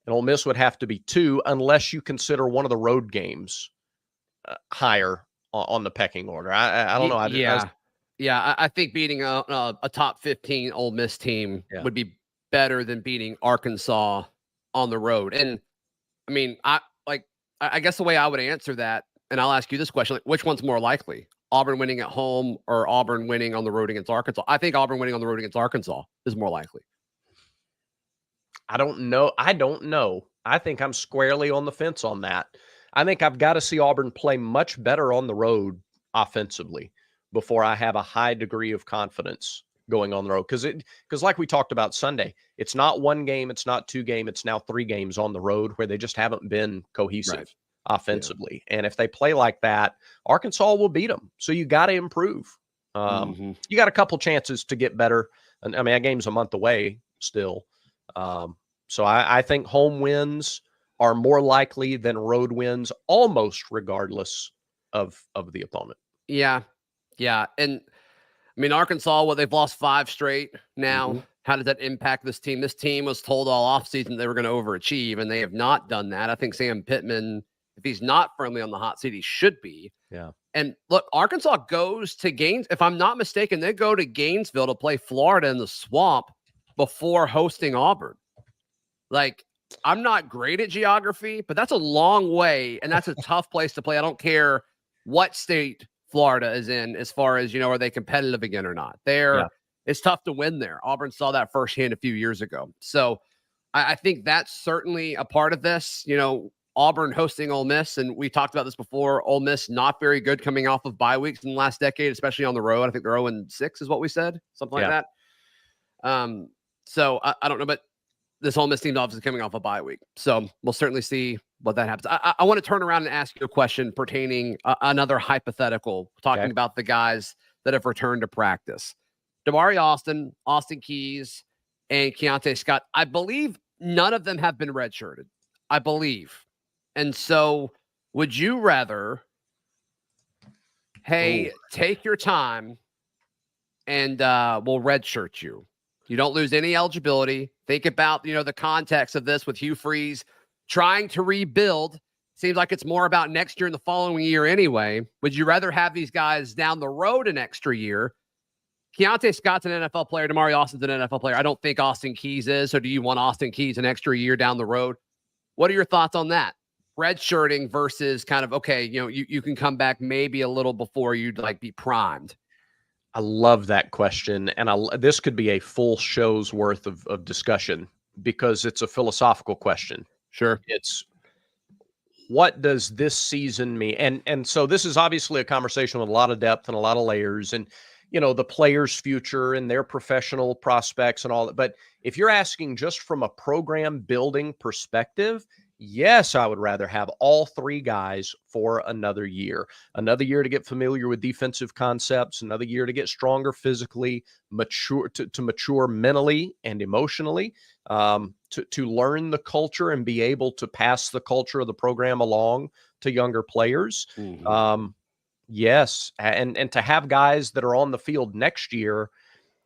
Speaker 14: Ole Miss would have to be 2, unless you consider one of the road games higher on the pecking order. I don't know.
Speaker 15: I think beating a top 15 Ole Miss team would be better than beating Arkansas on the road. And I mean, I guess the way I would answer that, and I'll ask you this question, which one's more likely? Auburn winning at home or Auburn winning on the road against Arkansas? I think Auburn winning on the road against Arkansas is more likely.
Speaker 14: I don't know. I think I'm squarely on the fence on that. I think I've got to see Auburn play much better on the road offensively before I have a high degree of confidence going on the road. Because like we talked about Sunday, it's not 1 game, it's not 2 games, it's now 3 games on the road where they just haven't been cohesive. offensively. And if they play like that, Arkansas will beat them. So you got to improve. You got a couple chances to get better. And I mean, that game's a month away still. So I think home wins are more likely than road wins, almost regardless of the opponent.
Speaker 15: Yeah. Yeah. And I mean, Arkansas, they've lost 5 straight now. How does that impact this team? This team was told all offseason they were going to overachieve, and they have not done that. I think Sam Pittman, if he's not firmly on the hot seat, he should be.
Speaker 14: Yeah.
Speaker 15: And look, Arkansas goes to if I'm not mistaken, they go to Gainesville to play Florida in the Swamp before hosting Auburn. Like, I'm not great at geography, but that's a long way, and that's a tough place to play. I don't care what state Florida is in as far as, are they competitive again or not. It's tough to win there. Auburn saw that firsthand a few years ago. So I think that's certainly a part of this. Auburn hosting Ole Miss, and we talked about this before. Ole Miss not very good coming off of bye weeks in the last decade, especially on the road. I think they're 0-6 is what we said, something like that. So I don't know, but this Ole Miss team obviously coming off a bye week. So we'll certainly see what that happens. I want to turn around and ask you a question pertaining another hypothetical, talking about the guys that have returned to practice. Damari Austin, Austin Keys, and Keontae Scott. I believe none of them have been redshirted. I believe. And so would you rather, take your time and we'll redshirt you? You don't lose any eligibility. Think about, the context of this with Hugh Freeze trying to rebuild. Seems like it's more about next year and the following year anyway. Would you rather have these guys down the road an extra year? Keontae Scott's an NFL player. Damari Austin's an NFL player. I don't think Austin Keys is. So do you want Austin Keys an extra year down the road? What are your thoughts on that? Redshirting versus kind of, you can come back maybe a little before you'd be primed.
Speaker 14: I love that question. And this could be a full show's worth of discussion because it's a philosophical question.
Speaker 15: Sure.
Speaker 14: It's what does this season mean? And so this is obviously a conversation with a lot of depth and a lot of layers and, the players' future and their professional prospects and all that. But if you're asking just from a program building perspective, yes, I would rather have all 3 guys for another year to get familiar with defensive concepts, another year to get stronger physically, mature to mature mentally and emotionally, to learn the culture and be able to pass the culture of the program along to younger players. Yes. And to have guys that are on the field next year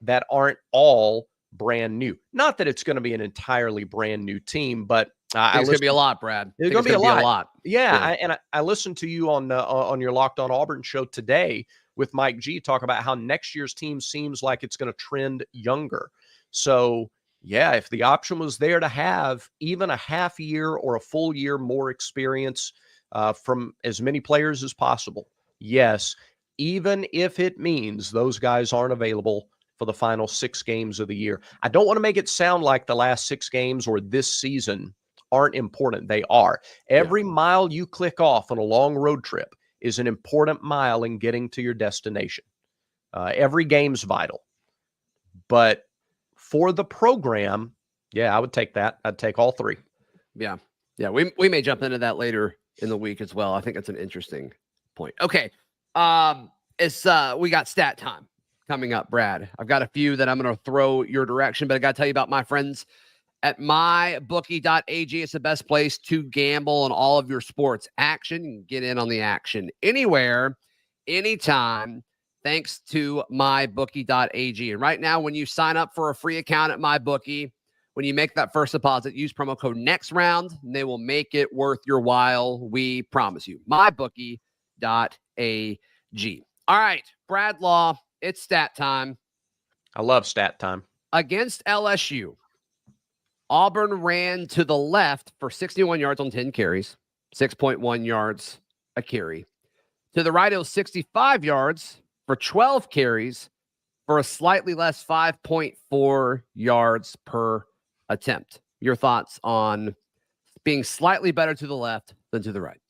Speaker 14: that aren't all brand new. Not that it's going to be an entirely brand new team, but
Speaker 15: it's going to be a lot, Brad.
Speaker 14: It's going to be a lot. Yeah. I listened to you on your Locked On Auburn show today with Mike G talk about how next year's team seems like it's going to trend younger. So yeah, if the option was there to have even a half year or a full year more experience from as many players as possible, yes, even if it means those guys aren't available for the final 6 games of the year. I don't want to make it sound like the last 6 games or this season aren't important. They are. Every mile you click off on a long road trip is an important mile in getting to your destination. Every game's vital. But for the program, yeah, I would take that. I'd take all 3.
Speaker 15: Yeah. Yeah. We may jump into that later in the week as well. I think that's an interesting point. Okay. We got stat time coming up, Brad. I've got a few that I'm going to throw your direction, but I got to tell you about my friends at mybookie.ag. It's the best place to gamble on all of your sports action. You can get in on the action anywhere, anytime, thanks to mybookie.ag. And right now, when you sign up for a free account at MyBookie, when you make that first deposit, use promo code NEXTROUND, and they will make it worth your while. We promise you. mybookie.ag. All right, Brad Law, it's stat time.
Speaker 14: I love stat time.
Speaker 15: Against LSU, Auburn ran to the left for 61 yards on 10 carries, 6.1 yards a carry. To the right, it was 65 yards for 12 carries for a slightly less 5.4 yards per attempt. Your thoughts on being slightly better to the left than to the right?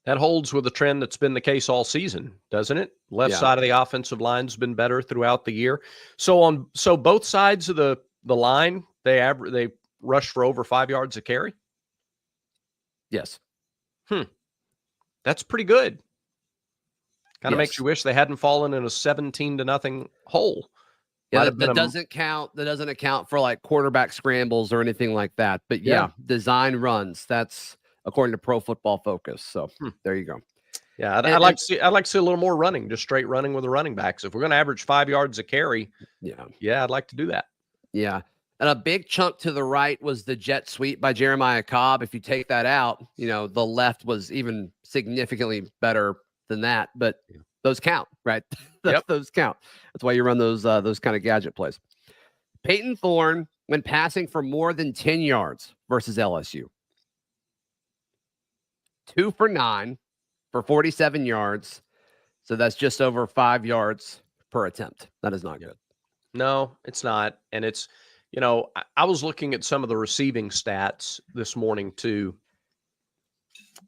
Speaker 14: That holds with a trend that's been the case all season, doesn't it? Left side of the offensive line's been better throughout the year. So both sides of the line, they rushed for over 5 yards a carry?
Speaker 15: Yes.
Speaker 14: That's pretty good. Kind of
Speaker 15: Yes.
Speaker 14: makes you wish they hadn't fallen in a 17-0 hole.
Speaker 15: Yeah, that doesn't count. That doesn't account for like quarterback scrambles or anything like that. But yeah, design runs. That's according to Pro Football Focus. So there you go.
Speaker 14: Yeah, I'd like to see a little more running, just straight running with the running backs. If we're going to average 5 yards a carry, yeah, I'd like to do that.
Speaker 15: Yeah. And a big chunk to the right was the jet sweep by Jeremiah Cobb. If you take that out, the left was even significantly better than that. But those count, right? Those count. That's why you run those kind of gadget plays. Peyton Thorne, when passing for more than 10 yards versus LSU. 2 for 9 for 47 yards. So that's just over 5 yards per attempt. That is not good.
Speaker 14: No, it's not. And it's, I was looking at some of the receiving stats this morning too.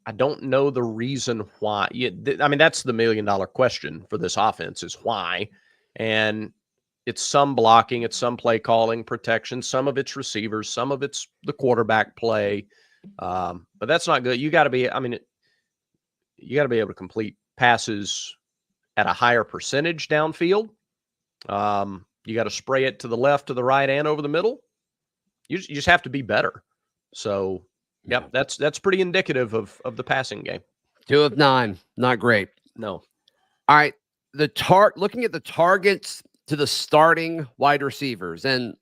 Speaker 14: I don't know the reason why. That's the $1 million question for this offense is why. And it's some blocking, it's some play calling, protection, some of it's receivers, some of it's the quarterback play. But that's not good. You got to be able to complete passes at a higher percentage downfield. You got to spray it to the left, to the right, and over the middle. You just have to be better. So, yep, that's pretty indicative of the passing game.
Speaker 15: 2 of 9, not great.
Speaker 14: No.
Speaker 15: All right, looking at the targets to the starting wide receivers, and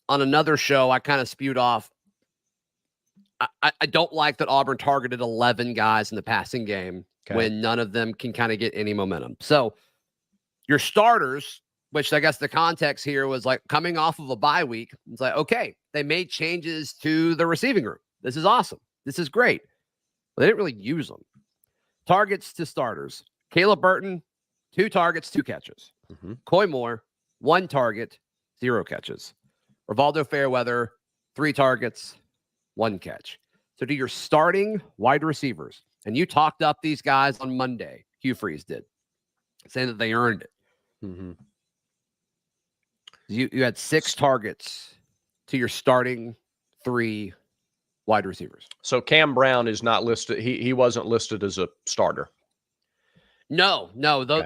Speaker 15: on another show, I kind of spewed off. I don't like that Auburn targeted 11 guys in the passing game when none of them can kind of get any momentum. So, your starters, which I guess the context here was like coming off of a bye week. It's like, okay, they made changes to the receiving room. This is awesome. This is great. But they didn't really use them. Targets to starters. Caleb Burton, 2 targets, 2 catches. Coy Moore, 1 target, 0 catches. Rivaldo Fairweather, 3 targets, 1 catch. So to your starting wide receivers, and you talked up these guys on Monday, Hugh Freeze did, saying that they earned it. You had 6 targets to your starting 3 wide receivers.
Speaker 14: So Cam Brown is not listed. He wasn't listed as a starter.
Speaker 15: No.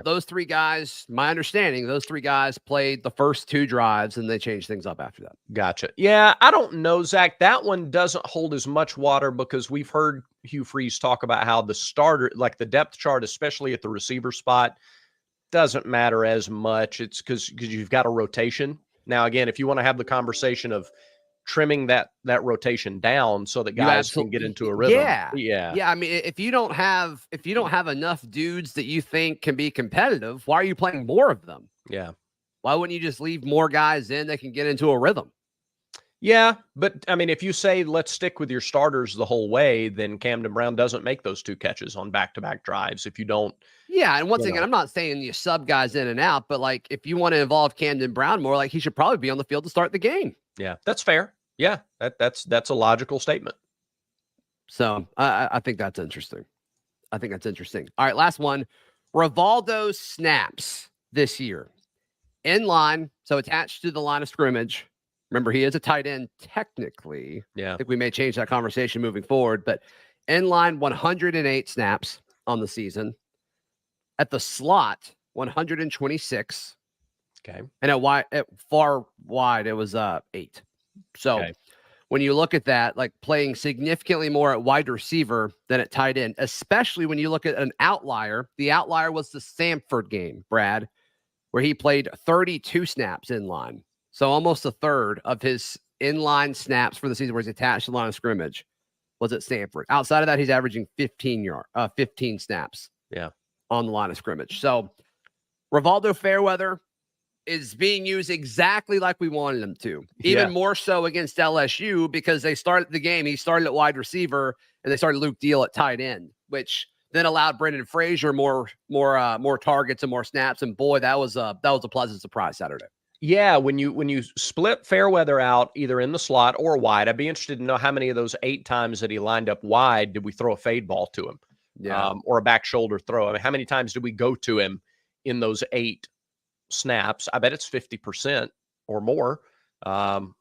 Speaker 15: Those 3 guys, my understanding, those 3 guys played the first 2 drives and they changed things up after that.
Speaker 14: Gotcha. Yeah, I don't know, Zach. That one doesn't hold as much water because we've heard Hugh Freeze talk about how the starter, like the depth chart, especially at the receiver spot, doesn't matter as much. It's because you've got a rotation. Now, again, if you want to have the conversation of trimming that rotation down so that guys can get into a rhythm.
Speaker 15: Yeah. I mean, if you don't have enough dudes that you think can be competitive, why are you playing more of them?
Speaker 14: Yeah.
Speaker 15: Why wouldn't you just leave more guys in that can get into a rhythm?
Speaker 14: Yeah, but I mean, if you say let's stick with your starters the whole way, then Camden Brown doesn't make those 2 catches on back-to-back drives. If you don't,
Speaker 15: and once again, I'm not saying you sub guys in and out, but like if you want to involve Camden Brown more, like he should probably be on the field to start the game.
Speaker 14: Yeah, that's fair. Yeah, that's a logical statement.
Speaker 15: So I think that's interesting. All right, last one. Rivaldo snaps this year in line, so attached to the line of scrimmage. Remember, he is a tight end technically.
Speaker 14: Yeah.
Speaker 15: I think we may change that conversation moving forward, but in line 108 snaps on the season. At the slot, 126.
Speaker 14: Okay.
Speaker 15: And at far wide, it was 8. So when you look at that, like playing significantly more at wide receiver than at tight end, especially when you look at an outlier, the outlier was the Samford game, Brad, where he played 32 snaps in line. So almost a third of his inline snaps for the season where he's attached to the line of scrimmage was at Samford. Outside of that, he's averaging 15 snaps on the line of scrimmage. So Rivaldo Fairweather is being used exactly like we wanted him to. Even more so against LSU because they started the game. He started at wide receiver and they started Luke Deal at tight end, which then allowed Brendan Frazier more targets and more snaps. And boy, that was a pleasant surprise Saturday.
Speaker 14: Yeah, when you split Fairweather out either in the slot or wide, I'd be interested to know how many of those 8 times that he lined up wide did we throw a fade ball to him, or a back shoulder throw. I mean, how many times did we go to him in those 8 snaps? I bet it's 50% or more. Well,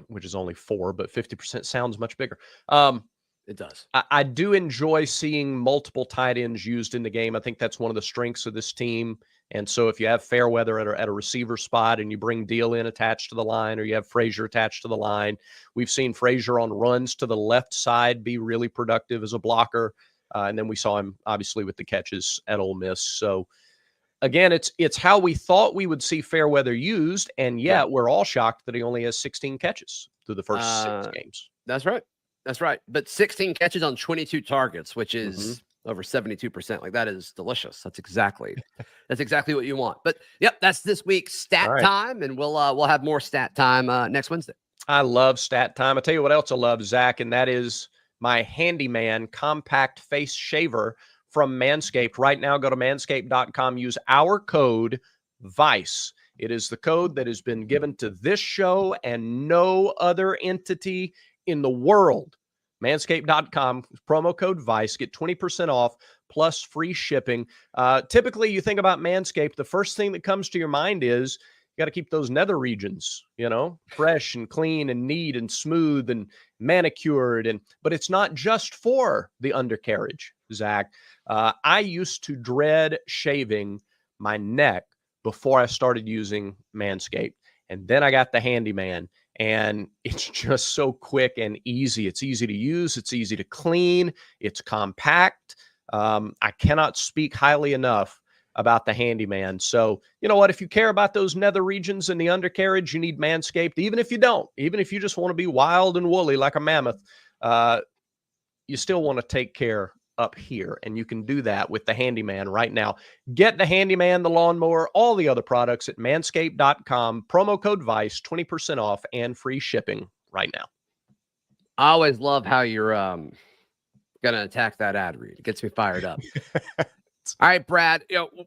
Speaker 14: which is only 4, but 50% sounds much bigger.
Speaker 15: It does.
Speaker 14: I do enjoy seeing multiple tight ends used in the game. I think that's one of the strengths of this team. And so if you have Fairweather at a receiver spot and you bring Deal in attached to the line, or you have Frazier attached to the line, we've seen Frazier on runs to the left side be really productive as a blocker. And then we saw him obviously with the catches at Ole Miss. So again, it's how we thought we would see Fairweather used, and yet we're all shocked that he only has 16 catches through the first 6 games.
Speaker 15: That's right. That's right. But 16 catches on 22 targets, which is over 72%. Like, that is delicious. That's exactly what you want. But yep, that's this week's stat time, and we'll have more stat time next Wednesday.
Speaker 14: I love stat time. I tell you what else I love, Zach, and that is my Handyman compact face shaver from Manscaped. Right now, go to manscaped.com, use our code VICE. It is the code that has been given to this show and no other entity in the world. Manscaped.com, promo code VICE, get 20% off plus free shipping. Typically, you think about Manscaped, the first thing that comes to your mind is you got to keep those nether regions, fresh and clean and neat and smooth and manicured. But it's not just for the undercarriage, Zach. I used to dread shaving my neck before I started using Manscaped. And then I got the Handyman, and it's just so quick and easy. It's easy to use. It's easy to clean. It's compact. I cannot speak highly enough about the Handyman. So, you know what? If you care about those nether regions and the undercarriage, you need Manscaped. Even if you don't, even if you just want to be wild and woolly like a mammoth, you still want to take care up here, and you can do that with the Handyman right now. Get the Handyman, the lawnmower, all the other products at manscaped.com. Promo code VICE, 20% off and free shipping right now.
Speaker 15: I always love how you're going to attack that ad read. It gets me fired up. All right, Brad,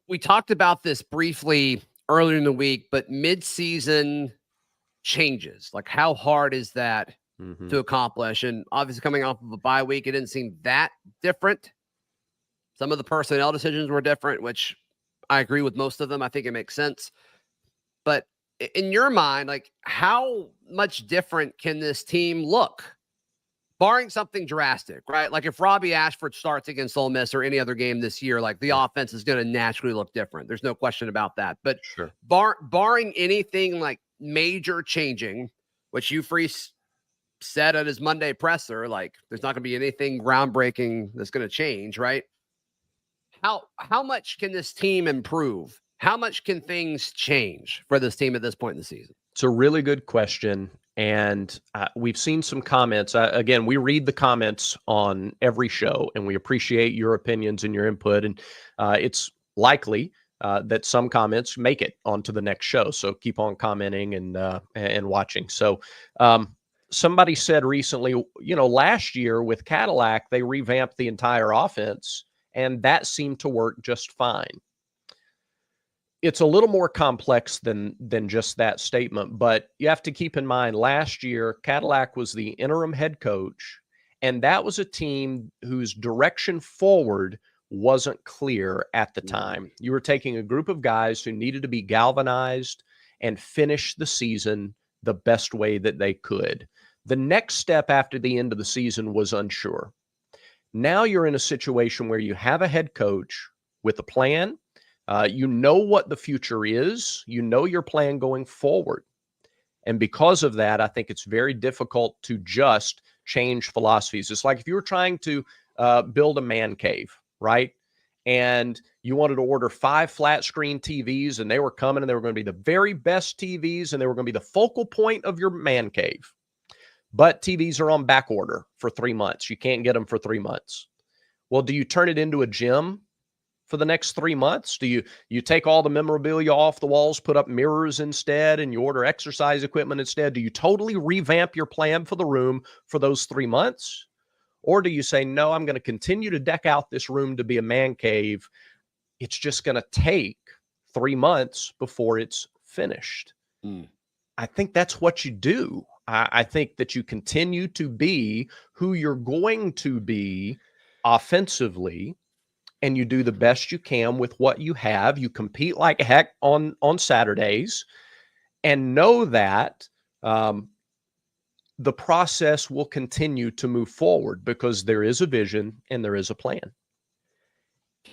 Speaker 15: we talked about this briefly earlier in the week, but mid-season changes, like how hard is that to accomplish? And obviously coming off of a bye week, it didn't seem that different. Some of the personnel decisions were different, which I agree with most of them. I think it makes sense. But in your mind, like, how much different can this team look? Barring something drastic, right? Like if Robbie Ashford starts against Ole Miss or any other game this year, like the offense is going to naturally look different. There's no question about that. But barring anything like major changing, which Hugh Freeze said at his Monday presser, like there's not going to be anything groundbreaking that's going to change, right? How much can this team improve? How much can things change for this team at this point in the season?
Speaker 14: It's a really good question. And we've seen some comments. Again, we read the comments on every show, and we appreciate your opinions and your input. And it's likely that some comments make it onto the next show. So keep on commenting and watching. So somebody said recently, last year with Cadillac, they revamped the entire offense, and that seemed to work just fine. It's a little more complex than just that statement, but you have to keep in mind last year, Cadillac was the interim head coach, and that was a team whose direction forward wasn't clear at the time. You were taking a group of guys who needed to be galvanized and finish the season the best way that they could. The next step after the end of the season was unsure. Now you're in a situation where you have a head coach with a plan. You know what the future is. You know your plan going forward. And because of that, I think it's very difficult to just change philosophies. It's like if you were trying to build a man cave, right? And you wanted to order 5 flat screen TVs, and they were coming, and they were going to be the very best TVs, and they were going to be the focal point of your man cave. But TVs are on back order for 3 months. You can't get them for 3 months. Well, do you turn it into a gym for the next 3 months? Do you take all the memorabilia off the walls, put up mirrors instead, and you order exercise equipment instead? Do you totally revamp your plan for the room for those 3 months? Or do you say, no, I'm going to continue to deck out this room to be a man cave. It's just going to take 3 months before it's finished. I think that's what you do. I think that you continue to be who you're going to be offensively, and you do the best you can with what you have. You compete like heck on Saturdays, and know that the process will continue to move forward because there is a vision and there is a plan.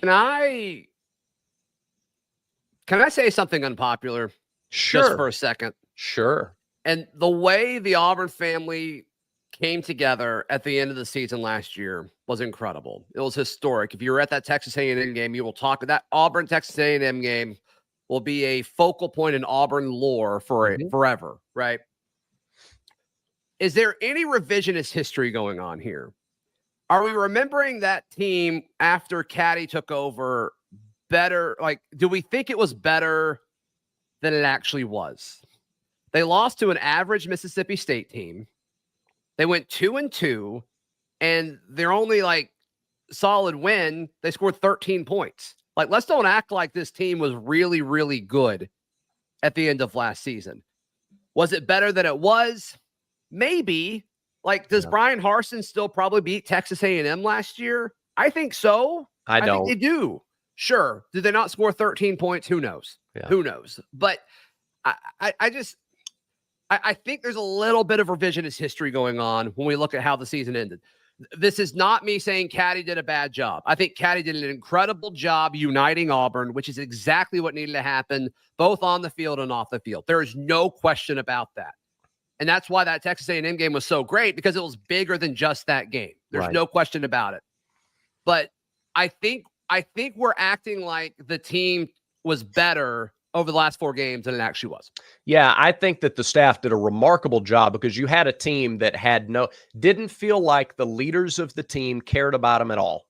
Speaker 15: Can I say something unpopular?
Speaker 14: Sure.
Speaker 15: Just for a second.
Speaker 14: Sure.
Speaker 15: And the way the Auburn family came together at the end of the season last year was incredible. It was historic. If you were at that Texas A&M game, you will talk that Auburn Texas A&M game will be a focal point in Auburn lore for forever, right? Is there any revisionist history going on here? Are we remembering that team after Caddy took over better? Like, do we think it was better than it actually was? They lost to an average Mississippi State team. They went 2-2, and their only solid win, they scored 13 points. Like, let's don't act like this team was really, really good at the end of last season. Was it better than it was? Maybe. Does Brian Harsin still probably beat Texas A&M last year? I think so.
Speaker 14: I don't.
Speaker 15: think they do. Sure. Did they not score 13 points? Who knows?
Speaker 14: Yeah.
Speaker 15: Who knows? But I think there's a little bit of revisionist history going on when we look at how the season ended. This is not me saying Caddy did a bad job. I think Caddy did an incredible job uniting Auburn, which is exactly what needed to happen, both on the field and off the field. There is no question about that. And that's why that Texas A&M game was so great, because it was bigger than just that game. There's no question about it. But I think we're acting like the team was better over the last 4 games than it actually was.
Speaker 14: Yeah, I think that the staff did a remarkable job because you had a team that didn't feel like the leaders of the team cared about them at all.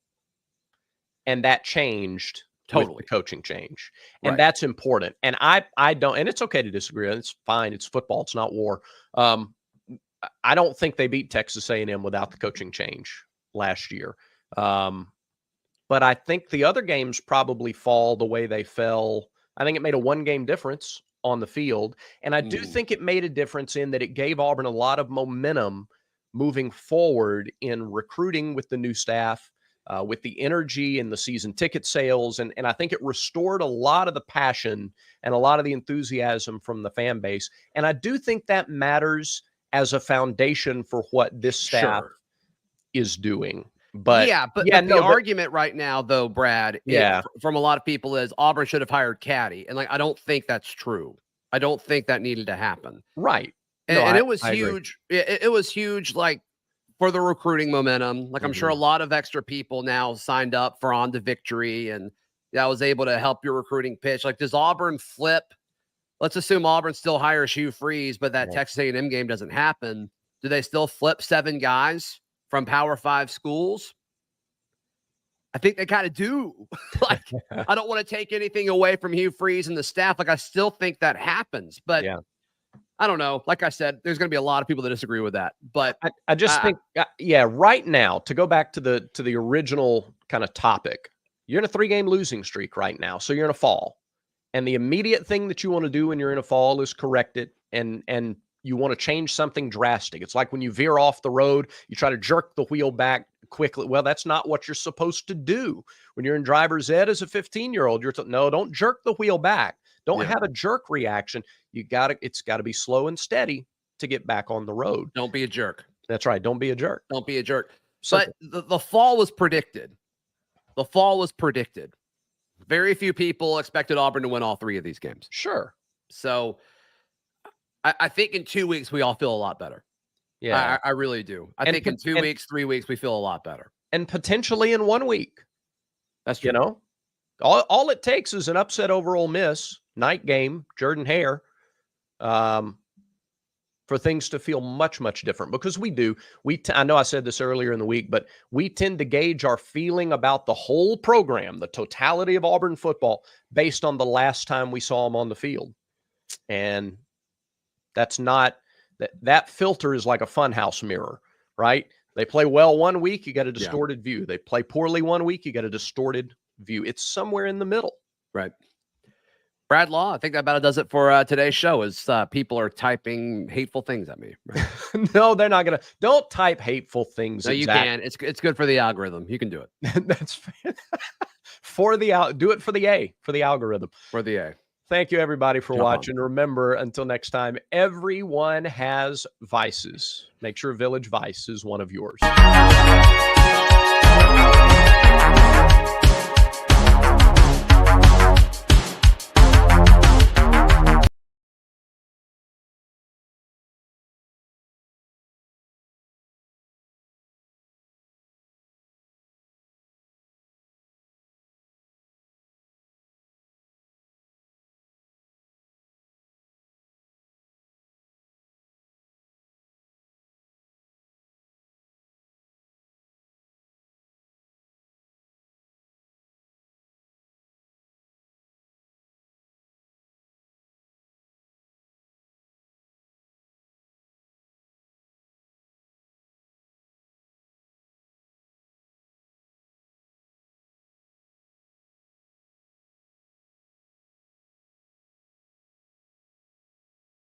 Speaker 14: And that changed with the coaching change. And that's important. And I don't, and it's okay to disagree. It's fine. It's football. It's not war. I don't think they beat Texas A&M without the coaching change last year. But I think the other games probably fall the way they fell. I think it made a 1-game difference on the field. And I do think it made a difference in that it gave Auburn a lot of momentum moving forward in recruiting with the new staff, with the energy and the season ticket sales. And I think it restored a lot of the passion and a lot of the enthusiasm from the fan base. And I do think that matters as a foundation for what this staff is doing. But
Speaker 15: the argument right now, though, Brad, from a lot of people is Auburn should have hired Caddy. And I don't think that's true. I don't think that needed to happen.
Speaker 14: Right.
Speaker 15: And it was huge. It was huge, for the recruiting momentum. I'm sure a lot of extra people now signed up for On to Victory, and that was able to help your recruiting pitch. Does Auburn flip? Let's assume Auburn still hires Hugh Freeze, but that Texas A&M game doesn't happen. Do they still flip 7 guys from Power 5 schools? I think they kind of do. I don't want to take anything away from Hugh Freeze and the staff. I still think that happens, but I don't know. Like I said, there's going to be a lot of people that disagree with that, but
Speaker 14: I just think, right now, to go back to the original kind of topic, you're in a 3-game losing streak right now. So you're in a fall, and the immediate thing that you want to do when you're in a fall is correct it. And you want to change something drastic. It's like when you veer off the road, you try to jerk the wheel back quickly. Well, that's not what you're supposed to do. When you're in driver's ed as a 15-year-old, no, don't jerk the wheel back. Don't have a jerk reaction. It's got to be slow and steady to get back on the road.
Speaker 15: Don't be a jerk.
Speaker 14: That's right. Don't be a jerk.
Speaker 15: Don't be a jerk. But the fall was predicted. The fall was predicted. Very few people expected Auburn to win all 3 of these games.
Speaker 14: Sure.
Speaker 15: So I think in 2 weeks, we all feel a lot better.
Speaker 14: Yeah,
Speaker 15: I really do. I think in 2 weeks, 3 weeks, we feel a lot better.
Speaker 14: And potentially in 1 week.
Speaker 15: That's true.
Speaker 14: All it takes is an upset over Ole Miss, night game, Jordan Hare, for things to feel much, much different. Because we do. I know I said this earlier in the week, but we tend to gauge our feeling about the whole program, the totality of Auburn football, based on the last time we saw them on the field. And that's not that filter is like a funhouse mirror, right? They play well 1 week, you got a distorted view. They play poorly 1 week, you got a distorted view. It's somewhere in the middle.
Speaker 15: Right. Brad Law, I think that about does it for today's show. Is people are typing hateful things at me. Right?
Speaker 14: No, they're not gonna. Don't type hateful things.
Speaker 15: No, you can. It's good for the algorithm. You can do it.
Speaker 14: That's do it for the A, for the algorithm.
Speaker 15: For the A.
Speaker 14: Thank you, everybody, for watching. Remember, until next time, everyone has vices. Make sure Village Vice is one of yours.